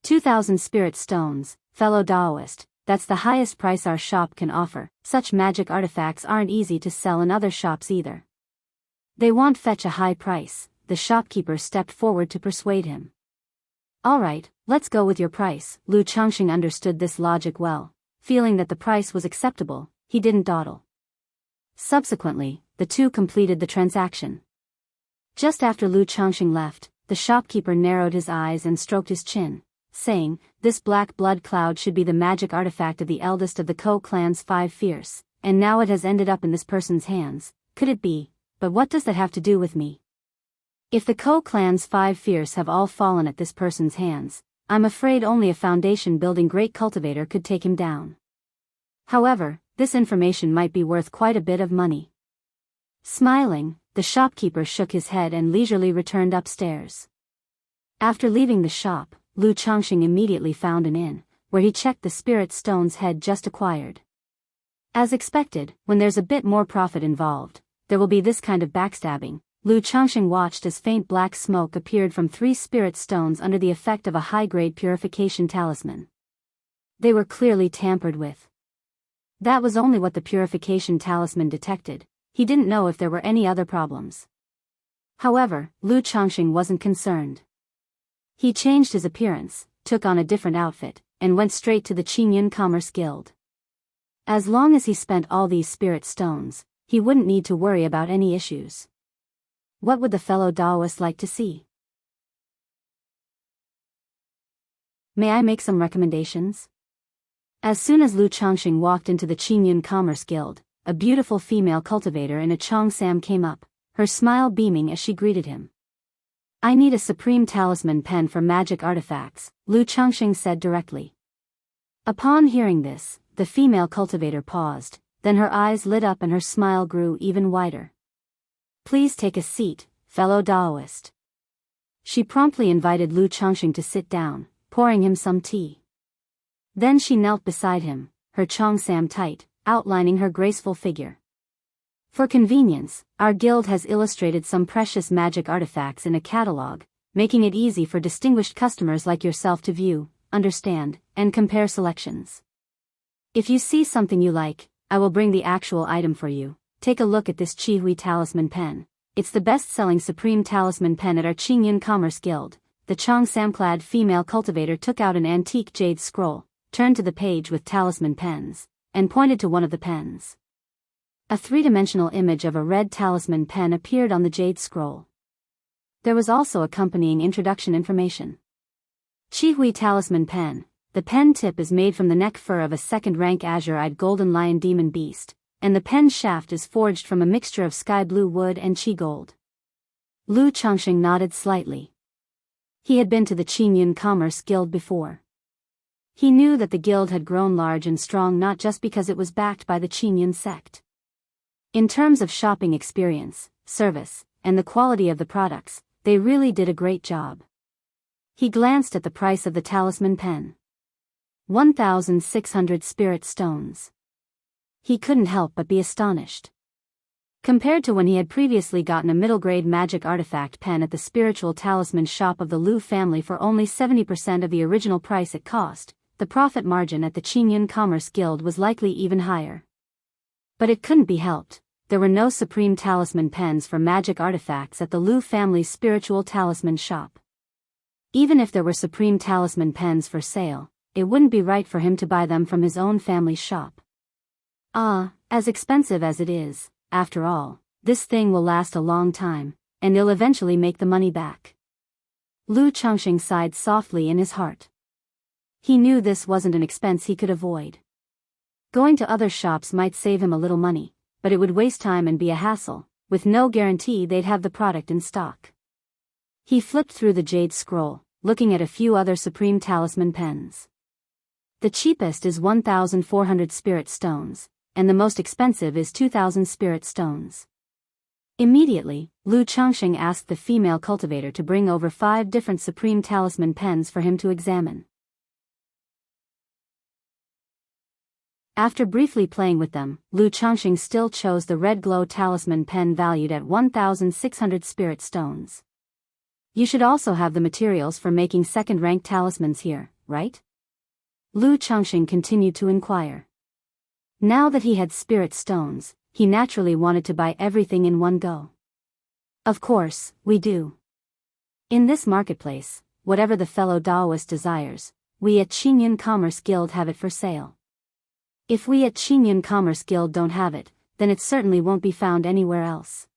2,000 spirit stones, fellow Daoist, that's the highest price our shop can offer. Such magic artifacts aren't easy to sell in other shops either. They won't fetch a high price. The shopkeeper stepped forward to persuade him. Alright, let's go with your price. Lu Changxing understood this logic well. Feeling that the price was acceptable, he didn't dawdle. Subsequently, the 2 completed the transaction. Just after Lu Changxing left, the shopkeeper narrowed his eyes and stroked his chin, saying, this black blood cloud should be the magic artifact of the eldest of the Ko clan's 5 fierce, and now it has ended up in this person's hands. Could it be? But what does that have to do with me? If the Ko clan's 5 fierce have all fallen at this person's hands, I'm afraid only a foundation-building great cultivator could take him down. However, this information might be worth quite a bit of money. Smiling, the shopkeeper shook his head and leisurely returned upstairs. After leaving the shop, Lu Changxing immediately found an inn, where he checked the spirit stones head just acquired. As expected, when there's a bit more profit involved, there will be this kind of backstabbing. Lu Changxing watched as faint black smoke appeared from 3 spirit stones under the effect of a high-grade purification talisman. They were clearly tampered with. That was only what the purification talisman detected. He didn't know if there were any other problems. However, Lu Changxing wasn't concerned. He changed his appearance, took on a different outfit, and went straight to the Qingyun Commerce Guild. As long as he spent all these spirit stones, he wouldn't need to worry about any issues. What would the fellow Daoist like to see? May I make some recommendations? As soon as Lu Changxing walked into the Qingyun Commerce Guild, a beautiful female cultivator in a Cheongsam came up, her smile beaming as she greeted him. I need a supreme talisman pen for magic artifacts, Lu Changxing said directly. Upon hearing this, the female cultivator paused, then her eyes lit up and her smile grew even wider. Please take a seat, fellow Daoist. She promptly invited Lu Changxing to sit down, pouring him some tea. Then she knelt beside him, her Cheongsam tight, outlining her graceful figure. For convenience, our guild has illustrated some precious magic artifacts in a catalog, making it easy for distinguished customers like yourself to view, understand, and compare selections. If you see something you like, I will bring the actual item for you. Take a look at this Qihui talisman pen. It's the best-selling supreme talisman pen at our Qingyun Commerce Guild. The Cheongsam-clad female cultivator took out an antique jade scroll, turned to the page with talisman pens, and pointed to one of the pens. A three-dimensional image of a red talisman pen appeared on the jade scroll. There was also accompanying introduction information. Qihui talisman pen. The pen tip is made from the neck fur of a second-rank azure-eyed golden lion demon beast, and the pen shaft is forged from a mixture of sky blue wood and qi gold. Lu Changxing nodded slightly. He had been to the Qingyun Commerce Guild before. He knew that the guild had grown large and strong not just because it was backed by the Qingyun sect. In terms of shopping experience, service, and the quality of the products, they really did a great job. He glanced at the price of the talisman pen. 1,600 spirit stones. He couldn't help but be astonished. Compared to when he had previously gotten a middle-grade magic artifact pen at the spiritual talisman shop of the Lu family for only 70% of the original price it cost, the profit margin at the Qingyun Commerce Guild was likely even higher. But it couldn't be helped. There were no supreme talisman pens for magic artifacts at the Lu family's spiritual talisman shop. Even if there were supreme talisman pens for sale, it wouldn't be right for him to buy them from his own family's shop. As expensive as it is, after all, this thing will last a long time, and he'll eventually make the money back. Lu Changxing sighed softly in his heart. He knew this wasn't an expense he could avoid. Going to other shops might save him a little money, but it would waste time and be a hassle, with no guarantee they'd have the product in stock. He flipped through the jade scroll, looking at a few other supreme talisman pens. The cheapest is 1,400 spirit stones, and the most expensive is 2,000 spirit stones. Immediately, Lu Changxing asked the female cultivator to bring over 5 different supreme talisman pens for him to examine. After briefly playing with them, Lu Changxing still chose the red glow talisman pen valued at 1,600 spirit stones. You should also have the materials for making second-rank talismans here, right? Lu Changxing continued to inquire. Now that he had spirit stones, he naturally wanted to buy everything in one go. Of course, we do. In this marketplace, whatever the fellow Daoist desires, we at Qingyun Commerce Guild have it for sale. If we at Qingyun Commerce Guild don't have it, then it certainly won't be found anywhere else.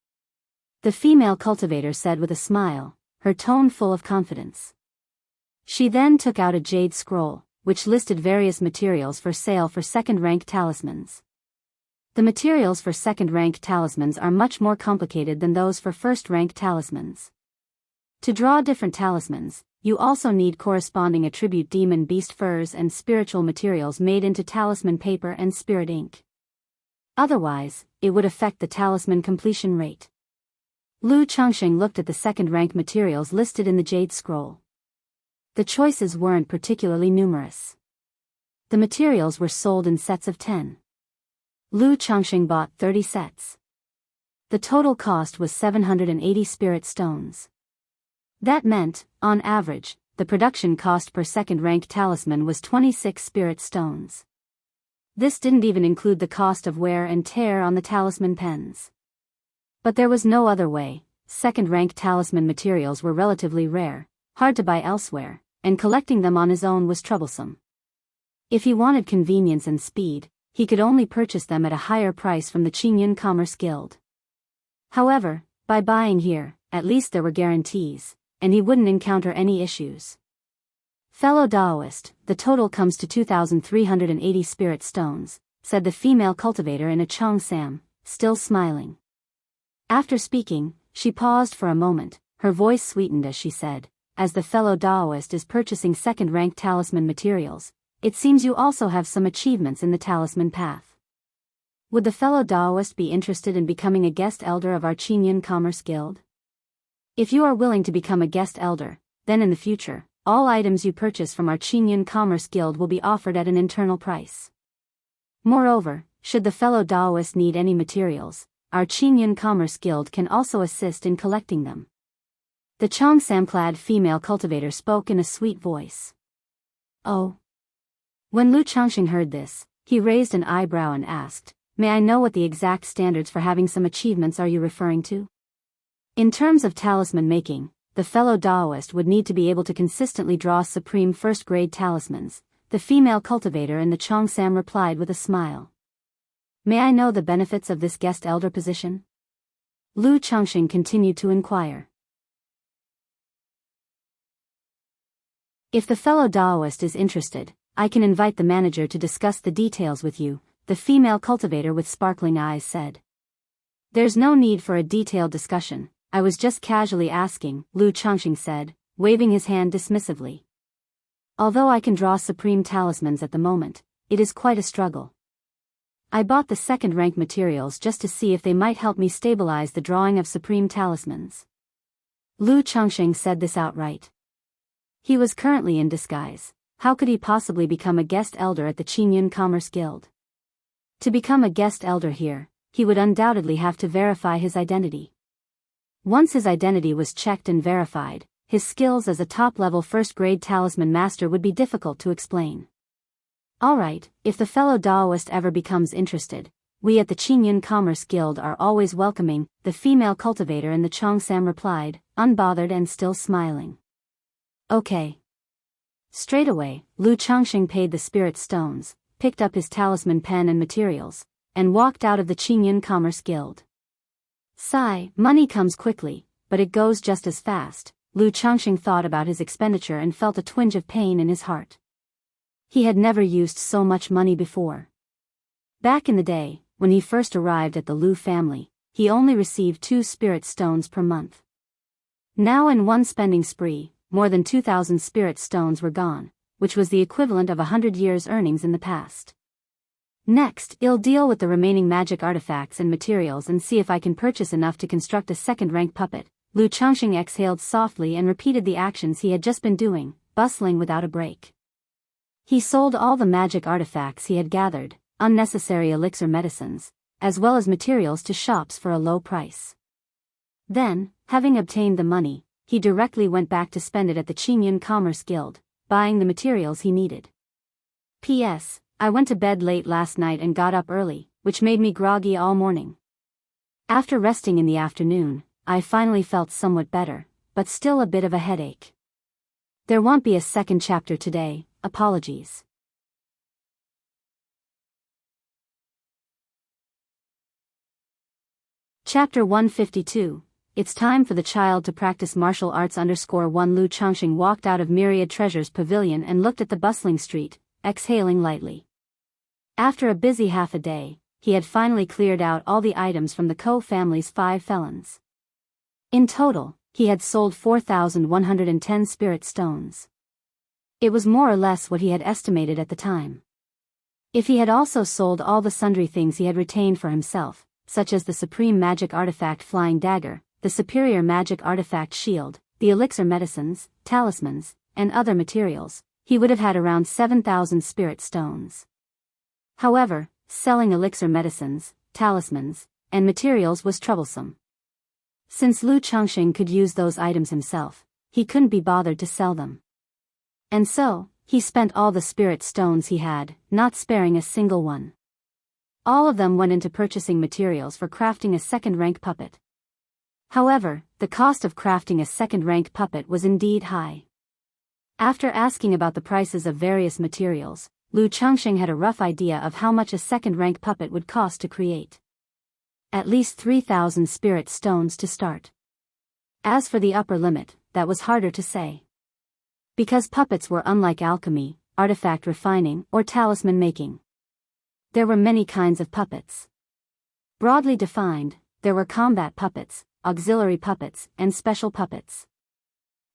The female cultivator said with a smile, her tone full of confidence. She then took out a jade scroll, which listed various materials for sale for second-rank talismans. The materials for second-rank talismans are much more complicated than those for first-rank talismans. To draw different talismans, you also need corresponding attribute demon beast furs and spiritual materials made into talisman paper and spirit ink. Otherwise, it would affect the talisman completion rate. Lu Changxing looked at the second-rank materials listed in the jade scroll. The choices weren't particularly numerous. The materials were sold in sets of 10. Lu Changxing bought 30 sets. The total cost was 780 spirit stones. That meant, on average, the production cost per second-rank talisman was 26 spirit stones. This didn't even include the cost of wear and tear on the talisman pens. But there was no other way. Second-rank talisman materials were relatively rare, hard to buy elsewhere, and collecting them on his own was troublesome. If he wanted convenience and speed, he could only purchase them at a higher price from the Qingyun Commerce Guild. However, by buying here, at least there were guarantees, and he wouldn't encounter any issues. Fellow Daoist, the total comes to 2,380 spirit stones, said the female cultivator in a cheongsam, still smiling. After speaking, she paused for a moment, her voice sweetened as she said, as the fellow Daoist is purchasing second-rank talisman materials, it seems you also have some achievements in the talisman path. Would the fellow Daoist be interested in becoming a guest elder of our Qingyun Commerce Guild? If you are willing to become a guest elder, then in the future, all items you purchase from our Qingyun Commerce Guild will be offered at an internal price. Moreover, should the fellow Daoist need any materials, our Qingyun Commerce Guild can also assist in collecting them. The cheongsam-clad female cultivator spoke in a sweet voice. Oh. When Lu Changxing heard this, he raised an eyebrow and asked, "May I know what the exact standards for having some achievements are you referring to?" In terms of talisman making, the fellow Daoist would need to be able to consistently draw supreme first-grade talismans, the female cultivator in the cheongsam replied with a smile. "May I know the benefits of this guest elder position?" Lu Changxing continued to inquire. "If the fellow Daoist is interested, I can invite the manager to discuss the details with you," the female cultivator with sparkling eyes said. "There's no need for a detailed discussion, I was just casually asking," Lu Changxing said, waving his hand dismissively. "Although I can draw supreme talismans at the moment, it is quite a struggle. I bought the second-rank materials just to see if they might help me stabilize the drawing of supreme talismans." Lu Changxing said this outright. He was currently in disguise. How could he possibly become a guest elder at the Qingyun Commerce Guild? To become a guest elder here, he would undoubtedly have to verify his identity. Once his identity was checked and verified, his skills as a top-level first-grade talisman master would be difficult to explain. "Alright, if the fellow Daoist ever becomes interested, we at the Qingyun Commerce Guild are always welcoming," the female cultivator in the cheongsam replied, unbothered and still smiling. "Okay." Straight away, Lu Changxing paid the spirit stones, picked up his talisman pen and materials, and walked out of the Qingyun Commerce Guild. Sigh, money comes quickly, but it goes just as fast. Lu Changxing thought about his expenditure and felt a twinge of pain in his heart. He had never used so much money before. Back in the day, when he first arrived at the Lu family, he only received 2 spirit stones per month. Now in one spending spree, more than 2,000 spirit stones were gone, which was the equivalent of 100 years' earnings in the past. Next, I'll deal with the remaining magic artifacts and materials and see if I can purchase enough to construct a second-rank puppet. Lu Changxing exhaled softly and repeated the actions he had just been doing, bustling without a break. He sold all the magic artifacts he had gathered, unnecessary elixir medicines, as well as materials to shops for a low price. Then, having obtained the money, he directly went back to spend it at the Qingyun Commerce Guild, buying the materials he needed. P.S. I went to bed late last night and got up early, which made me groggy all morning. After resting in the afternoon, I finally felt somewhat better, but still a bit of a headache. There won't be a second chapter today, apologies. Chapter 152. It's time for the child to practice martial arts. _1 Lu Changxing walked out of Myriad Treasures Pavilion and looked at the bustling street, exhaling lightly. After a busy half a day, he had finally cleared out all the items from the Ko family's 5 felons. In total, he had sold 4,110 spirit stones. It was more or less what he had estimated at the time. If he had also sold all the sundry things he had retained for himself, such as the supreme magic artifact Flying Dagger, the superior magic artifact Shield, the elixir medicines, talismans, and other materials, he would have had around 7,000 spirit stones. However, selling elixir medicines, talismans, and materials was troublesome. Since Lu Changxing could use those items himself, he couldn't be bothered to sell them. And so, he spent all the spirit stones he had, not sparing a single one. All of them went into purchasing materials for crafting a second-rank puppet. However, the cost of crafting a second-rank puppet was indeed high. After asking about the prices of various materials, Lu Changxing had a rough idea of how much a second-rank puppet would cost to create. At least 3,000 spirit stones to start. As for the upper limit, that was harder to say. Because puppets were unlike alchemy, artifact refining, or talisman making. There were many kinds of puppets. Broadly defined, there were combat puppets, auxiliary puppets, and special puppets.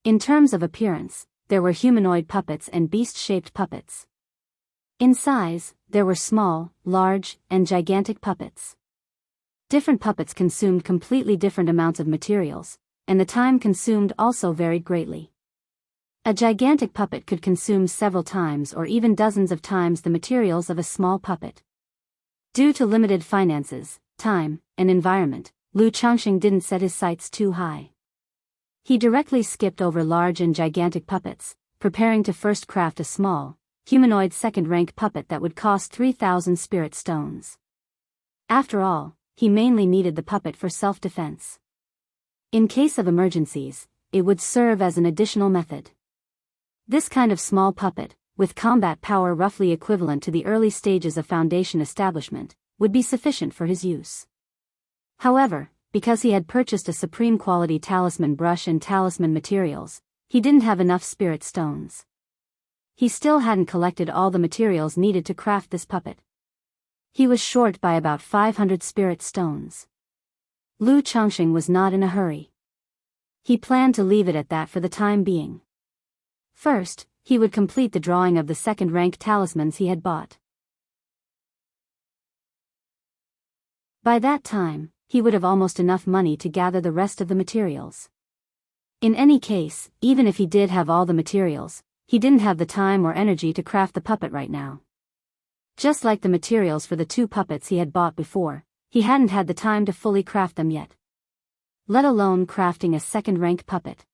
In terms of appearance, there were humanoid puppets and beast-shaped puppets. In size, there were small, large, and gigantic puppets. Different puppets consumed completely different amounts of materials, and the time consumed also varied greatly. A gigantic puppet could consume several times or even dozens of times the materials of a small puppet. Due to limited finances, time, and environment, Lu Changxing didn't set his sights too high. He directly skipped over large and gigantic puppets, preparing to first craft a small, humanoid second-rank puppet that would cost 3,000 spirit stones. After all, he mainly needed the puppet for self-defense. In case of emergencies, it would serve as an additional method. This kind of small puppet, with combat power roughly equivalent to the early stages of Foundation establishment, would be sufficient for his use. However, because he had purchased a supreme quality talisman brush and talisman materials, he didn't have enough spirit stones. He still hadn't collected all the materials needed to craft this puppet. He was short by about 500 spirit stones. Lu Changxing was not in a hurry. He planned to leave it at that for the time being. First, he would complete the drawing of the second-rank talismans he had bought. By that time, he would have almost enough money to gather the rest of the materials. In any case, even if he did have all the materials, he didn't have the time or energy to craft the puppet right now. Just like the materials for the two puppets he had bought before, he hadn't had the time to fully craft them yet. Let alone crafting a second-rank puppet.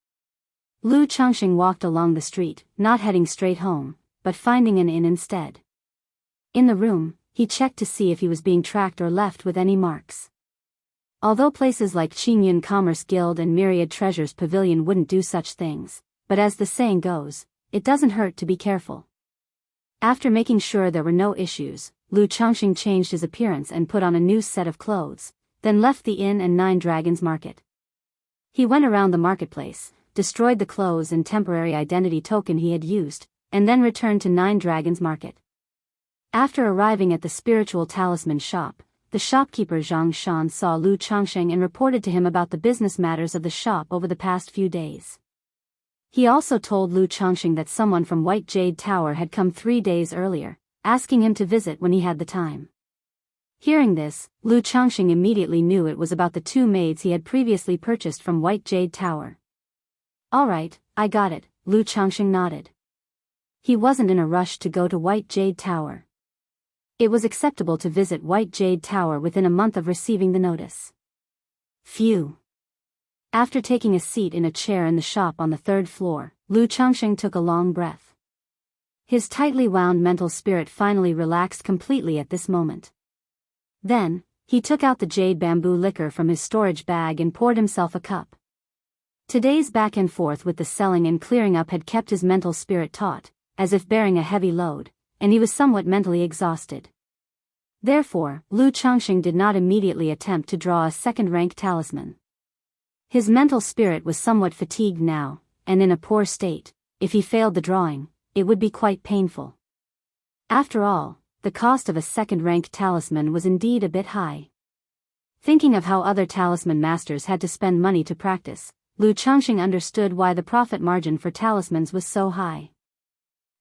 Lu Changxing walked along the street, not heading straight home, but finding an inn instead. In the room, he checked to see if he was being tracked or left with any marks. Although places like Qingyun Commerce Guild and Myriad Treasures Pavilion wouldn't do such things, but as the saying goes, it doesn't hurt to be careful. After making sure there were no issues, Lu Changxing changed his appearance and put on a new set of clothes, then left the inn and Nine Dragons Market. He went around the marketplace, destroyed the clothes and temporary identity token he had used, and then returned to Nine Dragons Market. After arriving at the spiritual talisman shop, the shopkeeper Zhang Shan saw Lu Changxing and reported to him about the business matters of the shop over the past few days. He also told Lu Changxing that someone from White Jade Tower had come 3 days earlier, asking him to visit when he had the time. Hearing this, Lu Changxing immediately knew it was about the two maids he had previously purchased from White Jade Tower. "Alright, I got it," Lu Changxing nodded. He wasn't in a rush to go to White Jade Tower. It was acceptable to visit White Jade Tower within a month of receiving the notice. Phew. After taking a seat in a chair in the shop on the 3rd floor, Lu Changxing took a long breath. His tightly wound mental spirit finally relaxed completely at this moment. Then, he took out the jade bamboo liquor from his storage bag and poured himself a cup. Today's back and forth with the selling and clearing up had kept his mental spirit taut, as if bearing a heavy load, and he was somewhat mentally exhausted. Therefore, Lu Changxing did not immediately attempt to draw a second-rank talisman. His mental spirit was somewhat fatigued now, and in a poor state. If he failed the drawing, it would be quite painful. After all, the cost of a second-rank talisman was indeed a bit high. Thinking of how other talisman masters had to spend money to practice, Lu Changxing understood why the profit margin for talismans was so high.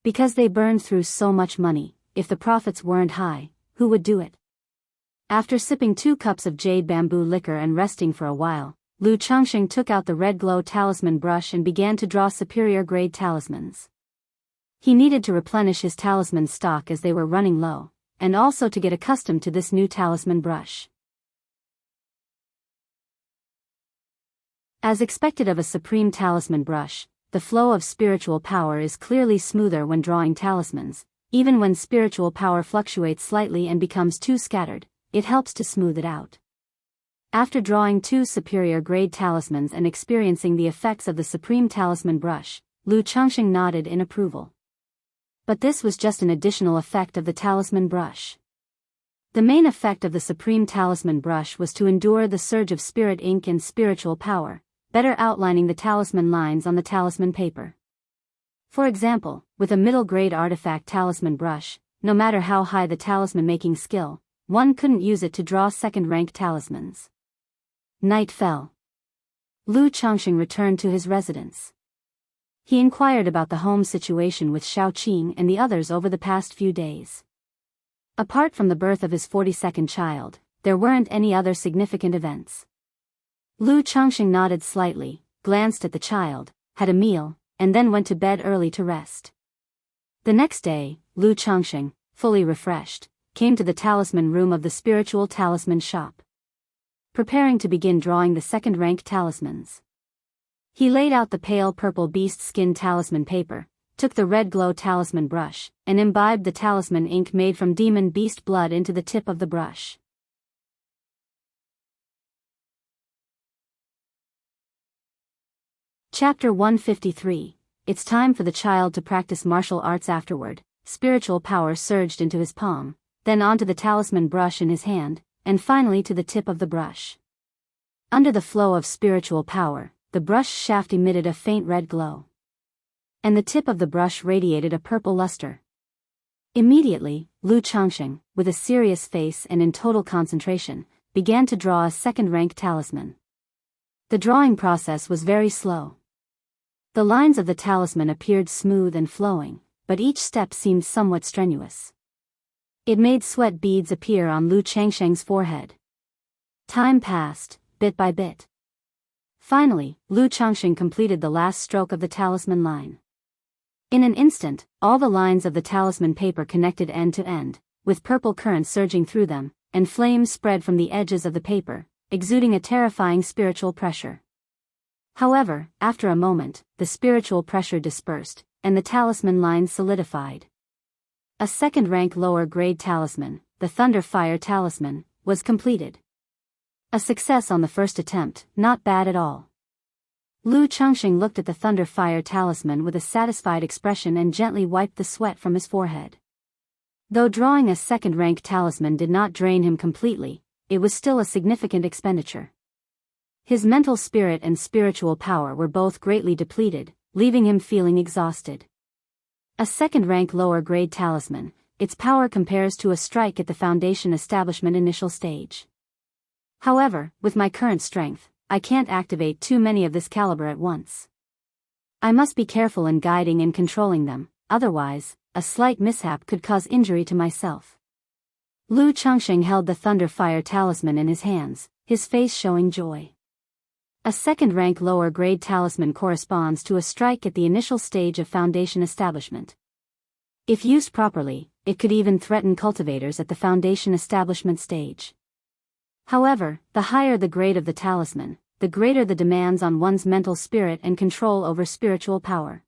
Because they burned through so much money, if the profits weren't high, who would do it? After sipping 2 cups of jade bamboo liquor and resting for a while, Lu Changxing took out the red glow talisman brush and began to draw superior grade talismans. He needed to replenish his talisman stock as they were running low, and also to get accustomed to this new talisman brush. As expected of a supreme talisman brush, the flow of spiritual power is clearly smoother when drawing talismans. Even when spiritual power fluctuates slightly and becomes too scattered, it helps to smooth it out. After drawing 2 superior grade talismans and experiencing the effects of the supreme talisman brush, Lu Changxing nodded in approval. But this was just an additional effect of the talisman brush. The main effect of the supreme talisman brush was to endure the surge of spirit ink and spiritual power, better outlining the talisman lines on the talisman paper. For example, with a middle-grade artifact talisman brush, no matter how high the talisman-making skill, one couldn't use it to draw second-rank talismans. Night fell. Lu Changxing returned to his residence. He inquired about the home situation with Xiaoqing and the others over the past few days. Apart from the birth of his 42nd child, there weren't any other significant events. Lu Changxing nodded slightly, glanced at the child, had a meal, and then went to bed early to rest. The next day, Lu Changxing, fully refreshed, came to the talisman room of the spiritual talisman shop. Preparing to begin drawing the second-rank talismans. He laid out the pale purple beast skin talisman paper, took the red glow talisman brush, and imbibed the talisman ink made from demon beast blood into the tip of the brush. Chapter 153. It's time for the child to practice martial arts afterward. Spiritual power surged into his palm, then onto the talisman brush in his hand, and finally to the tip of the brush. Under the flow of spiritual power, the brush shaft emitted a faint red glow. And the tip of the brush radiated a purple luster. Immediately, Lu Changxing, with a serious face and in total concentration, began to draw a second-rank talisman. The drawing process was very slow. The lines of the talisman appeared smooth and flowing, but each step seemed somewhat strenuous. It made sweat beads appear on Lu Changxing's forehead. Time passed, bit by bit. Finally, Lu Changxing completed the last stroke of the talisman line. In an instant, all the lines of the talisman paper connected end to end, with purple currents surging through them, and flames spread from the edges of the paper, exuding a terrifying spiritual pressure. However, after a moment, the spiritual pressure dispersed, and the talisman lines solidified. A second-rank lower-grade talisman, the Thunder Fire Talisman, was completed. A success on the first attempt, not bad at all. Lu Changxing looked at the Thunder Fire Talisman with a satisfied expression and gently wiped the sweat from his forehead. Though drawing a second-rank talisman did not drain him completely, it was still a significant expenditure. His mental spirit and spiritual power were both greatly depleted, leaving him feeling exhausted. A second-rank lower-grade talisman, its power compares to a strike at the Foundation Establishment initial stage. However, with my current strength, I can't activate too many of this caliber at once. I must be careful in guiding and controlling them, otherwise, a slight mishap could cause injury to myself. Lu Changxing held the Thunder Fire Talisman in his hands, his face showing joy. A second-rank lower-grade talisman corresponds to a strike at the initial stage of Foundation Establishment. If used properly, it could even threaten cultivators at the Foundation Establishment stage. However, the higher the grade of the talisman, the greater the demands on one's mental spirit and control over spiritual power.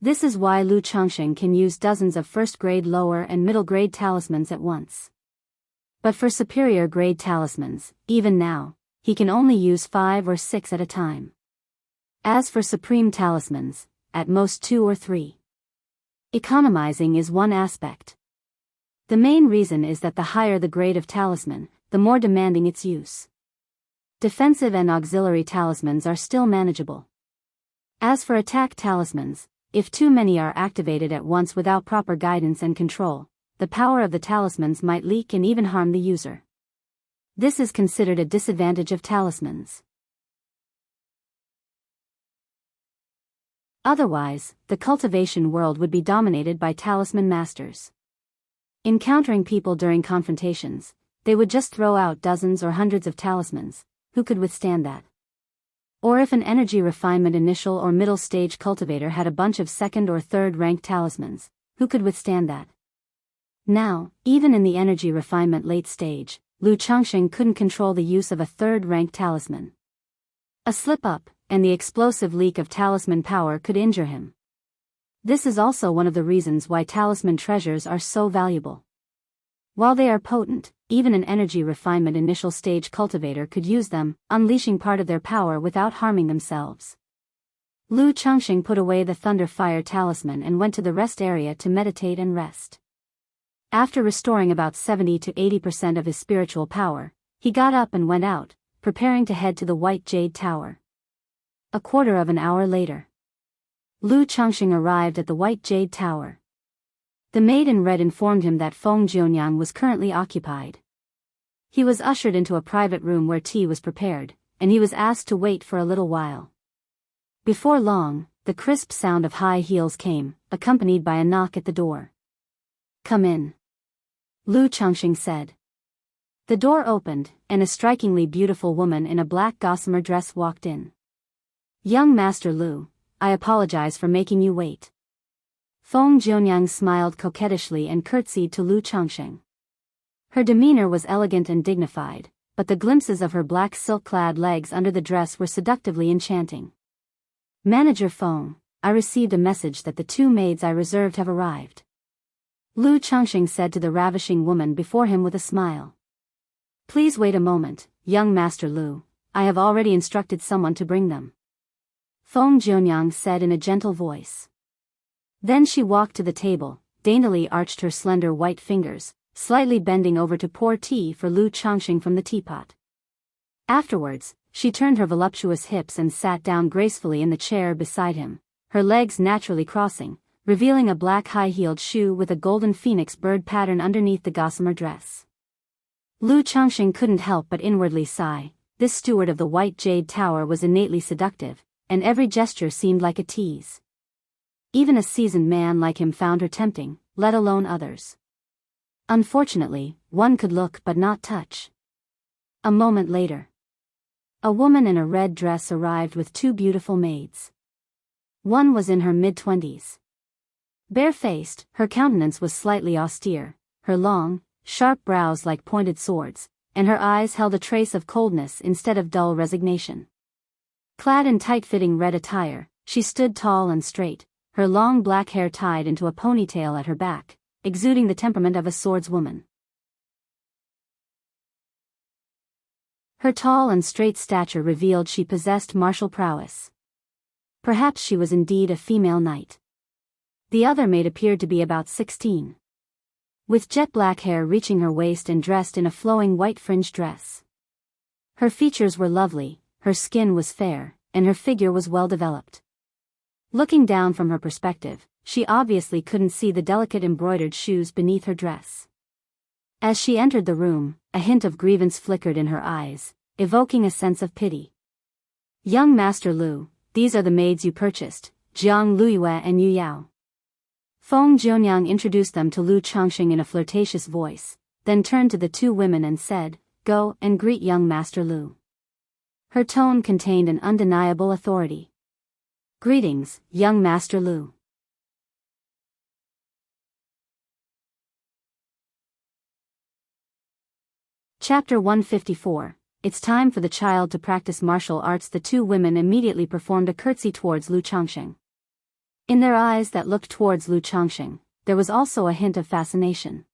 This is why Lu Changxing can use dozens of first-grade lower and middle-grade talismans at once. But for superior-grade talismans, even now, he can only use 5 or 6 at a time. As for supreme talismans, at most 2 or 3. Economizing is one aspect. The main reason is that the higher the grade of talisman, the more demanding its use. Defensive and auxiliary talismans are still manageable. As for attack talismans, if too many are activated at once without proper guidance and control, the power of the talismans might leak and even harm the user. This is considered a disadvantage of talismans. Otherwise, the cultivation world would be dominated by talisman masters. Encountering people during confrontations, they would just throw out dozens or hundreds of talismans. Who could withstand that? Or if an energy refinement initial or middle stage cultivator had a bunch of second or third rank talismans, who could withstand that? Now, even in the energy refinement late stage, Lu Changxing couldn't control the use of a third rank talisman. A slip-up, and the explosive leak of talisman power could injure him. This is also one of the reasons why talisman treasures are so valuable. While they are potent, even an energy refinement initial stage cultivator could use them, unleashing part of their power without harming themselves. Lu Changxing put away the Thunder Fire talisman and went to the rest area to meditate and rest. After restoring about 70 to 80% of his spiritual power, he got up and went out, preparing to head to the White Jade Tower. A quarter of an hour later, Lu Changxing arrived at the White Jade Tower. The maid in red informed him that Feng Jianyang was currently occupied. He was ushered into a private room where tea was prepared, and he was asked to wait for a little while. Before long, the crisp sound of high heels came, accompanied by a knock at the door. "Come in," Lu Changxing said. The door opened, and a strikingly beautiful woman in a black gossamer dress walked in. "Young Master Lu, I apologize for making you wait." Feng Jianyang smiled coquettishly and curtsied to Lu Changxing. Her demeanor was elegant and dignified, but the glimpses of her black silk-clad legs under the dress were seductively enchanting. "Manager Feng, I received a message that the two maids I reserved have arrived," Lu Changxing said to the ravishing woman before him with a smile. "Please wait a moment, young Master Lu, I have already instructed someone to bring them," Feng Jianyang said in a gentle voice. Then she walked to the table, daintily arched her slender white fingers, slightly bending over to pour tea for Lu Changxing from the teapot. Afterwards, she turned her voluptuous hips and sat down gracefully in the chair beside him, her legs naturally crossing, revealing a black high-heeled shoe with a golden phoenix bird pattern underneath the gossamer dress. Lu Changxing couldn't help but inwardly sigh. This steward of the White Jade Tower was innately seductive, and every gesture seemed like a tease. Even a seasoned man like him found her tempting, let alone others. Unfortunately, one could look but not touch. A moment later, a woman in a red dress arrived with two beautiful maids. One was in her mid-20s. Bare-faced, her countenance was slightly austere, her long, sharp brows like pointed swords, and her eyes held a trace of coldness instead of dull resignation. Clad in tight-fitting red attire, she stood tall and straight, her long black hair tied into a ponytail at her back, exuding the temperament of a swordswoman. Her tall and straight stature revealed she possessed martial prowess. Perhaps she was indeed a female knight. The other maid appeared to be about 16. With jet black hair reaching her waist and dressed in a flowing white fringed dress. Her features were lovely, her skin was fair, and her figure was well developed. Looking down from her perspective, she obviously couldn't see the delicate embroidered shoes beneath her dress. As she entered the room, a hint of grievance flickered in her eyes, evoking a sense of pity. "Young Master Lu, these are the maids you purchased, Jiang Luiyue and Yu Yao." Feng Jianyang introduced them to Lu Changxing in a flirtatious voice, then turned to the two women and said, "Go and greet young Master Lu." Her tone contained an undeniable authority. "Greetings, young Master Lu." Chapter 154. It's time for the child to practice martial arts. The two women immediately performed a curtsy towards Lu Changxing. In their eyes that looked towards Lu Changxing, there was also a hint of fascination.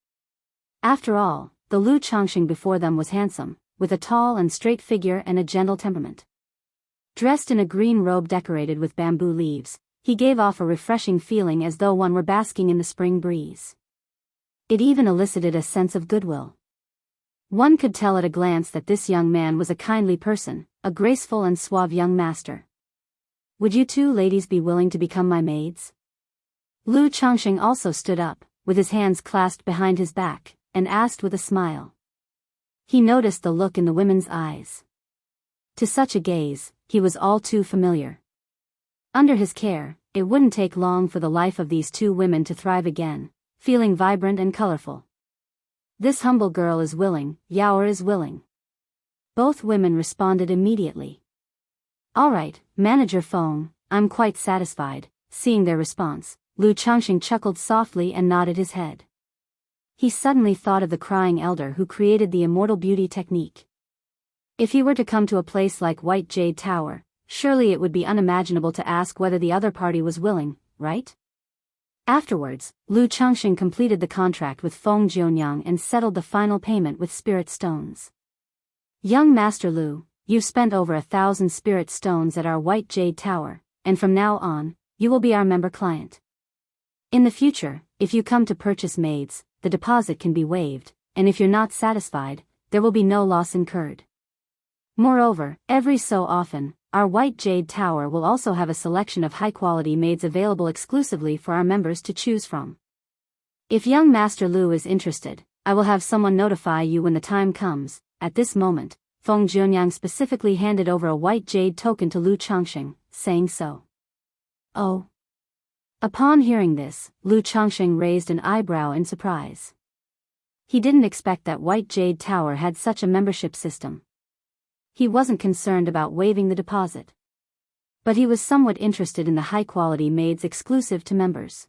After all, the Lu Changxing before them was handsome, with a tall and straight figure and a gentle temperament. Dressed in a green robe decorated with bamboo leaves, he gave off a refreshing feeling as though one were basking in the spring breeze. It even elicited a sense of goodwill. One could tell at a glance that this young man was a kindly person, a graceful and suave young master. "Would you two ladies be willing to become my maids?" Lu Changxing also stood up, with his hands clasped behind his back, and asked with a smile. He noticed the look in the women's eyes. To such a gaze, he was all too familiar. Under his care, it wouldn't take long for the life of these two women to thrive again, feeling vibrant and colorful. "This humble girl is willing, Yao is willing." Both women responded immediately. "All right, Manager Feng, I'm quite satisfied." Seeing their response, Lu Changxing chuckled softly and nodded his head. He suddenly thought of the crying elder who created the immortal beauty technique. If he were to come to a place like White Jade Tower, surely it would be unimaginable to ask whether the other party was willing, right? Afterwards, Lu Changxing completed the contract with Feng Jianyang and settled the final payment with spirit stones. "Young Master Lu, you've spent over 1,000 spirit stones at our White Jade Tower, and from now on, you will be our member client. In the future, if you come to purchase maids, the deposit can be waived, and if you're not satisfied, there will be no loss incurred. Moreover, every so often, our White Jade Tower will also have a selection of high-quality maids available exclusively for our members to choose from. If young Master Lu is interested, I will have someone notify you when the time comes. At this moment, Feng Jianyang specifically handed over a white jade token to Lu Changxing, saying so. Oh. Upon hearing this, Lu Changxing raised an eyebrow in surprise. He didn't expect that White Jade Tower had such a membership system. He wasn't concerned about waiving the deposit. But he was somewhat interested in the high-quality maids exclusive to members.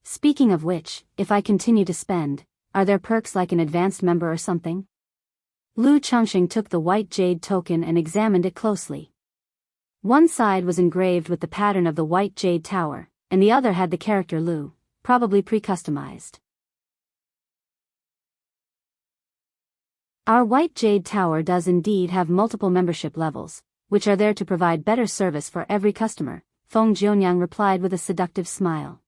Speaking of which, if I continue to spend, are there perks like an advanced member or something? Lu Changxing took the white jade token and examined it closely. One side was engraved with the pattern of the White Jade Tower, and the other had the character Lu, probably pre-customized. Our White Jade Tower does indeed have multiple membership levels, which are there to provide better service for every customer, Feng Jianyang replied with a seductive smile.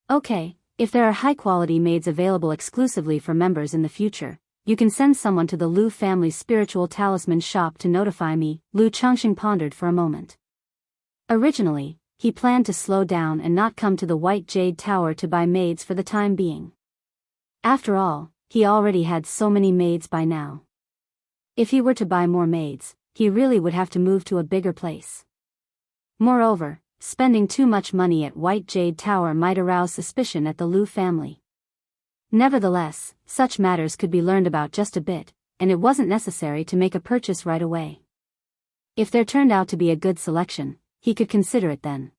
Okay, if there are high-quality maids available exclusively for members in the future, you can send someone to the Lu family's spiritual talisman shop to notify me, Lu Changxing pondered for a moment. Originally, he planned to slow down and not come to the White Jade Tower to buy maids for the time being. After all, he already had so many maids by now. If he were to buy more maids, he really would have to move to a bigger place. Moreover, spending too much money at White Jade Tower might arouse suspicion at the Lu family. Nevertheless, such matters could be learned about just a bit, and it wasn't necessary to make a purchase right away. If there turned out to be a good selection, he could consider it then.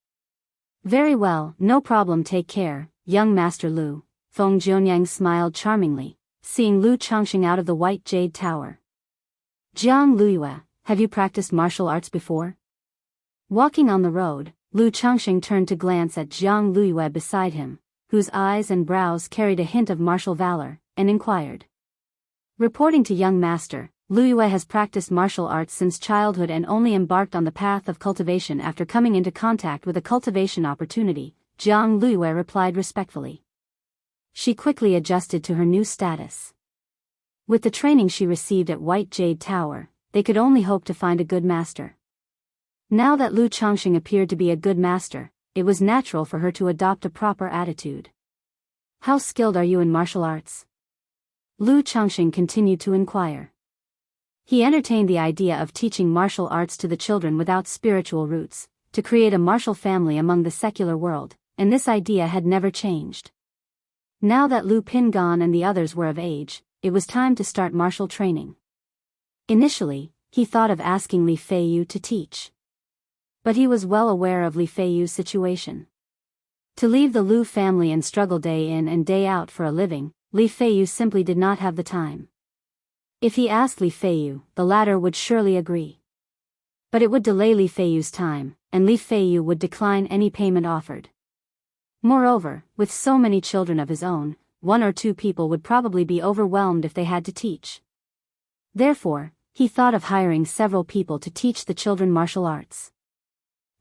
Very well, no problem, take care, young Master Lu, Feng Jianyang smiled charmingly, seeing Lu Changxing out of the White Jade Tower. Jiang Luyue, have you practiced martial arts before? Walking on the road, Lu Changxing turned to glance at Jiang Luyue beside him, whose eyes and brows carried a hint of martial valor, and inquired. Reporting to young master, Luyue has practiced martial arts since childhood and only embarked on the path of cultivation after coming into contact with a cultivation opportunity, Jiang Luyue replied respectfully. She quickly adjusted to her new status. With the training she received at White Jade Tower, they could only hope to find a good master. Now that Lu Changxing appeared to be a good master, it was natural for her to adopt a proper attitude. How skilled are you in martial arts? Lu Changxing continued to inquire. He entertained the idea of teaching martial arts to the children without spiritual roots, to create a martial family among the secular world, and this idea had never changed. Now that Lu Pingan and the others were of age, it was time to start martial training. Initially, he thought of asking Li Feiyu to teach. But he was well aware of Li Feiyu's situation. To leave the Lu family and struggle day in and day out for a living, Li Feiyu simply did not have the time. If he asked Li Feiyu, the latter would surely agree. But it would delay Li Feiyu's time, and Li Feiyu would decline any payment offered. Moreover, with so many children of his own, 1 or 2 people would probably be overwhelmed if they had to teach. Therefore, he thought of hiring several people to teach the children martial arts.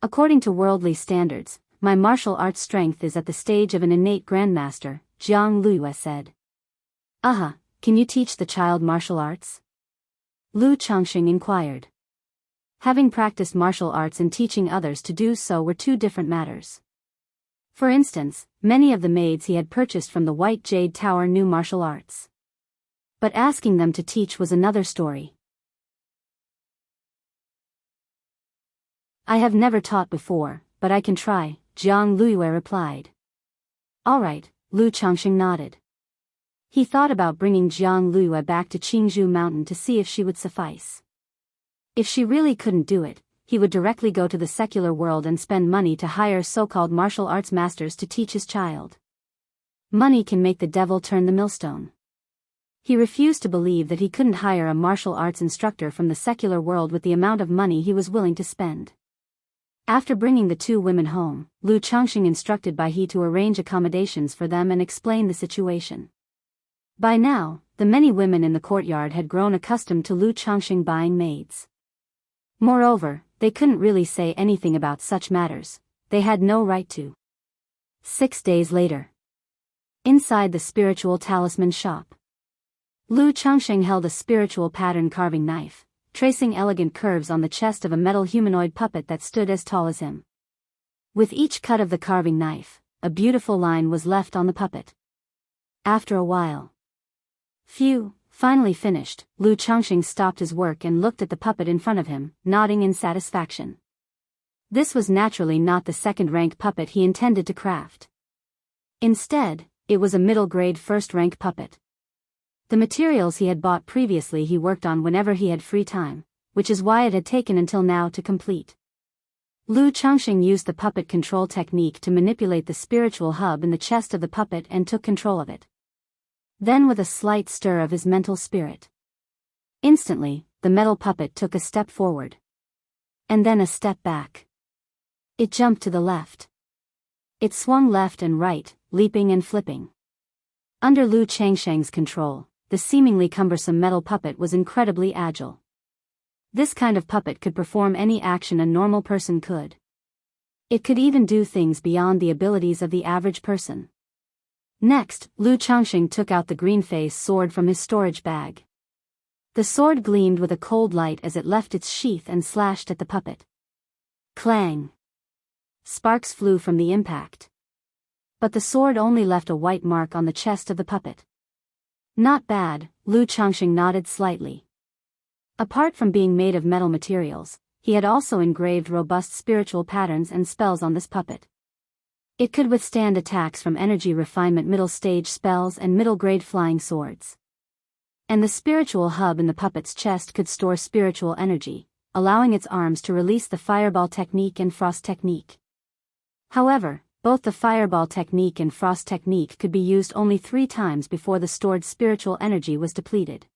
According to worldly standards, my martial arts strength is at the stage of an innate grandmaster, Jiang Luyue said. Aha, can you teach the child martial arts? Lu Changxing inquired. Having practiced martial arts and teaching others to do so were 2 different matters. For instance, many of the maids he had purchased from the White Jade Tower knew martial arts. But asking them to teach was another story. I have never taught before, but I can try, Jiang Luyue replied. All right, Lu Changxing nodded. He thought about bringing Jiang Luyue back to Qingzhou Mountain to see if she would suffice. If she really couldn't do it, he would directly go to the secular world and spend money to hire so-called martial arts masters to teach his child. Money can make the devil turn the millstone. He refused to believe that he couldn't hire a martial arts instructor from the secular world with the amount of money he was willing to spend. After bringing the 2 women home, Lu Changxing instructed Bai He to arrange accommodations for them and explain the situation. By now, the many women in the courtyard had grown accustomed to Lu Changxing buying maids. Moreover, they couldn't really say anything about such matters. They had no right to. 6 days later. Inside the spiritual talisman shop. Lu Changsheng held a spiritual pattern carving knife, tracing elegant curves on the chest of a metal humanoid puppet that stood as tall as him. With each cut of the carving knife, a beautiful line was left on the puppet. After a while. Finally finished, Lu Changsheng stopped his work and looked at the puppet in front of him, nodding in satisfaction. This was naturally not the second-rank puppet he intended to craft. Instead, it was a middle-grade first-rank puppet. The materials he had bought previously he worked on whenever he had free time, which is why it had taken until now to complete. Lu Changsheng used the puppet control technique to manipulate the spiritual hub in the chest of the puppet and took control of it. Then with a slight stir of his mental spirit. Instantly, the metal puppet took a step forward. And then a step back. It jumped to the left. It swung left and right, leaping and flipping. Under Lu Changsheng's control, the seemingly cumbersome metal puppet was incredibly agile. This kind of puppet could perform any action a normal person could. It could even do things beyond the abilities of the average person. Next, Lu Changsheng took out the green-face sword from his storage bag. The sword gleamed with a cold light as it left its sheath and slashed at the puppet. Clang! Sparks flew from the impact. But the sword only left a white mark on the chest of the puppet. Not bad, Lu Changsheng nodded slightly. Apart from being made of metal materials, he had also engraved robust spiritual patterns and spells on this puppet. It could withstand attacks from energy refinement middle-stage spells and middle-grade flying swords. And the spiritual hub in the puppet's chest could store spiritual energy, allowing its arms to release the fireball technique and frost technique. However, both the fireball technique and frost technique could be used only 3 times before the stored spiritual energy was depleted.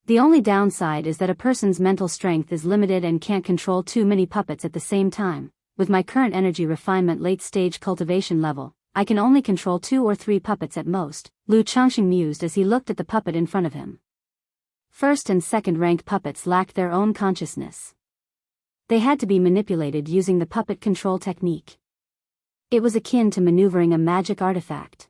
The only downside is that a person's mental strength is limited and can't control too many puppets at the same time. With my current energy refinement late-stage cultivation level, I can only control 2 or 3 puppets at most, Lu Changsheng mused as he looked at the puppet in front of him. First and second rank puppets lacked their own consciousness. They had to be manipulated using the puppet control technique. It was akin to maneuvering a magic artifact.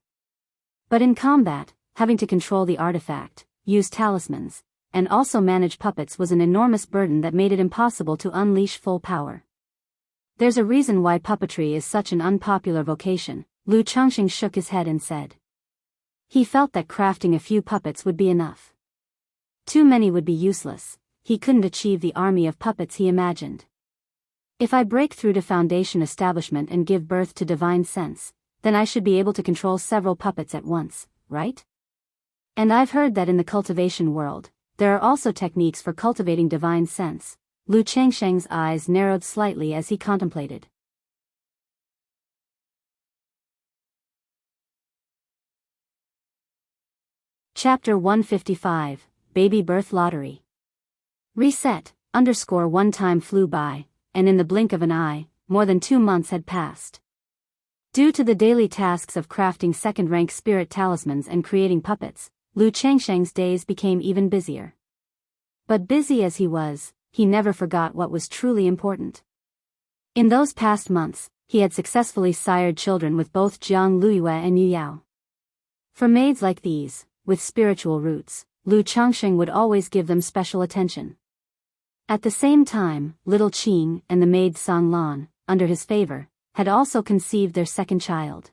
But in combat, having to control the artifact, use talismans, and also manage puppets was an enormous burden that made it impossible to unleash full power. There's a reason why puppetry is such an unpopular vocation, Lu Changsheng shook his head and said. He felt that crafting a few puppets would be enough. Too many would be useless, he couldn't achieve the army of puppets he imagined. If I break through to Foundation establishment and give birth to divine sense, then I should be able to control several puppets at once, right? And I've heard that in the cultivation world, there are also techniques for cultivating divine sense. Lu Changsheng's eyes narrowed slightly as he contemplated. Chapter 155, Baby Birth Lottery. Reset, _1 time flew by, and in the blink of an eye, more than 2 months had passed. Due to the daily tasks of crafting second-rank spirit talismans and creating puppets, Lu Changsheng's days became even busier. But busy as he was, he never forgot what was truly important. In those past months, he had successfully sired children with both Jiang Luiyue and Yu Yao. For maids like these, with spiritual roots, Lu Changsheng would always give them special attention. At the same time, little Qing and the maid Song Lan, under his favor, had also conceived their second child.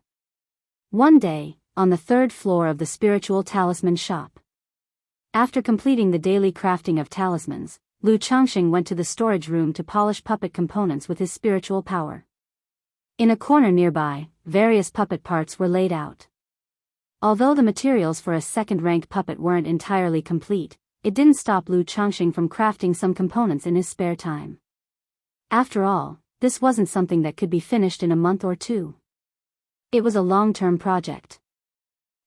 One day, on the 3rd floor of the spiritual talisman shop. After completing the daily crafting of talismans, Lu Changsheng went to the storage room to polish puppet components with his spiritual power. In a corner nearby, various puppet parts were laid out. Although the materials for a second-rank puppet weren't entirely complete, it didn't stop Lu Changsheng from crafting some components in his spare time. After all, this wasn't something that could be finished in a month or 2. It was a long-term project.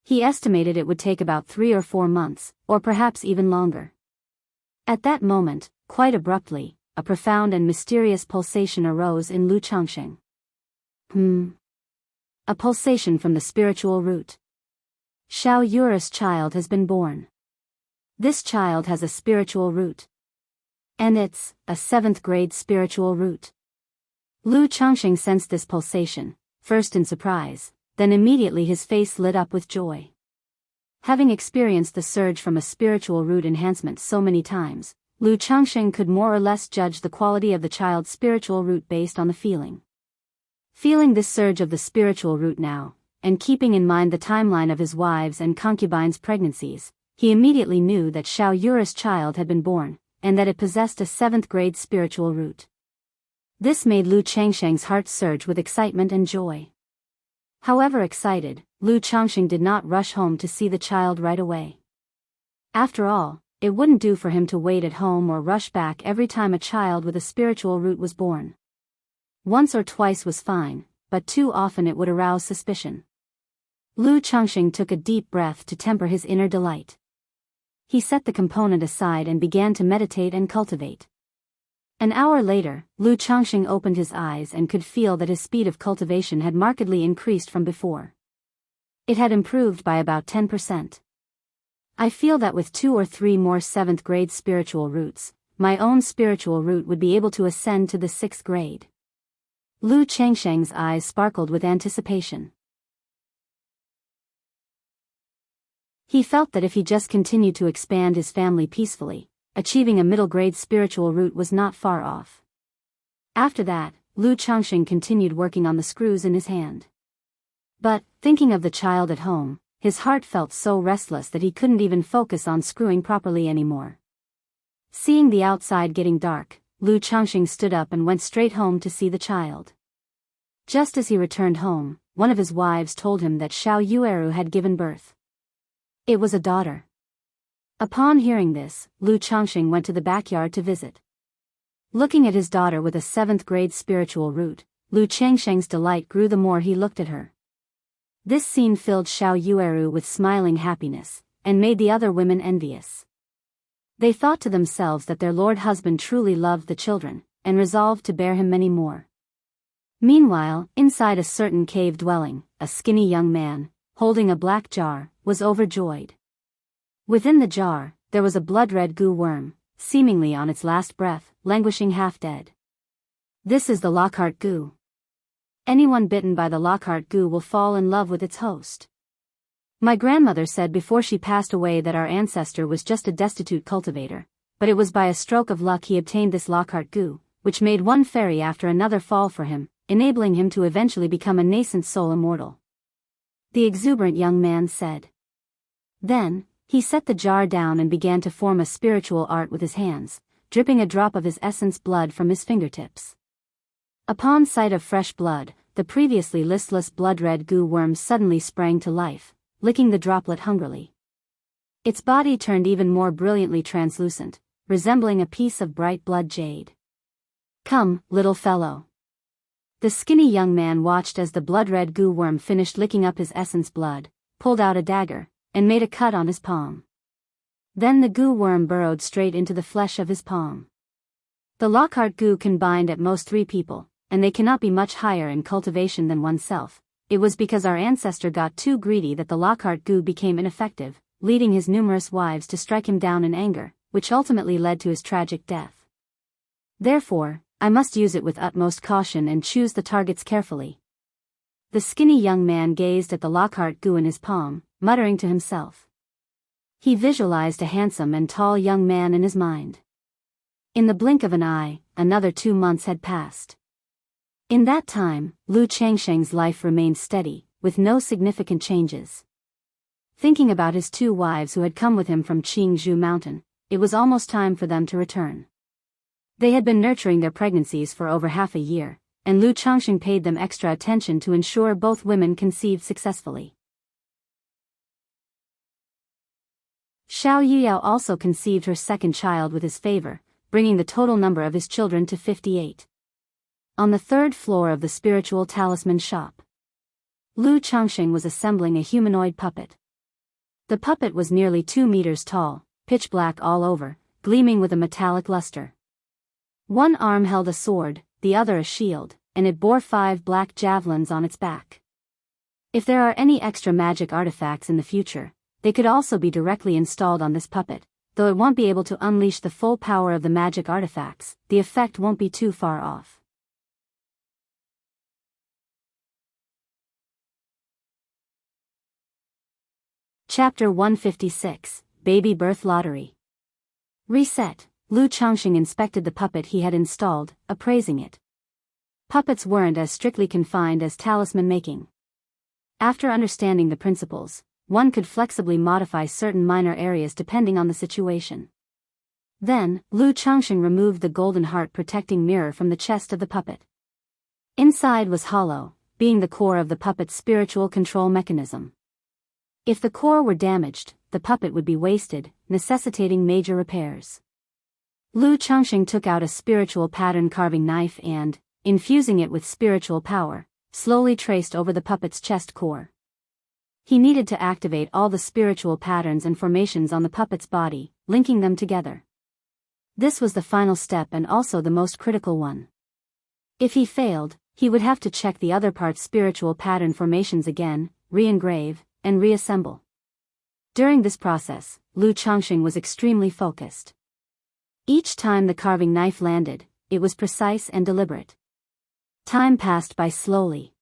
He estimated it would take about 3 or 4 months, or perhaps even longer. At that moment, quite abruptly, a profound and mysterious pulsation arose in Lu Changsheng. A pulsation from the spiritual root. Xiao Yure's child has been born. This child has a spiritual root. And it's a 7th grade spiritual root. Lu Changxing sensed this pulsation, first in surprise, then immediately his face lit up with joy. Having experienced the surge from a spiritual root enhancement so many times, Lu Changxing could more or less judge the quality of the child's spiritual root based on the feeling. Feeling this surge of the spiritual root now, and keeping in mind the timeline of his wives' and concubines' pregnancies, he immediately knew that Xiao Yura's child had been born, and that it possessed a 7th grade spiritual root. This made Lu Changxing's heart surge with excitement and joy. However excited, Lu Changxing did not rush home to see the child right away. After all, it wouldn't do for him to wait at home or rush back every time a child with a spiritual root was born. Once or twice was fine, but too often it would arouse suspicion. Lu Changxing took a deep breath to temper his inner delight. He set the component aside and began to meditate and cultivate. An hour later, Lu Changxing opened his eyes and could feel that his speed of cultivation had markedly increased from before. It had improved by about 10%. I feel that with 2 or 3 more 7th grade spiritual roots, my own spiritual root would be able to ascend to the 6th grade. Lu Changxing's eyes sparkled with anticipation. He felt that if he just continued to expand his family peacefully, achieving a middle grade spiritual root was not far off. After that, Lu Changxing continued working on the screws in his hand. But, thinking of the child at home, his heart felt so restless that he couldn't even focus on screwing properly anymore. Seeing the outside getting dark, Lu Changxing stood up and went straight home to see the child. Just as he returned home, one of his wives told him that Xiao Yueru had given birth. It was a daughter. Upon hearing this, Lu Changxing went to the backyard to visit. Looking at his daughter with a 7th grade spiritual root, Lu Changxing's delight grew the more he looked at her. This scene filled Xiao Yueru with smiling happiness, and made the other women envious. They thought to themselves that their lord husband truly loved the children, and resolved to bear him many more. Meanwhile, inside a certain cave dwelling, a skinny young man, holding a black jar, was overjoyed. Within the jar, there was a blood-red goo worm, seemingly on its last breath, languishing half-dead. This is the Lockhart goo. Anyone bitten by the Lockhart goo will fall in love with its host. My grandmother said before she passed away that our ancestor was just a destitute cultivator, but it was by a stroke of luck he obtained this Lockhart goo, which made one fairy after another fall for him, enabling him to eventually become a nascent soul immortal. The exuberant young man said. Then, he set the jar down and began to form a spiritual art with his hands, dripping a drop of his essence blood from his fingertips. Upon sight of fresh blood, the previously listless blood-red goo worm suddenly sprang to life, licking the droplet hungrily. Its body turned even more brilliantly translucent, resembling a piece of bright blood jade. Come, little fellow. The skinny young man watched as the blood-red goo worm finished licking up his essence blood, pulled out a dagger, and made a cut on his palm. Then the goo worm burrowed straight into the flesh of his palm. The Lockhart goo can bind at most 3 people, and they cannot be much higher in cultivation than oneself. It was because our ancestor got too greedy that the Lockhart goo became ineffective, leading his numerous wives to strike him down in anger, which ultimately led to his tragic death. Therefore, I must use it with utmost caution and choose the targets carefully. The skinny young man gazed at the Lockhart goo in his palm, muttering to himself. He visualized a handsome and tall young man in his mind. In the blink of an eye, another 2 months had passed. In that time, Lu Changxing's life remained steady, with no significant changes. Thinking about his 2 wives who had come with him from Jianghu mountain, it was almost time for them to return. They had been nurturing their pregnancies for over half a year, and Lu Changxing paid them extra attention to ensure both women conceived successfully. Xiao Yuyao also conceived her second child with his favor, bringing the total number of his children to 58. On the 3rd floor of the spiritual talisman shop, Lu Changxing was assembling a humanoid puppet. The puppet was nearly 2 meters tall, pitch black all over, gleaming with a metallic luster. One arm held a sword, the other a shield, and it bore 5 black javelins on its back. If there are any extra magic artifacts in the future, they could also be directly installed on this puppet, though it won't be able to unleash the full power of the magic artifacts, the effect won't be too far off. Chapter 156, Baby Birth Lottery. Reset. Lu Changxing inspected the puppet he had installed, appraising it. Puppets weren't as strictly confined as talisman making. After understanding the principles, one could flexibly modify certain minor areas depending on the situation. Then, Lu Changxing removed the golden heart protecting mirror from the chest of the puppet. Inside was hollow, being the core of the puppet's spiritual control mechanism. If the core were damaged, the puppet would be wasted, necessitating major repairs. Lu Changxing took out a spiritual pattern carving knife and, infusing it with spiritual power, slowly traced over the puppet's chest core. He needed to activate all the spiritual patterns and formations on the puppet's body, linking them together. This was the final step and also the most critical one. If he failed, he would have to check the other part's spiritual pattern formations again, re-engrave, and reassemble. During this process, Lu Changxing was extremely focused. Each time the carving knife landed, it was precise and deliberate. Time passed by slowly.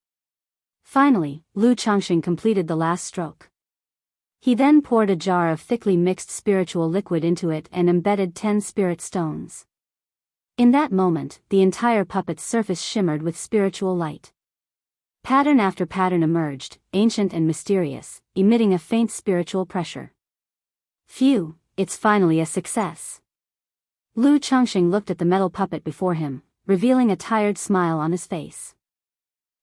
Finally, Lu Changxing completed the last stroke. He then poured a jar of thickly mixed spiritual liquid into it and embedded 10 spirit stones. In that moment, the entire puppet's surface shimmered with spiritual light. Pattern after pattern emerged, ancient and mysterious, emitting a faint spiritual pressure. Phew, it's finally a success. Lu Changxing looked at the metal puppet before him, revealing a tired smile on his face.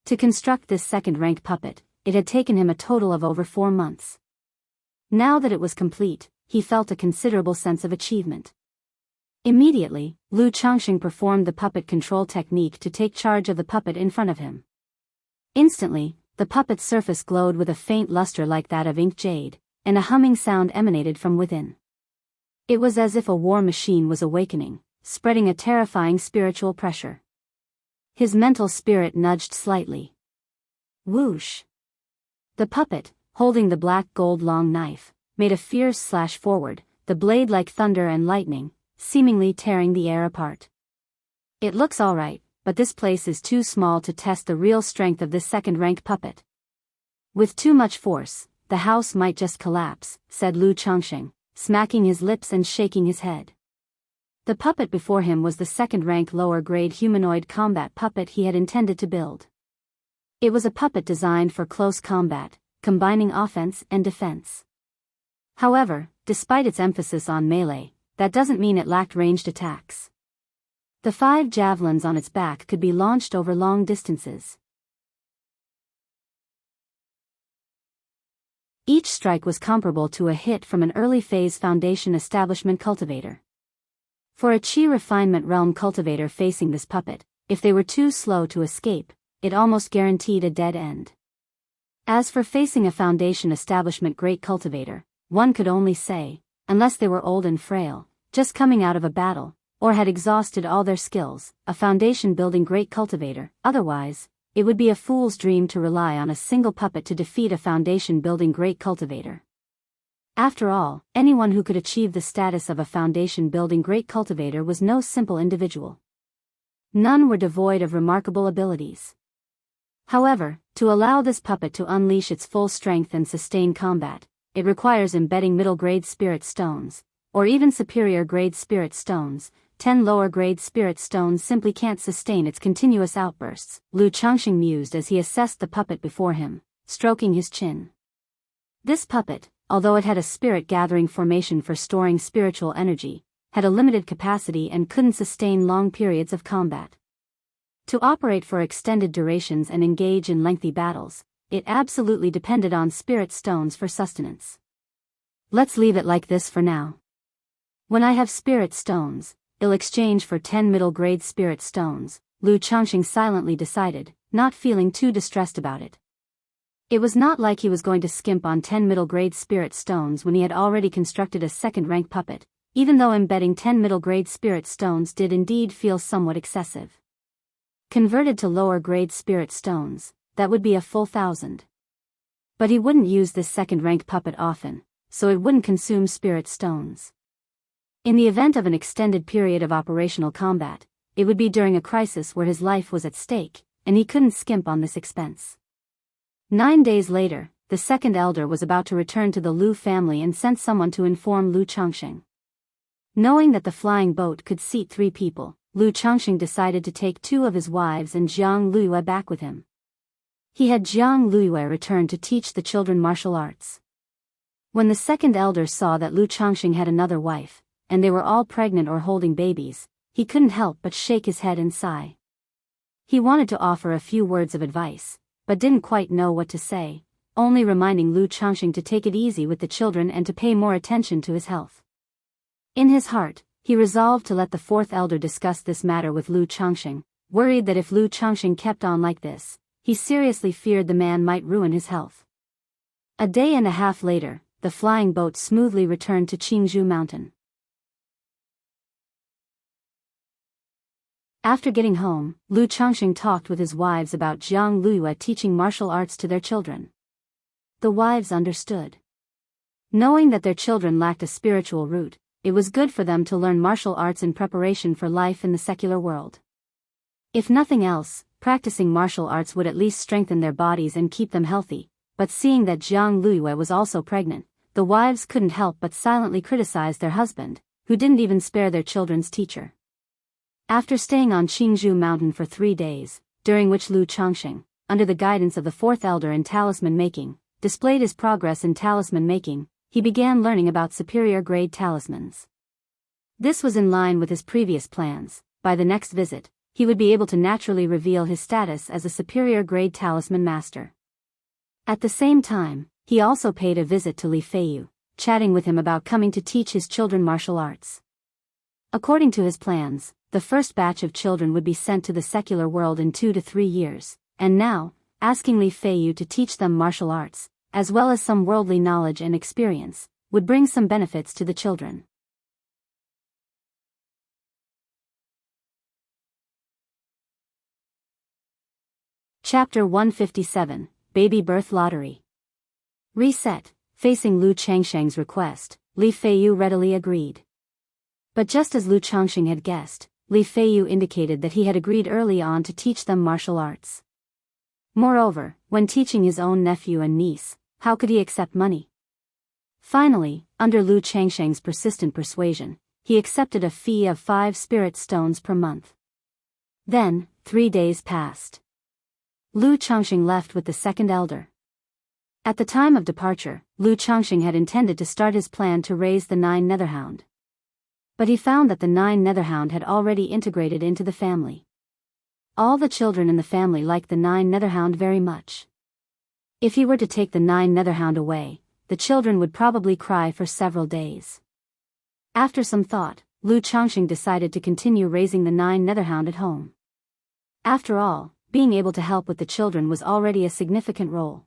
To construct this second-rank puppet, it had taken him a total of over 4 months. Now that it was complete, he felt a considerable sense of achievement. Immediately, Lu Changxing performed the puppet control technique to take charge of the puppet in front of him. Instantly, the puppet's surface glowed with a faint luster like that of ink jade, and a humming sound emanated from within. It was as if a war machine was awakening, spreading a terrifying spiritual pressure. His mental spirit nudged slightly. Whoosh! The puppet, holding the black gold long knife, made a fierce slash forward, the blade like thunder and lightning, seemingly tearing the air apart. It looks alright, but this place is too small to test the real strength of this second-rank puppet. With too much force, the house might just collapse, said Lu Changxing, smacking his lips and shaking his head. The puppet before him was the second-rank lower-grade humanoid combat puppet he had intended to build. It was a puppet designed for close combat, combining offense and defense. However, despite its emphasis on melee, that doesn't mean it lacked ranged attacks. The 5 javelins on its back could be launched over long distances. Each strike was comparable to a hit from an early-phase Foundation establishment cultivator. For a Qi refinement realm cultivator facing this puppet, if they were too slow to escape, it almost guaranteed a dead end. As for facing a Foundation establishment great cultivator, one could only say, unless they were old and frail, just coming out of a battle, or had exhausted all their skills, a foundation-building great cultivator. Otherwise, it would be a fool's dream to rely on a single puppet to defeat a foundation-building great cultivator. After all, anyone who could achieve the status of a foundation-building great cultivator was no simple individual. None were devoid of remarkable abilities. However, to allow this puppet to unleash its full strength and sustain combat, it requires embedding middle-grade spirit stones, or even superior-grade spirit stones. 10 lower-grade spirit stones simply can't sustain its continuous outbursts, Lu Changxing mused as he assessed the puppet before him, stroking his chin. This puppet, although it had a spirit-gathering formation for storing spiritual energy, had a limited capacity and couldn't sustain long periods of combat. To operate for extended durations and engage in lengthy battles, it absolutely depended on spirit stones for sustenance. Let's leave it like this for now. When I have spirit stones, I'll exchange for 10 middle-grade spirit stones, Lu Changxing silently decided, not feeling too distressed about it. It was not like he was going to skimp on 10 middle-grade spirit stones when he had already constructed a second-rank puppet, even though embedding 10 middle-grade spirit stones did indeed feel somewhat excessive. Converted to lower-grade spirit stones, that would be a full 1,000. But he wouldn't use this second-rank puppet often, so it wouldn't consume spirit stones. In the event of an extended period of operational combat, it would be during a crisis where his life was at stake, and he couldn't skimp on this expense. 9 days later, the second elder was about to return to the Lu family and sent someone to inform Lu Changxing. Knowing that the flying boat could seat 3 people, Lu Changxing decided to take 2 of his wives and Jiang Luyue back with him. He had Jiang Luyue return to teach the children martial arts. When the second elder saw that Lu Changxing had another wife, and they were all pregnant or holding babies, he couldn't help but shake his head and sigh. He wanted to offer a few words of advice, but didn't quite know what to say, only reminding Lu Changxing to take it easy with the children and to pay more attention to his health. In his heart, he resolved to let the 4th elder discuss this matter with Lu Changxing, worried that if Lu Changxing kept on like this, he seriously feared the man might ruin his health. A day and a half later, the flying boat smoothly returned to Jianghu mountain. After getting home, Lu Changxing talked with his wives about Jiang Luyue teaching martial arts to their children. The wives understood. Knowing that their children lacked a spiritual root, it was good for them to learn martial arts in preparation for life in the secular world. If nothing else, practicing martial arts would at least strengthen their bodies and keep them healthy, but seeing that Jiang Luyue was also pregnant, the wives couldn't help but silently criticize their husband, who didn't even spare their children's teacher. After staying on Jianghu mountain for 3 days, during which Lu Changxing, under the guidance of the 4th elder in talisman making, displayed his progress in talisman making, he began learning about superior grade talismans. This was in line with his previous plans. By the next visit, he would be able to naturally reveal his status as a superior grade talisman master. At the same time, he also paid a visit to Li Feiyu, chatting with him about coming to teach his children martial arts. According to his plans, the first batch of children would be sent to the secular world in 2 to 3 years, and now, asking Li Feiyu to teach them martial arts, as well as some worldly knowledge and experience, would bring some benefits to the children. Chapter 157, Baby Birth Lottery. Reset. Facing Lu Changxing's request, Li Feiyu readily agreed. But just as Lu Changxing had guessed, Li Feiyu indicated that he had agreed early on to teach them martial arts. Moreover, when teaching his own nephew and niece, how could he accept money? Finally, under Lu Changxing's persistent persuasion, he accepted a fee of 5 spirit stones per month. Then, 3 days passed. Lu Changxing left with the second elder. At the time of departure, Lu Changxing had intended to start his plan to raise the 9 Netherhound. But he found that the 9 Netherhound had already integrated into the family. All the children in the family liked the 9 Netherhound very much. If he were to take the 9 Netherhound away, the children would probably cry for several days. After some thought, Lu Changxing decided to continue raising the 9 Netherhound at home. After all, being able to help with the children was already a significant role.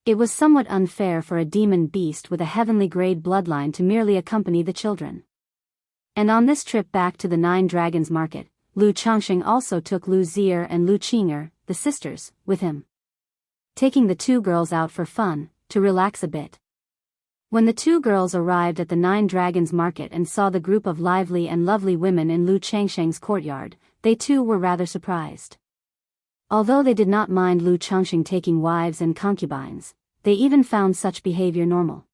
It was somewhat unfair for a demon beast with a heavenly grade bloodline to merely accompany the children. And on this trip back to the 9 Dragons Market, Lu Changxing also took Lu Zier and Lu Qing'er, the sisters, with him. Taking the 2 girls out for fun, to relax a bit. When the 2 girls arrived at the 9 Dragons Market and saw the group of lively and lovely women in Lu Changxing's courtyard, they too were rather surprised. Although they did not mind Lu Changxing taking wives and concubines, they even found such behavior normal.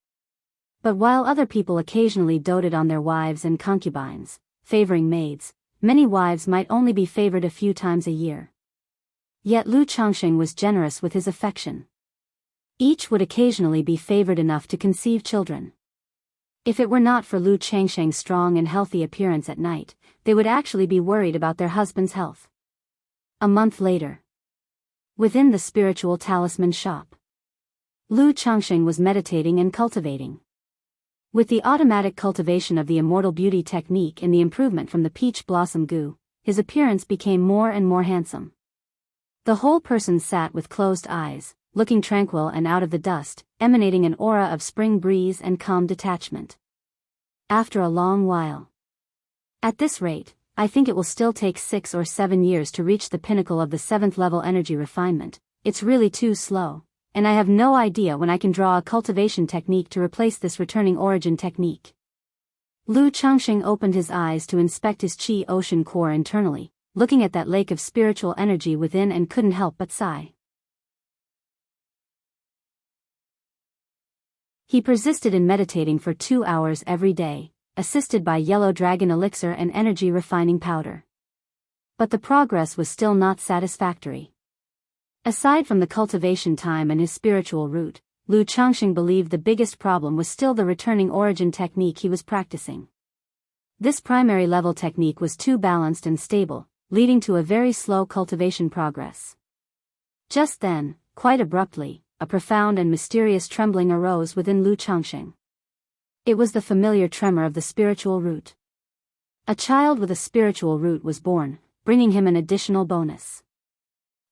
But while other people occasionally doted on their wives and concubines, favoring maids, many wives might only be favored a few times a year. Yet Lu Changxing was generous with his affection. Each would occasionally be favored enough to conceive children. If it were not for Lu Changxing's strong and healthy appearance at night, they would actually be worried about their husband's health. A month later, within the spiritual talisman shop, Lu Changxing was meditating and cultivating. With the automatic cultivation of the Immortal beauty technique and the improvement from the peach blossom goo, his appearance became more and more handsome. The whole person sat with closed eyes, looking tranquil and out of the dust, emanating an aura of spring breeze and calm detachment. After a long while. At this rate, I think it will still take 6 or 7 years to reach the pinnacle of the 7th level energy refinement. It's really too slow, and I have no idea when I can draw a cultivation technique to replace this returning origin technique. Lu Changxing opened his eyes to inspect his qi ocean core internally, looking at that lake of spiritual energy within and couldn't help but sigh. He persisted in meditating for 2 hours every day, assisted by yellow dragon elixir and energy refining powder. But the progress was still not satisfactory. Aside from the cultivation time and his spiritual root, Lu Changxing believed the biggest problem was still the returning origin technique he was practicing. This primary level technique was too balanced and stable, leading to a very slow cultivation progress. Just then, quite abruptly, a profound and mysterious trembling arose within Lu Changxing. It was the familiar tremor of the spiritual root. A child with a spiritual root was born, bringing him an additional bonus.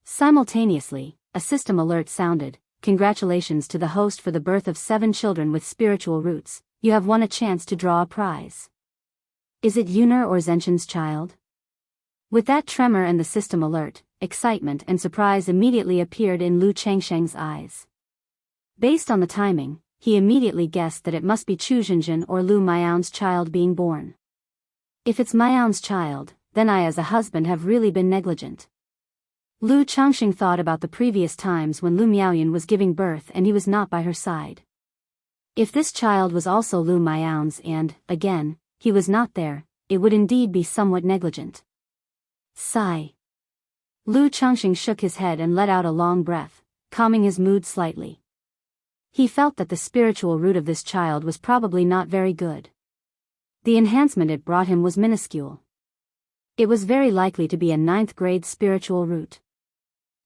Simultaneously, a system alert sounded. Congratulations to the host for the birth of 7 children with spiritual roots. You have won a chance to draw a prize. Is it Yuner or Zenshin's child? With that tremor and the system alert, excitement and surprise immediately appeared in Lu Changxing's eyes. Based on the timing, he immediately guessed that it must be Chu Zhenjin or Lu Miao's child being born. If it's Miao's child, then I as a husband have really been negligent. Lu Changxing thought about the previous times when Lu Miaoyan was giving birth and he was not by her side. If this child was also Lu Miao's and, again, he was not there, it would indeed be somewhat negligent. Sigh. Lu Changxing shook his head and let out a long breath, calming his mood slightly. He felt that the spiritual root of this child was probably not very good. The enhancement it brought him was minuscule. It was very likely to be a 9th grade spiritual root.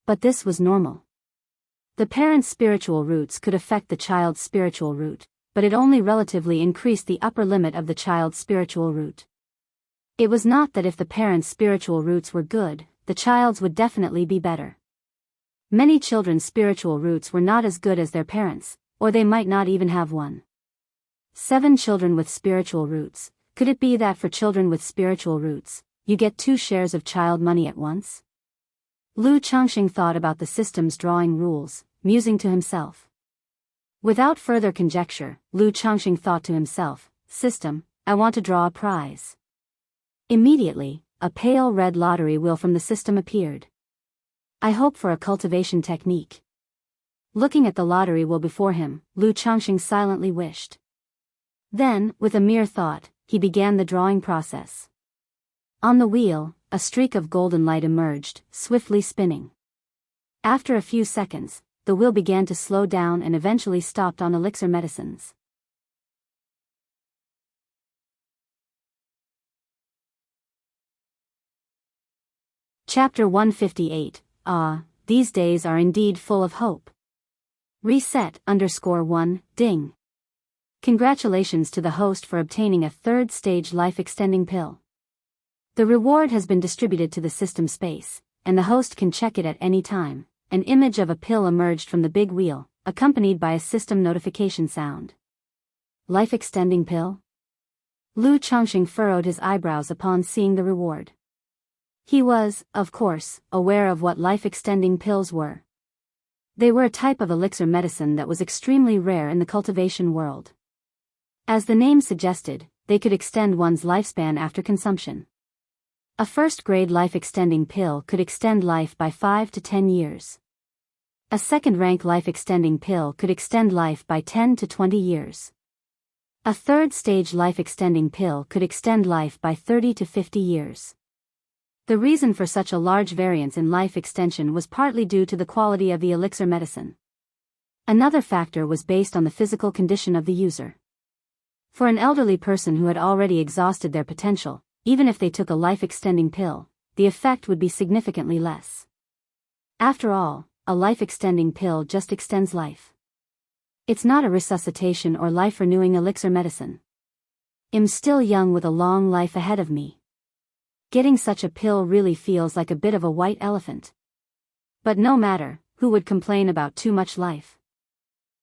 But this was normal. The parent's spiritual roots could affect the child's spiritual root, but it only relatively increased the upper limit of the child's spiritual root. It was not that if the parent's spiritual roots were good, the child's would definitely be better. Many children's spiritual roots were not as good as their parents', or they might not even have one. 7 children with spiritual roots. Could it be that for children with spiritual roots, you get 2 shares of child money at once? Lu Changxing thought about the system's drawing rules, musing to himself. Without further conjecture, Lu Changxing thought to himself, "System, I want to draw a prize." Immediately, a pale red lottery wheel from the system appeared. I hope for a cultivation technique. Looking at the lottery wheel before him, Lu Changxing silently wished. Then, with a mere thought, he began the drawing process. On the wheel, a streak of golden light emerged, swiftly spinning. After a few seconds, the wheel began to slow down and eventually stopped on elixir medicines. Chapter 158, these days are indeed full of hope. Reset_1, ding. Congratulations to the host for obtaining a 3rd stage life-extending pill. The reward has been distributed to the system space, and the host can check it at any time. An image of a pill emerged from the big wheel, accompanied by a system notification sound. Life-extending pill? Lu Changxing furrowed his eyebrows upon seeing the reward. He was, of course, aware of what life-extending pills were. They were a type of elixir medicine that was extremely rare in the cultivation world. As the name suggested, they could extend one's lifespan after consumption. A 1st-grade life-extending pill could extend life by 5 to 10 years. A 2nd-rank life-extending pill could extend life by 10 to 20 years. A 3rd-stage life-extending pill could extend life by 30 to 50 years. The reason for such a large variance in life extension was partly due to the quality of the elixir medicine. Another factor was based on the physical condition of the user. For an elderly person who had already exhausted their potential, even if they took a life-extending pill, the effect would be significantly less. After all, a life-extending pill just extends life. It's not a resuscitation or life-renewing elixir medicine. I'm still young with a long life ahead of me. Getting such a pill really feels like a bit of a white elephant. But no matter, who would complain about too much life?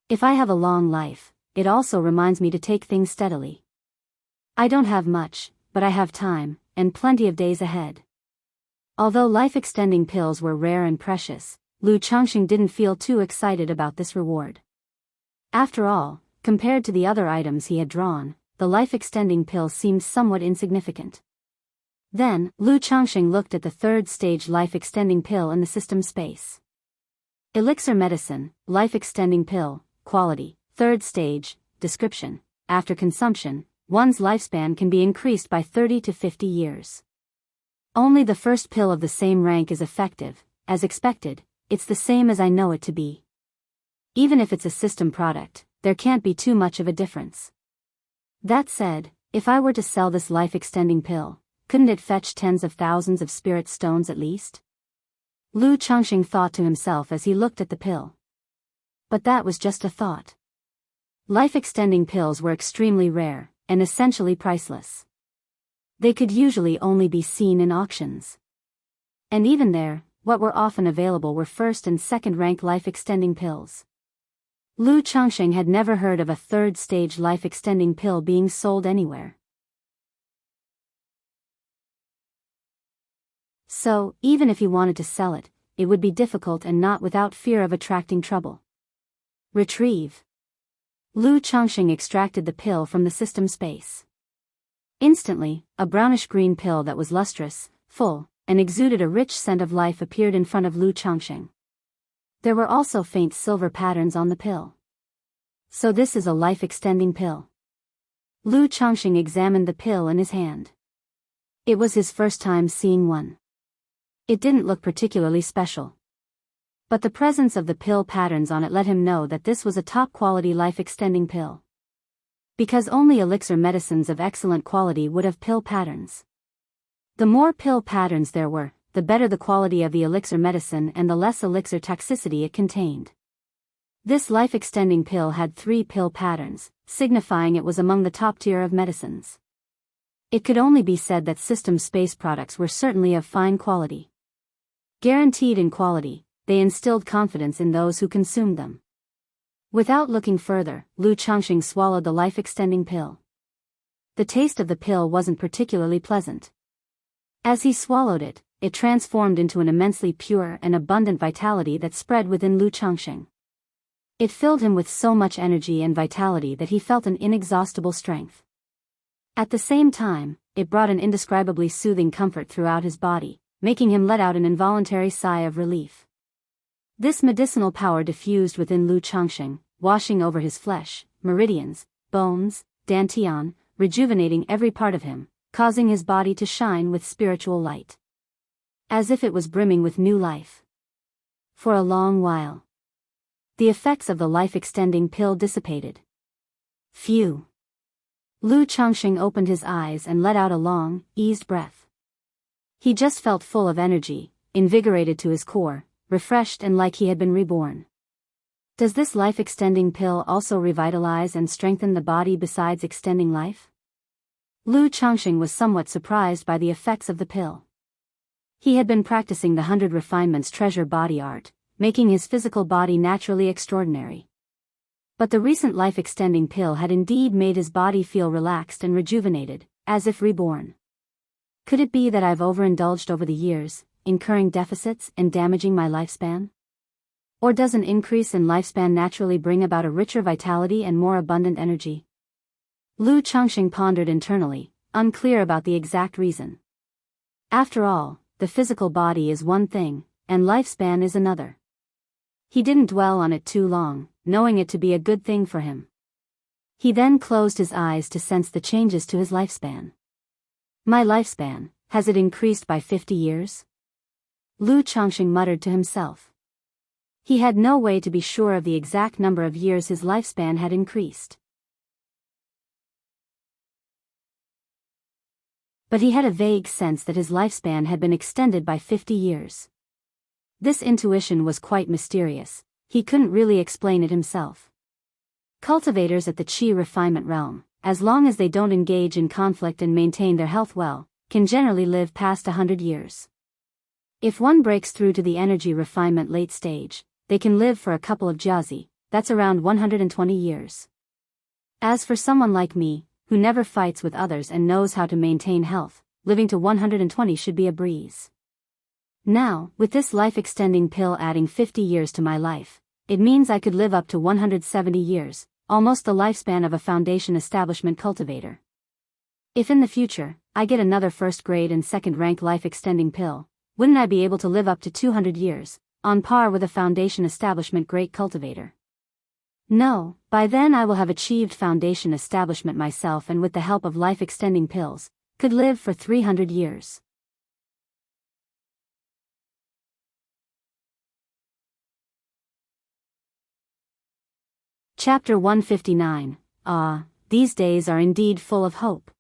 If I have a long life, it also reminds me to take things steadily. I don't have much, but I have time, and plenty of days ahead. Although life-extending pills were rare and precious, Lu Changxing didn't feel too excited about this reward. After all, compared to the other items he had drawn, the life-extending pill seemed somewhat insignificant. Then, Lu Changxing looked at the third-stage life-extending pill in the system space. Elixir medicine, life-extending pill, quality, third stage, description. After consumption, one's lifespan can be increased by 30 to 50 years. Only the first pill of the same rank is effective. As expected, it's the same as I know it to be. Even if it's a system product, there can't be too much of a difference. That said, if I were to sell this life-extending pill, couldn't it fetch tens of thousands of spirit stones at least? Lu Changxing thought to himself as he looked at the pill. But that was just a thought. Life-extending pills were extremely rare, and essentially priceless. They could usually only be seen in auctions. And even there, what were often available were first and second-rank life-extending pills. Lu Changxing had never heard of a third-stage life-extending pill being sold anywhere. So, even if he wanted to sell it, it would be difficult and not without fear of attracting trouble. Retrieve. Lu Changxing extracted the pill from the system space. Instantly, a brownish-green pill that was lustrous, full, and exuded a rich scent of life appeared in front of Lu Changxing. There were also faint silver patterns on the pill. So this is a life-extending pill. Lu Changxing examined the pill in his hand. It was his first time seeing one. It didn't look particularly special. But the presence of the pill patterns on it let him know that this was a top-quality life-extending pill. Because only elixir medicines of excellent quality would have pill patterns. The more pill patterns there were, the better the quality of the elixir medicine and the less elixir toxicity it contained. This life-extending pill had 3 pill patterns, signifying it was among the top tier of medicines. It could only be said that system space products were certainly of fine quality. Guaranteed in quality, they instilled confidence in those who consumed them. Without looking further, Lu Changxing swallowed the life-extending pill. The taste of the pill wasn't particularly pleasant. As he swallowed it, it transformed into an immensely pure and abundant vitality that spread within Lu Changxing. It filled him with so much energy and vitality that he felt an inexhaustible strength. At the same time, it brought an indescribably soothing comfort throughout his body, making him let out an involuntary sigh of relief. This medicinal power diffused within Lu Changxing, washing over his flesh, meridians, bones, dantian, rejuvenating every part of him, causing his body to shine with spiritual light. As if it was brimming with new life. For a long while, the effects of the life-extending pill dissipated. Phew! Lu Changxing opened his eyes and let out a long, eased breath. He just felt full of energy, invigorated to his core, refreshed and like he had been reborn. Does this life-extending pill also revitalize and strengthen the body besides extending life? Lu Changxing was somewhat surprised by the effects of the pill. He had been practicing the 100 Refinements treasure body art, making his physical body naturally extraordinary. But the recent life-extending pill had indeed made his body feel relaxed and rejuvenated, as if reborn. Could it be that I've overindulged over the years, incurring deficits and damaging my lifespan? Or does an increase in lifespan naturally bring about a richer vitality and more abundant energy? Lu Changxing pondered internally, unclear about the exact reason. After all, the physical body is one thing, and lifespan is another. He didn't dwell on it too long, knowing it to be a good thing for him. He then closed his eyes to sense the changes to his lifespan. My lifespan, has it increased by 50 years? Lu Changxing muttered to himself. He had no way to be sure of the exact number of years his lifespan had increased. But he had a vague sense that his lifespan had been extended by 50 years. This intuition was quite mysterious, he couldn't really explain it himself. Cultivators at the Qi refinement realm, as long as they don't engage in conflict and maintain their health well, can generally live past 100 years. If one breaks through to the energy refinement late stage, they can live for a couple of jiazi, that's around 120 years. As for someone like me, who never fights with others and knows how to maintain health, living to 120 should be a breeze. Now, with this life-extending pill adding 50 years to my life, it means I could live up to 170 years, almost the lifespan of a Foundation establishment cultivator. If in the future, I get another first grade and second rank life-extending pill, wouldn't I be able to live up to 200 years, on par with a Foundation establishment great cultivator? No, by then I will have achieved Foundation establishment myself and with the help of life-extending pills, could live for 300 years. Chapter 159. These days are indeed full of hope.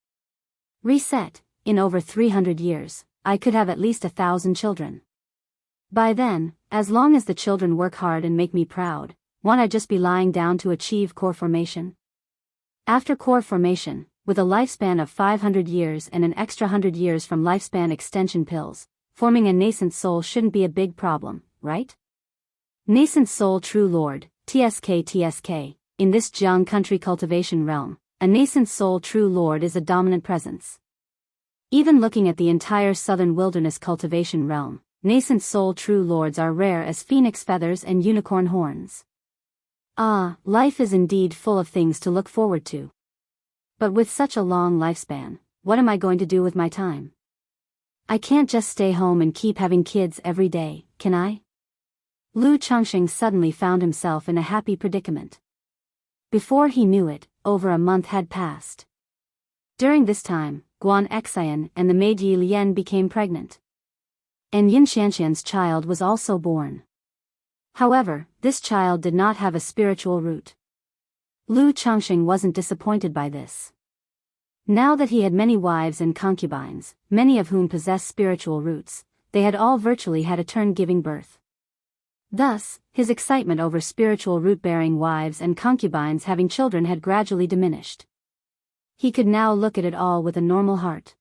Reset, in over 300 years, I could have at least 1,000 children. By then, as long as the children work hard and make me proud, won't I just be lying down to achieve core formation? After core formation, with a lifespan of 500 years and an extra 100 years from lifespan extension pills, forming a nascent soul shouldn't be a big problem, right? Nascent soul true lord, TSK. In this Jianghu country cultivation realm, a nascent soul true lord is a dominant presence. Even looking at the entire southern wilderness cultivation realm, nascent soul true lords are rare as phoenix feathers and unicorn horns. Life is indeed full of things to look forward to. But with such a long lifespan, what am I going to do with my time? I can't just stay home and keep having kids every day, can I? Lu Changxing suddenly found himself in a happy predicament. Before he knew it, over a month had passed. During this time, Guan Xian and the maid Yi Lian became pregnant. And Yin Xianxian's child was also born. However, this child did not have a spiritual root. Lu Changxing wasn't disappointed by this. Now that he had many wives and concubines, many of whom possessed spiritual roots, they had all virtually had a turn giving birth. Thus, his excitement over spiritual root-bearing wives and concubines having children had gradually diminished. He could now look at it all with a normal heart.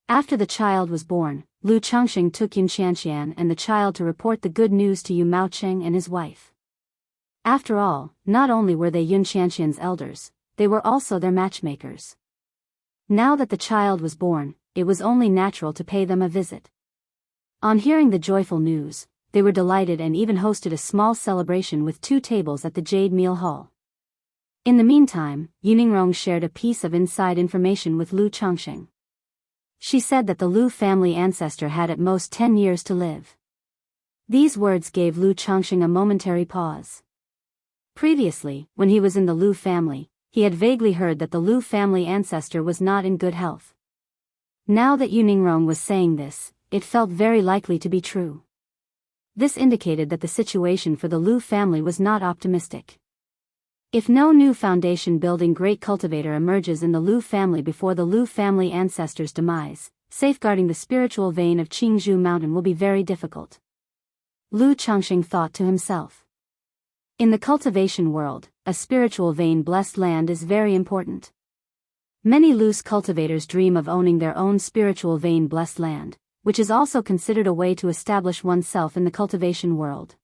After the child was born, Lu Changxing took Yin Xianxian and the child to report the good news to Yu Maocheng and his wife. After all, not only were they Yin Xianxian's elders, they were also their matchmakers. Now that the child was born, it was only natural to pay them a visit. On hearing the joyful news, they were delighted and even hosted a small celebration with 2 tables at the Jade Meal Hall. In the meantime, Yuningrong shared a piece of inside information with Lu Changxing. She said that the Lu family ancestor had at most 10 years to live. These words gave Lu Changxing a momentary pause. Previously, when he was in the Lu family, he had vaguely heard that the Lu family ancestor was not in good health. Now that Yuningrong was saying this, it felt very likely to be true. This indicated that the situation for the Lu family was not optimistic. If no new foundation-building great cultivator emerges in the Lu family before the Lu family ancestor's demise, safeguarding the spiritual vein of Qingzhou Mountain will be very difficult. Lu Changxing thought to himself. In the cultivation world, a spiritual vein-blessed land is very important. Many loose cultivators dream of owning their own spiritual vein-blessed land, which is also considered a way to establish oneself in the cultivation world.